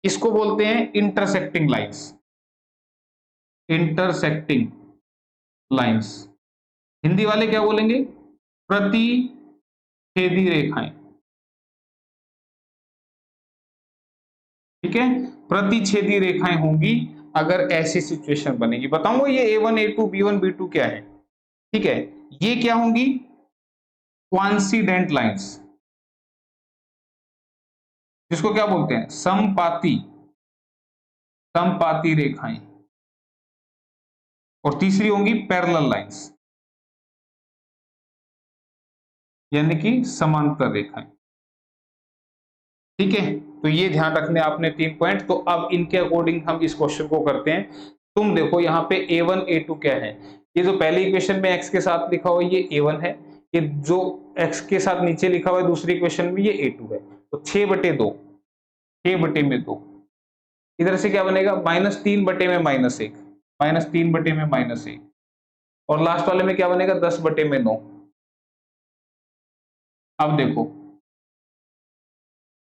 इसको बोलते हैं intersecting lines, intersecting lines. Hindi वाले क्या बोलेंगे, प्रतिच्छेदी रेखाएं। ठीक है, प्रतिच्छेदी रेखाएं होंगी अगर ऐसी सिचुएशन बनेगी। बताऊंगा ये a1 a2 b1 b2 क्या है। ठीक है, ये क्या होंगी, क्वांसिडेंट लाइंस, जिसको क्या बोलते हैं, समपाती, समपाती रेखाएं। और तीसरी होंगी पैरेलल लाइंस, यानी कि समांतर रेखाएं। ठीक है, तो ये ध्यान रखने आपने तीन पॉइंट। तो अब इनके अकॉर्डिंग हम इस क्वेश्चन को करते हैं। तुम देखो यहाँ पे a1 a2 क्या है, ये जो पहली इक्वेशन में x के साथ लिखा हुआ है ये a1 है, ये जो x के साथ नीचे लिखा हुआ है दूसरी इक्वेशन में ये a2 है। तो 6/2, 6/2, इधर से क्या बनेगा, -3/-1, -3/-1, और लास्ट वाले में क्या बनेगा, 10/9। अब देखो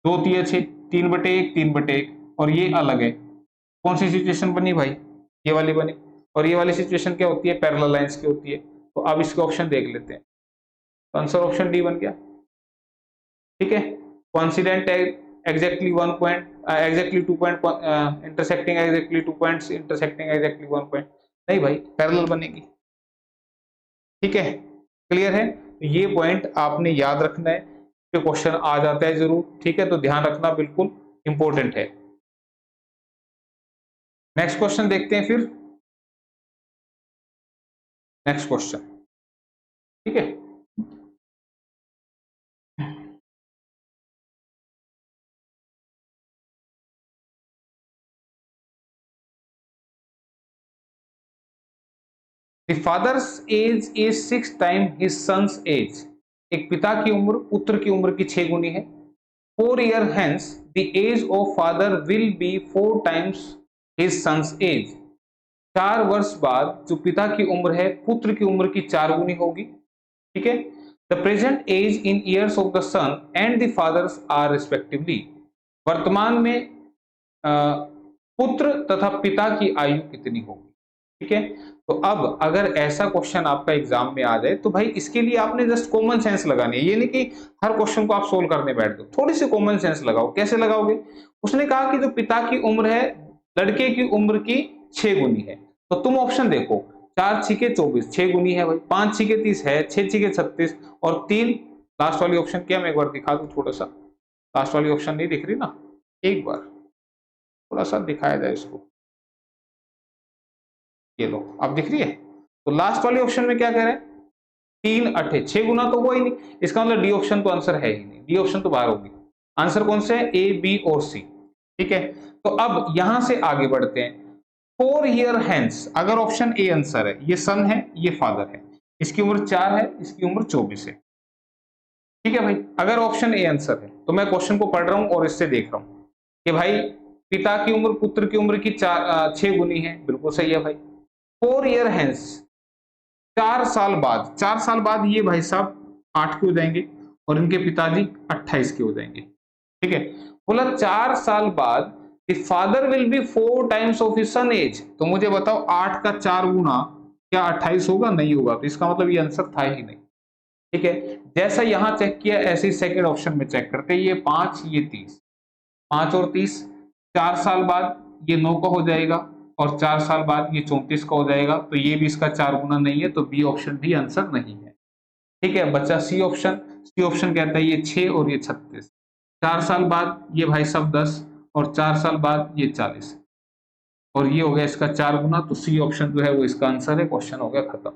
2 3 6, 3/1, 3/1, और ये अलग है। कौन सी सिचुएशन बनी भाई, ये वाली बनी। और ये वाली सिचुएशन क्या होती है, पैरेलल लाइंस की होती है। तो अब इसके ऑप्शन देख लेते हैं, तो आंसर ऑप्शन डी बन गया। ठीक है, coincident exactly 1 point, exactly 2 point, intersecting exactly 2 points, intersecting exactly 1 point. नहीं भाई, पैरेलल बनेगी। ठीक है, क्लियर है। तो ये पॉइंट आपने याद रखना है, क्वेश्चन आ जाता है जरूर। ठीक है, तो ध्यान रखना, बिल्कुल इंपॉर्टेंट है। नेक्स्ट क्वेश्चन देखते हैं फिर, नेक्स्ट क्वेश्चन। ठीक है, the father's age is 6 time his son's age. एक पिता की उम्र पुत्र की उम्र की 6 गुनी है। 4 year hence the age of father will be 4 times his son's age. 4 वर्ष बाद जो पिता की उम्र है पुत्र की उम्र की 4 गुनी होगी। ठीक है, the present age in years of the son and the fathers are respectively. वर्तमान में पुत्र तथा पिता की आयु कितनी होगी। ठीक है, तो अब अगर ऐसा क्वेश्चन आपका एग्जाम में आ जाए तो भाई इसके लिए आपने जस्ट कॉमन सेंस लगानी है। ये नहीं कि हर क्वेश्चन को आप सोल्व करने बैठ दो, थोड़ी सी कॉमन सेंस लगाओ। कैसे लगाओगे, उसने कहा कि जो पिता की उम्र है लड़के की उम्र की 6 गुनी है, तो तुम ऑप्शन देखो, 4 6 24, 6 गुनी है भाई, 5 6 30 है, 6 6 36, और 3 लास्ट वाली ऑप्शन क्या, मैं एक बार दिखा दूं थोड़ा सा, लास्ट वाली ऑप्शन नहीं दिख रही ना, एक बार थोड़ा सा दिखाया जाए इसको, ये लो अब दिख रही है। तो लास्ट वाले ऑप्शन में क्या कह रहे हैं, 3 8 6 गुना तो हुआ ही नहीं, इसका मतलब डी ऑप्शन तो आंसर है ही नहीं, डी ऑप्शन तो बाहर होगी। आंसर कौन से है, ए बी और सी। ठीक है, तो अब यहां से आगे बढ़ते हैं। 4 ईयर हैंस, अगर ऑप्शन ए आंसर है, ये सन है ये फादर है, इसकी उम्र 4 है इसकी उम्र 24 है। ठीक है भाई, अगर ऑप्शन ए आंसर है तो मैं क्वेश्चन को पढ़ रहा हूं और इससे देख रहा हूं कि भाई पिता की उम्र पुत्र की उम्र की 6 गुनी है, बिल्कुल सही है भाई। 4 ईयर हैंस, 4 साल बाद, 4 साल बाद ये भाई साहब 8 के हो जाएंगे और इनके पिताजी 28 के हो जाएंगे। ठीक है, बोला 4 साल बाद the father will be 4 times of his son age. तो मुझे बताओ 8 का 4 गुना क्या 28 होगा, नहीं होगा, तो इसका मतलब ये आंसर था ही नहीं। ठीक है, जैसा यहां चेक किया ऐसे ही सेकंड ऑप्शन में चेक करते हैं, ये 5 ये 30, 5 और 30, 4 साल बाद ये 9 का हो जाएगा और 4 साल बाद ये 34 का हो जाएगा, तो ये भी इसका 4 गुना नहीं है, तो बी ऑप्शन भी आंसर नहीं है। ठीक है, बच्चा सी ऑप्शन, सी ऑप्शन कहता है ये 6 और ये 36, 4 साल बाद ये भाई साहब 10 और 4 साल बाद ये 40 और ये हो गया इसका 4 गुना, तो सी ऑप्शन जो है वो इसका आंसर है, क्वेश्चन हो गया खत्म।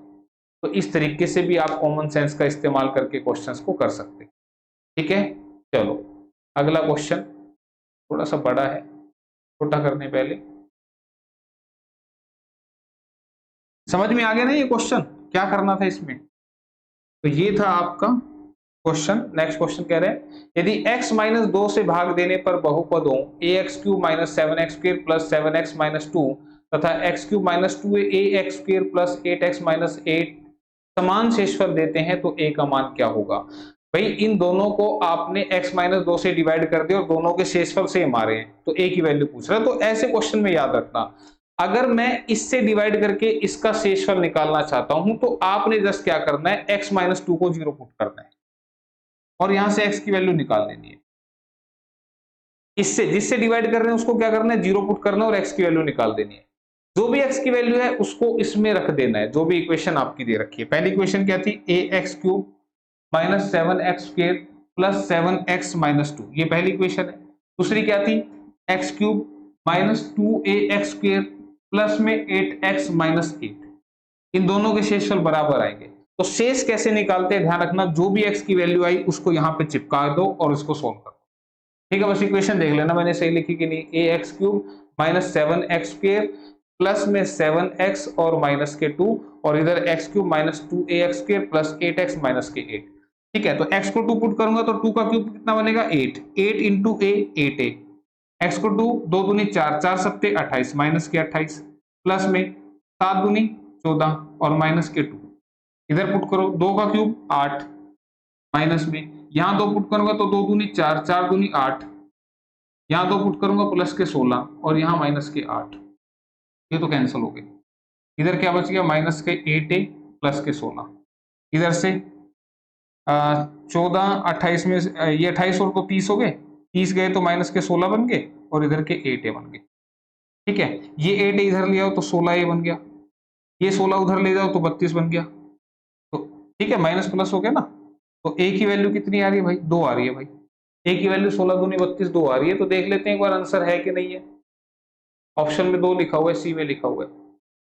तो इस तरीके से भी आप कॉमन सेंस का इस्तेमाल करके क्वेश्चंस को कर सकते हैं। ठीक है, चलो अगला क्वेश्चन थोड़ा सा बड़ा है, छोटा करने पहले समझ में आ गया ना ये क्वेश्चन क्या करना था इसमें। तो ये था आपका क्वेश्चन। नेक्स्ट क्वेश्चन कह रहे हैं यदि x माइनस 2 से भाग देने पर बहुपदों ax cube minus 7x square plus 7x minus 2 तथा x cube minus 2ax square plus 8x minus 8 समान शेषफल देते हैं तो a का मान क्या होगा। भाई इन दोनों को आपने x माइनस 2 से डिवाइड कर दिया और दोनों के शेषफल से मारे हैं, तो a की वैल्यू पूछ रहा है। तो ऐसे क्वेश्चन में याद रखना, अगर मैं इससे डिवाइड करके इसका शेषफल निकालना चाहता हूं तो आपने जस्ट क्या करना है, x माइनस 2 को 0 पुट करना है और यहां से x की वैल्यू निकाल लेनी है। इससे जिससे डिवाइड कर रहे हैं उसको क्या करना है, 0 पुट करना है और x की वैल्यू निकाल देनी है। जो भी x की वैल्यू है उसको इसमें रख देना है, जो भी इक्वेशन आपकी दे रखी है। पहली इक्वेशन क्या थी, ax cube minus 7x square plus 7x minus 2, ये पहली इक्वेशन है। दूसरी क्या थी, x cube minus 2ax square plus में 8x माइनस 8, इन दोनों के शेषफल बराबर आएंगे। तो शेष कैसे निकालते हैं ध्यान रखना, जो भी x की वैल्यू आई उसको यहाँ पे चिपका दो और इसको सोल्व कर दो। ठीक है, बस इक्वेशन देख लेना मैंने सही लिखी कि नहीं, ax cube minus 7x square plus में 7x और माइनस के 2 और इधर x cube minus 2ax square plus 8x minus के 8। ठीक है, तो x को 2 पुट करूंगा तो 2 का क्यूब कितना बनेगा, 8, 8 इंटू a 8a, x को 2 2 दूनी 4, 4 सत्ते 28 माइनस के 28 प्लस में 7 दूनी 14 और माइनस के 2, इधर पुट करो 2 का क्यूब 8 माइनस में, यहां 2 पुट करूंगा तो 2 दूनी 4, 4 दूनी 8, यहां 2 पुट करूंगा प्लस के 16 और यहां माइनस के 8, ये तो कैंसिल हो गए। इधर क्या बच गया, माइनस के 8a प्लस के 16, इधर से 14 28 में ये 28 और तो 30 हो गए, 30 गए तो माइनस के 16 बन गए और इधर के 8a बन गए। ठीक है, ये 8a इधर ले आओ तो 16a बन गया, ये 16 उधर ले जाओ तो 32 बन गया। तो ठीक है, माइनस प्लस हो गया ना। तो a की वैल्यू कितनी आ रही है भाई, 2 आ रही है भाई, a की वैल्यू 16 दूनी 32 2 आ रही है। तो देख लेते हैं एक बार आंसर है कि नहीं है। ऑप्शन में 2 लिखा हुआ है, सी में लिखा हुआ है।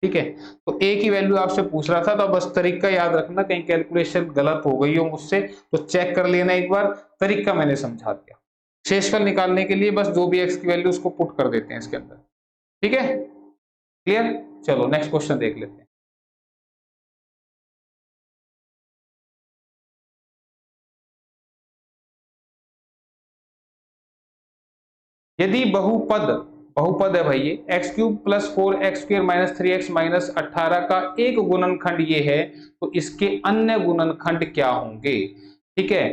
ठीक है, तो a की वैल्यू आपसे पूछ रहा था, तो बस तरीका याद रखना, कहीं कैलकुलेशन गलत हो गई हो मुझसे तो चेक कर लेना एक बार, तरीका मैंने समझा दिया। शेषफल निकालने के लिए बस जो भी x की वैल्यू उसको पुट कर देते हैं इसके अंदर। ठीक है, क्लियर। चलो नेक्स्ट क्वेश्चन देख लेते हैं। यदि बहुपद, बहुपद है भाई ये, x cube plus 4x square minus 3x minus 18 का एक गुणनखंड ये है तो इसके अन्य गुणनखंड क्या होंगे। ठीक है,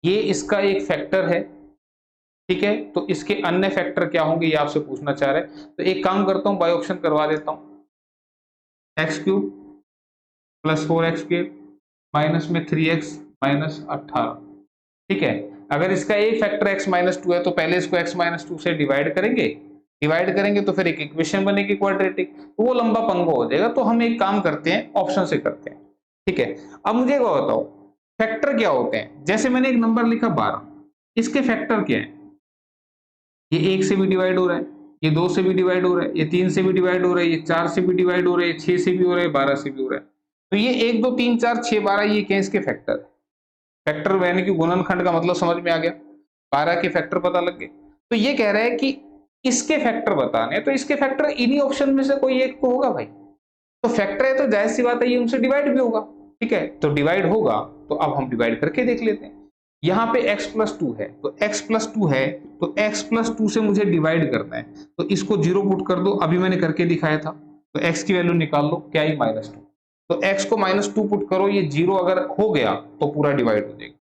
ये इसका एक फैक्टर है। ठीक है, तो इसके अन्य फैक्टर क्या होंगे ये आपसे पूछना चाह रहे हैं। तो एक काम करता हूं, बाय ऑप्शन करवा देता हूं, x cube plus 4x square minus में 3x माइनस 18। ठीक है, अगर इसका एक फैक्टर x माइनस 2 है तो पहले इसको x माइनस 2 से डिवाइड करेंगे, डिवाइड करेंगे तो फिर एक इक्वेशन बनेगी क्वाड्रेटिक, तो वो लंबा पंगा हो जाएगा। तो हम एक काम करते हैं, ऑप्शन से करते हैं। ठीक है, अब मुझे एक बात बताओ, फैक्टर क्या होते हैं। जैसे मैंने एक नंबर लिखा 12, इसके फैक्टर क्या है, ये 1 से भी डिवाइड हो रहा है, ये 2 से भी डिवाइड हो रहा है, ये 3 से भी डिवाइड हो रहा है, ये 4 से भी डिवाइड हो रहा है, 6 से भी हो रहा है, 12 से भी हो रहा है। तो ये 1 2 3 4 6 12 ये क्या है इसके फैक्टर। फैक्टर यानी कि गुणनखंड का मतलब समझ में आ गया। 12 के फैक्टर पता लग गए। तो ये कह रहा है कि इसके फैक्टर बताने हैं, तो इसके फैक्टर इन्हीं ऑप्शन में से कोई एक तो होगा भाई। तो फैक्टर है तो जाहिर सी बात है ये उनसे डिवाइड भी होगा। ठीक है, तो डिवाइड होगा तो अब हम डिवाइड करके देख लेते हैं। यहाँ पे x प्लस 2 है तो x प्लस 2 है तो x प्लस 2 से मुझे डिवाइड करना है, तो इसको 0 पुट कर दो, अभी मैंने करके दिखाया था। तो x की वैल्यू निकाल लो, क्या आई -2। तो x को -2 पुट करो, ये 0 अगर हो गया तो पूरा डिवाइड हो जाएगा।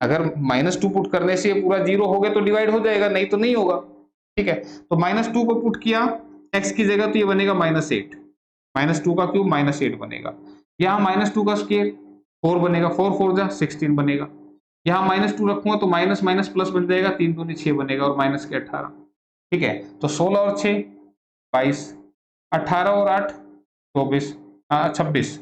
अगर -2 पुट करने से ये पूरा 0 हो गया तो डिवाइड हो जाएगा, नहीं तो नहीं होगा। ठीक है, तो -2 को पुट किया x की जगह तो ये बनेगा -8, -2 का क्यूब -8 बनेगा। यहाँ -2 का स्क्वायर 4 बनेगा, 4 4 जा 16 बनेगा। यहाँ -2 रखूंगा तो माइनस माइनस प्लस बन जाएगा, 3 दूनी 6 बनेगा और माइनस के 18। ठीक है, तो 16 और 6 22, 18 और 8 24, 26,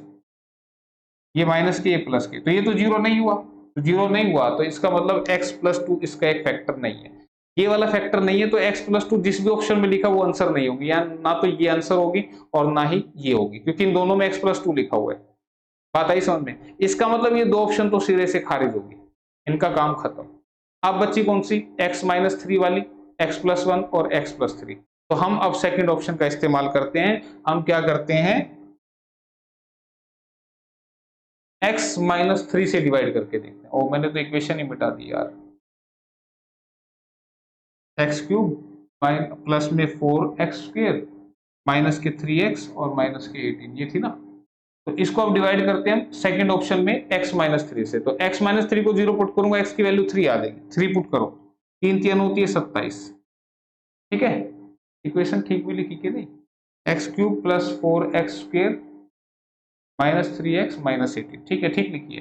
ये माइनस के ये प्लस के, तो ये तो 0 नहीं हुआ। तो 0 नहीं हुआ तो इसका मतलब x प्लस 2 इसका एक फैक्टर नहीं है, ये वाला फैक्टर नहीं है। तो x प्लस 2 जिस भी ऑप्शन में लिखा वो आंसर नहीं होगी, या ना तो ये आंसर होगी और ना ही ये होगी, क्योंकि इन दोनों में x प्लस 2 लिखा हुआ है। बात आई समझ में? इसका मतलब ये दो ऑप्शन तो सिरे से खारिज होगी, इनका काम खत्म। अब बच्ची कौन सी? x माइनस 3 वाली, x प्लस 1 और x प्लस 3। तो हम अब सेकंड ऑप्शन का इस्तेमाल करते हैं। हम क्या करते हैं, x माइनस 3 से डिवाइड करके देखते हैं। ओ मैंने तो इक्वेशन ही मिटा दी यार। एक्स क्यूब प्लस में 4x स्क्वायर माइनस के 3x और माइनस के 18, ये थी ना। तो इसको अब डिवाइड करते हैं सेकंड ऑप्शन में x माइनस 3 से। तो x माइनस 3 को 0 पुट करूंगा, x की वैल्यू 3 आ जाएगी, 3 पुट करो, 3 3 होती है 27। ठीक है, इक्वेशन ठीक भी लिखी कि नहीं? X cube plus 4x square minus 3x minus 18, ठीक है, ठीक लिखी है।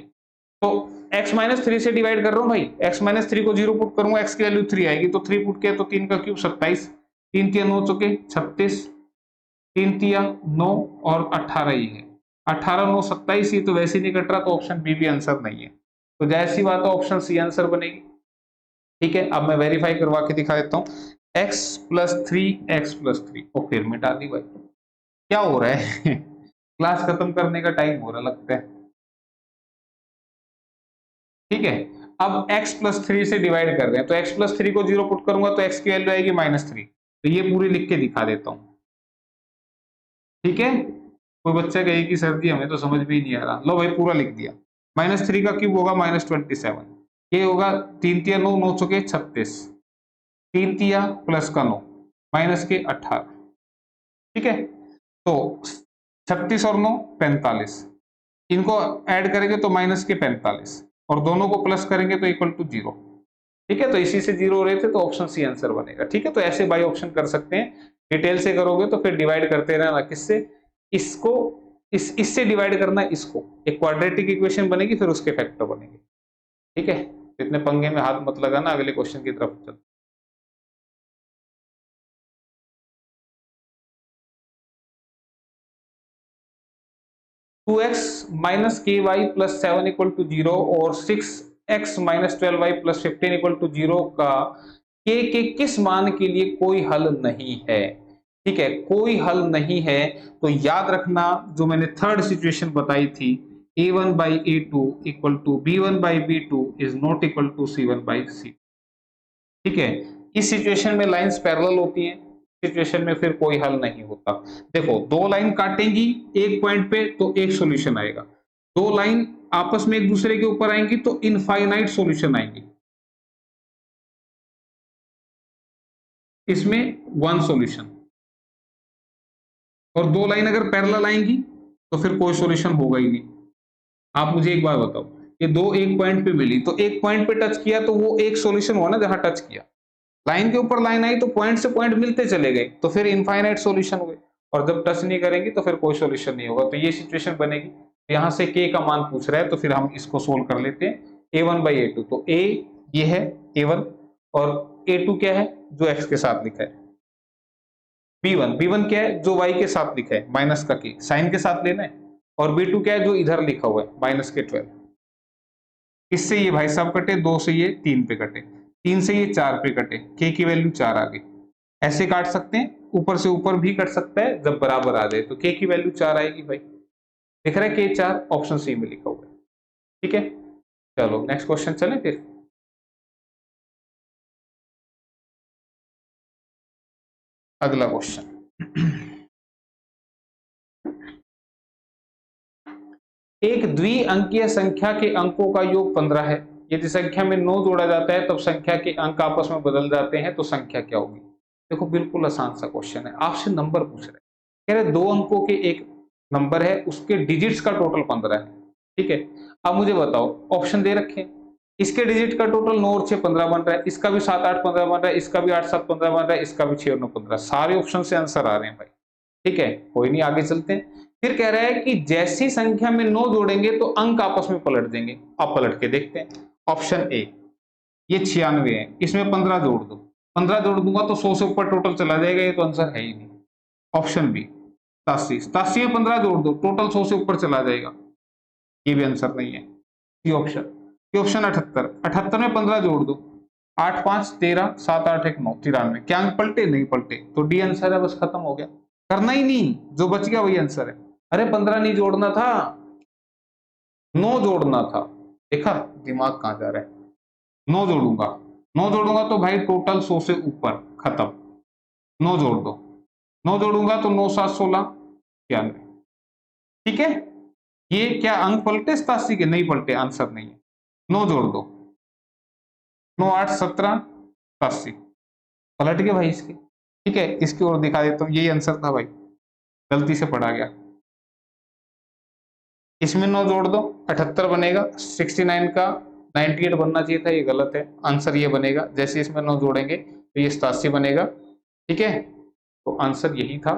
तो x माइनस 3 से डिवाइड कर रहा हूं भाई, x माइनस 3 को 0 पुट करूंगा, x की वैल्यू 3 आएगी, तो 3 पुट किया तो 3 का क्यूब 27, 3 3 9 चुके 36, 3 3 9 और 18 ही है, 18 9 27, ये तो वैसे ही नहीं कट रहा, तो ऑप्शन बी भी आंसर नहीं है। तो जाहिर सी बात है ऑप्शन सी आंसर बनेगी। ठीक है, अब मैं वेरीफाई करवा के दिखा देता हूँ। x प्लस 3 x प्लस 3, और फिर मिटा दी भाई। क्या हो रहा है क्लास खत्म करने का टाइम हो रहा लगता है। ठीक है, अब x प्लस 3 से डिवाइड कर रहे हैं, तो x प्लस 3 को 0 पुट करूंगा तो x की वैल्यू आएगी -3। तो ये पूरी लिख के दिखा देता हूं। ठीक है, कोई बच्चा कहे कि सर जी हमें तो समझ में ही नहीं आ रहा, लो भाई पूरा लिख दिया। -3 का क्यूब होगा -27, ये होगा 3 3 9 9 चौके 36, 3 3 प्लस का 9 माइनस के 18। ठीक है, तो 36 और 9 45, इनको ऐड करेंगे तो माइनस के 45 और दोनों को प्लस करेंगे तो इक्वल टू 0। ठीक है, तो इसी से 0 हो रहे थे तो ऑप्शन सी आंसर बनेगा। ठीक है, तो ऐसे बाई ऑप्शन कर सकते हैं। डिटेल से करोगे तो फिर डिवाइड करते रहना, किससे? इसको इससे डिवाइड करना, इसको एक क्वाड्रेटिक इक्वेशन बनेगी, फिर उसके फैक्टर बनेंगे। ठीक है, इतने पंगे में हाथ मत लगाना, अगले क्वेश्चन की तरफ चल। टू एक्स माइनस के वाई प्लस 7 इक्वल टू 0 और 6x minus 12y plus 15 equal to 0 का के किस मान के लिए कोई हल नहीं है? ठीक है, कोई हल नहीं है, तो याद रखना जो मैंने थर्ड सिचुएशन बताई थी, a1 by a2 equal to b1 by b2 is not equal to c1 by c। ठीक है, इस सिचुएशन में लाइंस पैरेलल होती हैं, सिचुएशन में फिर कोई हल नहीं होता। देखो, दो लाइन काटेंगी एक पॉइंट पे तो एक सॉल्यूशन आएगा, दो लाइन आपस में एक दूसरे के ऊपर आएंगी तो इनफाइनाइट सॉल्यूशन आएंगी, इसमें वन सॉल्यूशन। और दो लाइन अगर पैरेलल आएंगी तो फिर कोई सॉल्यूशन होगा ही नहीं। आप मुझे एक बात बताओ, ये दो एक पॉइंट पे मिली तो एक पॉइंट पे टच किया तो वो एक सॉल्यूशन हुआ ना जहां टच किया, लाइन के ऊपर लाइन आई तो पॉइंट से पॉइंट मिलते चले गए तो फिर इनफाइनाइट सॉल्यूशन हुए, और जब टच नहीं करेंगी तो फिर कोई सॉल्यूशन नहीं होगा। तो ये सिचुएशन बनेगी। यहाँ से k का मान पूछ रहा है तो फिर हम इसको सोल्व कर लेते हैं। a1 बाई a2, तो a ये है a1 और a2 क्या है जो x के साथ लिखा है, b1 क्या है जो y के साथ लिखा है, माइनस का k साइन के साथ लेना है, और b2 क्या है जो इधर लिखा हुआ है माइनस के 12। इससे ये भाई साहब कटे, 2 से ये 3 पे कटे, 3 से ये 4 पे कटे, k की वैल्यू 4 आ गई। ऐसे काट सकते हैं, ऊपर से ऊपर भी कट सकता है जब बराबर आ जाए, तो k की वैल्यू 4 आएगी भाई, दिख रहा है k 4, ऑप्शन सी में लिखा हुआ है। ठीक है, चलो नेक्स्ट क्वेश्चन चले फिर। अगला क्वेश्चन, एक द्विअंकीय संख्या के अंकों का योग 15 है। यदि संख्या में 9 जोड़ा जाता है तब संख्या के अंक आपस में बदल जाते हैं तो संख्या क्या होगी। देखो बिल्कुल आसान सा क्वेश्चन है, आपसे नंबर पूछ रहे हैं, कह रहे 2 अंकों के एक नंबर है, उसके डिजिट्स का टोटल 15 है। ठीक है, अब मुझे बताओ, ऑप्शन दे रखे हैं, इसके डिजिट का टोटल 9 और 6 15 बन रहा है, इसका भी 7 8 15 बन रहा है, इसका भी 8 7 15 बन रहा है, इसका भी 6 और 9 15, सारे ऑप्शन से आंसर आ रहे हैं भाई। ठीक है, कोई नहीं, आगे चलते हैं। फिर कह रहा है कि जैसी संख्या में 9 जोड़ेंगे तो अंक आपस में पलट देंगे। आप पलट के देखते हैं। ऑप्शन ए, ये 96 है, इसमें 15 जोड़ दो, 15 जोड़ दूंगा तो 100 से ऊपर टोटल चला जाएगा, ये तो आंसर है ही नहीं। ऑप्शन बी 87, 87 में 15 जोड़ दो, टोटल 100 से ऊपर चला जाएगा, ये भी आंसर नहीं है। सी ऑप्शन, ये ऑप्शन 78, 78 में 15 जोड़ दो, 8 5 13, 7 8 1 9, 93, क्या अंक पलटे? नहीं पलटे, तो डी आंसर है, बस खत्म हो गया, करना ही नहीं, जो बच गया वही आंसर है। अरे 15 नहीं जोड़ना था, 9 जोड़ना था, देखा दिमाग कहां जा रहा है। 9 जोड़ूंगा, 9 जोड़ूंगा तो भाई टोटल 100 से ऊपर, खत्म, 9 जोड़ दो, 9 जोड़ूंगा तो 9 7 16 96। ठीक है, ये क्या अंक पलटे 87 के? नहीं पलटे, आंसर नहीं है। 9 जोड़ दो, 9 8 17 87, पलट गए भाई इसके। ठीक है, इसकी ओर दिखा देता हूँ, यही आंसर था भाई, गलती से पढ़ा गया। इसमें 9 जोड़ दो, 78 बनेगा, 69 का 98 बनना चाहिए था, ये गलत है, आंसर ये बनेगा। जैसे इसमें 9 जोड़ेंगे तो ये 87 बनेगा। ठीक है, तो आंसर यही था।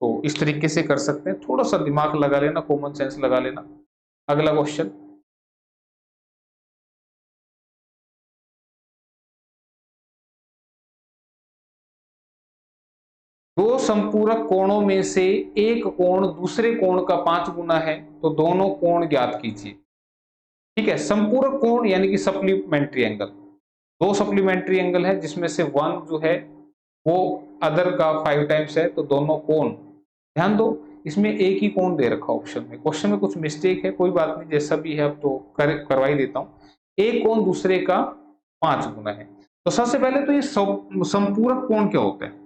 तो इस तरीके से कर सकते हैं, थोड़ा सा दिमाग लगा लेना, कॉमन सेंस लगा लेना। अगला क्वेश्चन, दो संपूरक कोणों में से एक कोण दूसरे कोण का 5 गुना है तो दोनों कोण ज्ञात कीजिए। ठीक है, संपूरक कोण यानी कि सप्लीमेंट्री एंगल, दो सप्लीमेंट्री एंगल है जिसमें से वन जो है वो अदर का 5 टाइम्स है, तो दोनों कोण, ध्यान दो इसमें एक ही कोण दे रखा ऑप्शन में, क्वेश्चन में कुछ मिस्टेक है, कोई बात नहीं, जैसा भी है अब तो करवा ही देता हूं। एक कोण दूसरे का 5 गुना है, तो सबसे पहले तो ये संपूरक कोण क्या होता है।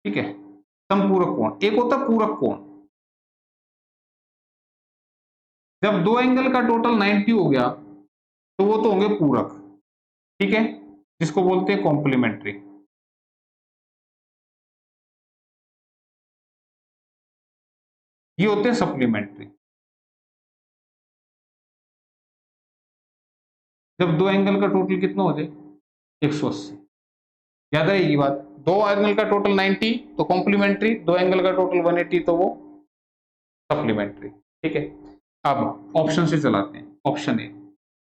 ठीक है, संपूरक कोण, एक होता पूरक कोण, जब दो एंगल का टोटल 90 हो गया तो वो तो होंगे पूरक। ठीक है, जिसको बोलते हैं कॉम्प्लीमेंट्री। ये होते हैं सप्लीमेंट्री, जब दो एंगल का टोटल कितना हो जाए 180। याद रहेगी बात, दो एंगल का टोटल 90 तो कॉम्प्लीमेंट्री, दो एंगल का टोटल 180 तो वो सप्लीमेंट्री। ठीक है, अब ऑप्शन से चलाते हैं। ऑप्शन ए,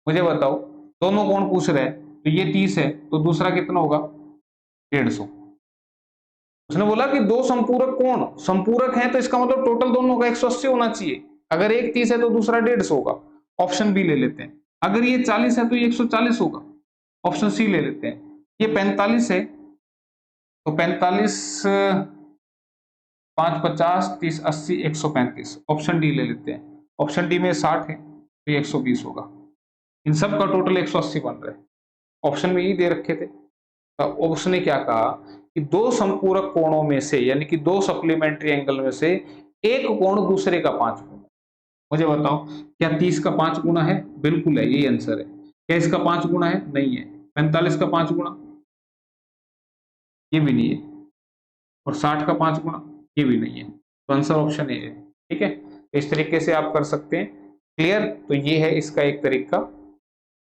मुझे बताओ, दोनों कोण पूछ रहे हैं, तो ये 30 है तो दूसरा कितना होगा 150। उसने बोला कि दो संपूरक कोण संपूरक हैं तो इसका मतलब टोटल दोनों का 180 होना चाहिए, अगर एक 30 है तो दूसरा 150 होगा। ऑप्शन बी ले लेते हैं, अगर ये 40 है तो ये 140 होगा। ऑप्शन सी ले लेते हैं, ये 45 है तो 45 5 50 30 80 135। ऑप्शन डी ले लेते हैं, ऑप्शन डी में 60 है तो ये 120 होगा। इन सब का टोटल 180 बन रहा है, ऑप्शन में ही दे रखे थे। तो उसने क्या कहा कि दो संपूरक कोणों में से यानी कि दो सप्लीमेंट्री एंगल में से एक कोण दूसरे का 5 गुना। मुझे बताओ, क्या 30 का 5 गुना है? बिल्कुल है, यही आंसर है। क्या इसका 5 गुना है? नहीं है। 45 का 5 गुना? ये भी नहीं है। और 60 का 5 गुना? ये भी नहीं है। तो आंसर ऑप्शन ए है। ठीक है, इस तरीके से आप कर सकते हैं। क्लियर? तो ये है इसका एक तरीका।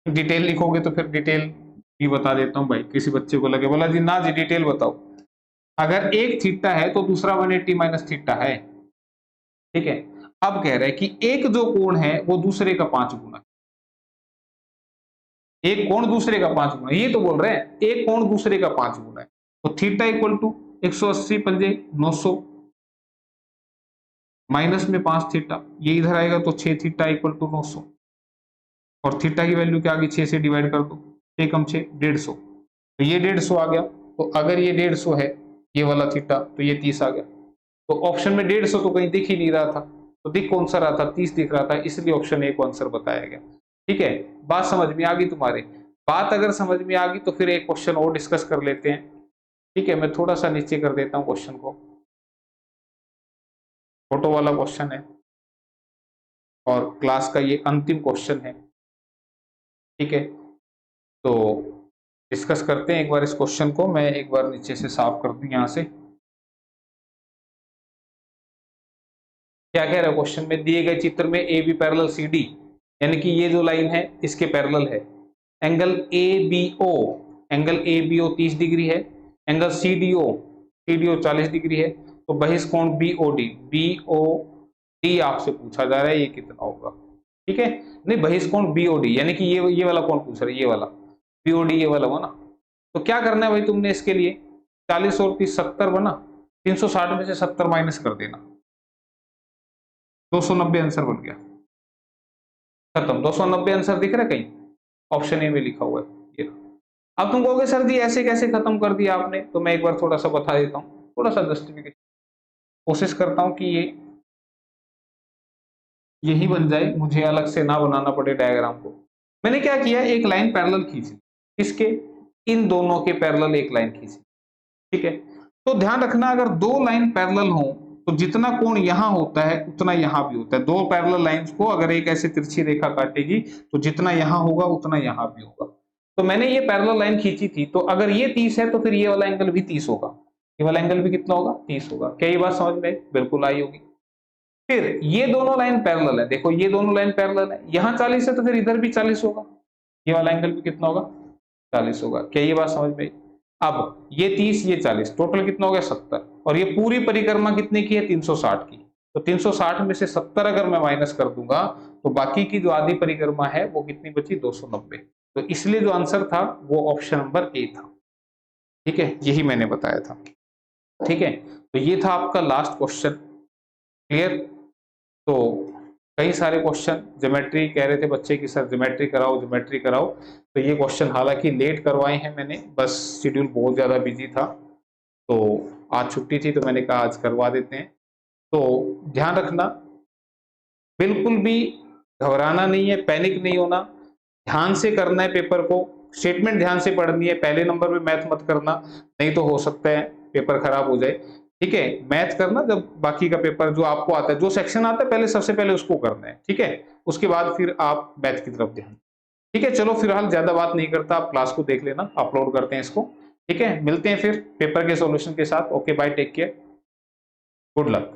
डिटेल लिखोगे तो फिर डिटेल भी बता देता हूं भाई, किसी बच्चे को लगे बोला जी ना जी डिटेल बताओ, अगर एक थीटा है तो दूसरा 180 माइनस थीटा है। ठीक है, अब कह रहे हैं कि एक जो कोण है वो दूसरे का 5 गुना, एक कोण दूसरे का 5 गुना, ये तो बोल रहे हैं एक कोण दूसरे का 5 गुना है, तो थीटा इक्वल टू 180 पंजे 900 माइनस में 5 थीटा, ये इधर आएगा तो 6 थीटा इक्वल टू 900। और थीटा की वैल्यू क्या आ गई, 6 से डिवाइड कर दो, 6 कम 6 150, तो ये 150 आ गया। तो अगर ये 150 है ये वाला थीटा, तो ये 30 आ गया। तो ऑप्शन में 150 तो कहीं दिख ही नहीं रहा था, तो दिख कौन सा रहा था, 30 दिख रहा था, इसलिए ऑप्शन ए को आंसर बताया गया। ठीक है, बात समझ में आ गई तुम्हारे? बात अगर समझ में आ गई तो फिर एक क्वेश्चन और डिस्कस कर लेते हैं। ठीक है, मैं थोड़ा सा नीचे कर देता हूँ क्वेश्चन को, फोटो वाला क्वेश्चन है और क्लास का ये अंतिम क्वेश्चन है। ठीक है, तो डिस्कस करते हैं एक बार इस क्वेश्चन को। मैं एक बार नीचे से साफ कर दूं यहां से। क्या कह रहा है क्वेश्चन में, दिए गए चित्र में A B parallel C D, यानी कि ये जो लाइन है इसके पैरेलल है। Angle A B O, angle A B O 30 degree है। Angle C D O 40 degree है। तो बहिष्कोण बी ओ डी आपसे पूछा जा रहा है, ये कितना होगा? ठीक है, नहीं बहिष्कोण बी ओ डी, यानी कि ये वाला कौन पूछ रहा है, ये वाला बी ओ डी, ये वाला हुआ ना। तो क्या करना है भाई तुमने इसके लिए, 40 और 30 70 बना, 360 में से 70 माइनस कर देना, 290 आंसर बन गया। खत्म। 290 आंसर दिख रहा है कहीं, ऑप्शन ए में लिखा हुआ है ये। अब तुम कहोगे सर जी ऐसे कैसे खत्म कर दिया आपने, तो मैं एक बार थोड़ा सा बता देता हूँ, थोड़ा सा जस्टिफिकेशन कोशिश करता हूँ कि ये यही बन जाए, मुझे अलग से ना बनाना पड़े डायग्राम को। मैंने क्या किया, एक लाइन पैरेलल खींची, इसके इन दोनों के पैरेलल एक लाइन खींची। ठीक है, तो ध्यान रखना अगर दो लाइन पैरेलल हो तो जितना कोण यहां होता है उतना यहां भी होता है। दो पैरेलल लाइंस को अगर एक ऐसे तिरछी रेखा काटेगी तो जितना यहां होगा उतना यहां भी होगा। तो मैंने ये पैरेलल लाइन खींची थी, तो अगर ये 30 है तो फिर ये वाला एंगल भी 30 होगा, ये वाला एंगल भी कितना होगा, 30 होगा। क्या ये बात समझ में बिल्कुल आई होगी? फिर ये दोनों लाइन पैरेलल है, देखो ये दोनों लाइन पैरेलल है, यहां 40 है तो फिर इधर भी 40 होगा, ये वाला एंगल भी कितना होगा, 40 होगा। क्या ये बात समझ में आई? अब ये 30 ये 40 टोटल कितना हो गया, 70, और ये पूरी परिक्रमा कितने की है, 360 की। तो 360 में से 70 अगर मैं माइनस कर दूंगा तो बाकी की जो आधी परिक्रमा है वो कितनी बची, 290। तो इसलिए जो आंसर था वो ऑप्शन नंबर ए था। ठीक है, यही मैंने बताया था। ठीक है, तो ये था आपका लास्ट क्वेश्चन। क्लियर? तो कई सारे क्वेश्चन ज्योमेट्री कह रहे थे बच्चे की सर ज्योमेट्री कराओ ज्योमेट्री कराओ, तो ये क्वेश्चन हालांकि लेट करवाए हैं मैंने, बस शेड्यूल बहुत ज़्यादा बिजी था, तो आज छुट्टी थी तो मैंने कहा आज करवा देते हैं। तो ध्यान रखना, बिल्कुल भी घबराना नहीं है, पैनिक नहीं होना, ध्यान से करना है पेपर को, स्टेटमेंट ध्यान से पढ़नी है, पहले नंबर पे मैथ मत करना, नहीं तो हो सकता है पेपर खराब हो जाए। ठीक है, मैथ करना जब बाकी का पेपर जो आपको आता है, जो सेक्शन आता है पहले सबसे पहले उसको करना है। ठीक है, उसके बाद फिर आप मैथ की तरफ ध्यान। ठीक है, चलो फिलहाल ज्यादा बात नहीं करता, आप क्लास को देख लेना, अपलोड करते हैं इसको। ठीक है, मिलते हैं फिर पेपर के सॉल्यूशन के साथ। Okay bye, take care, good luck.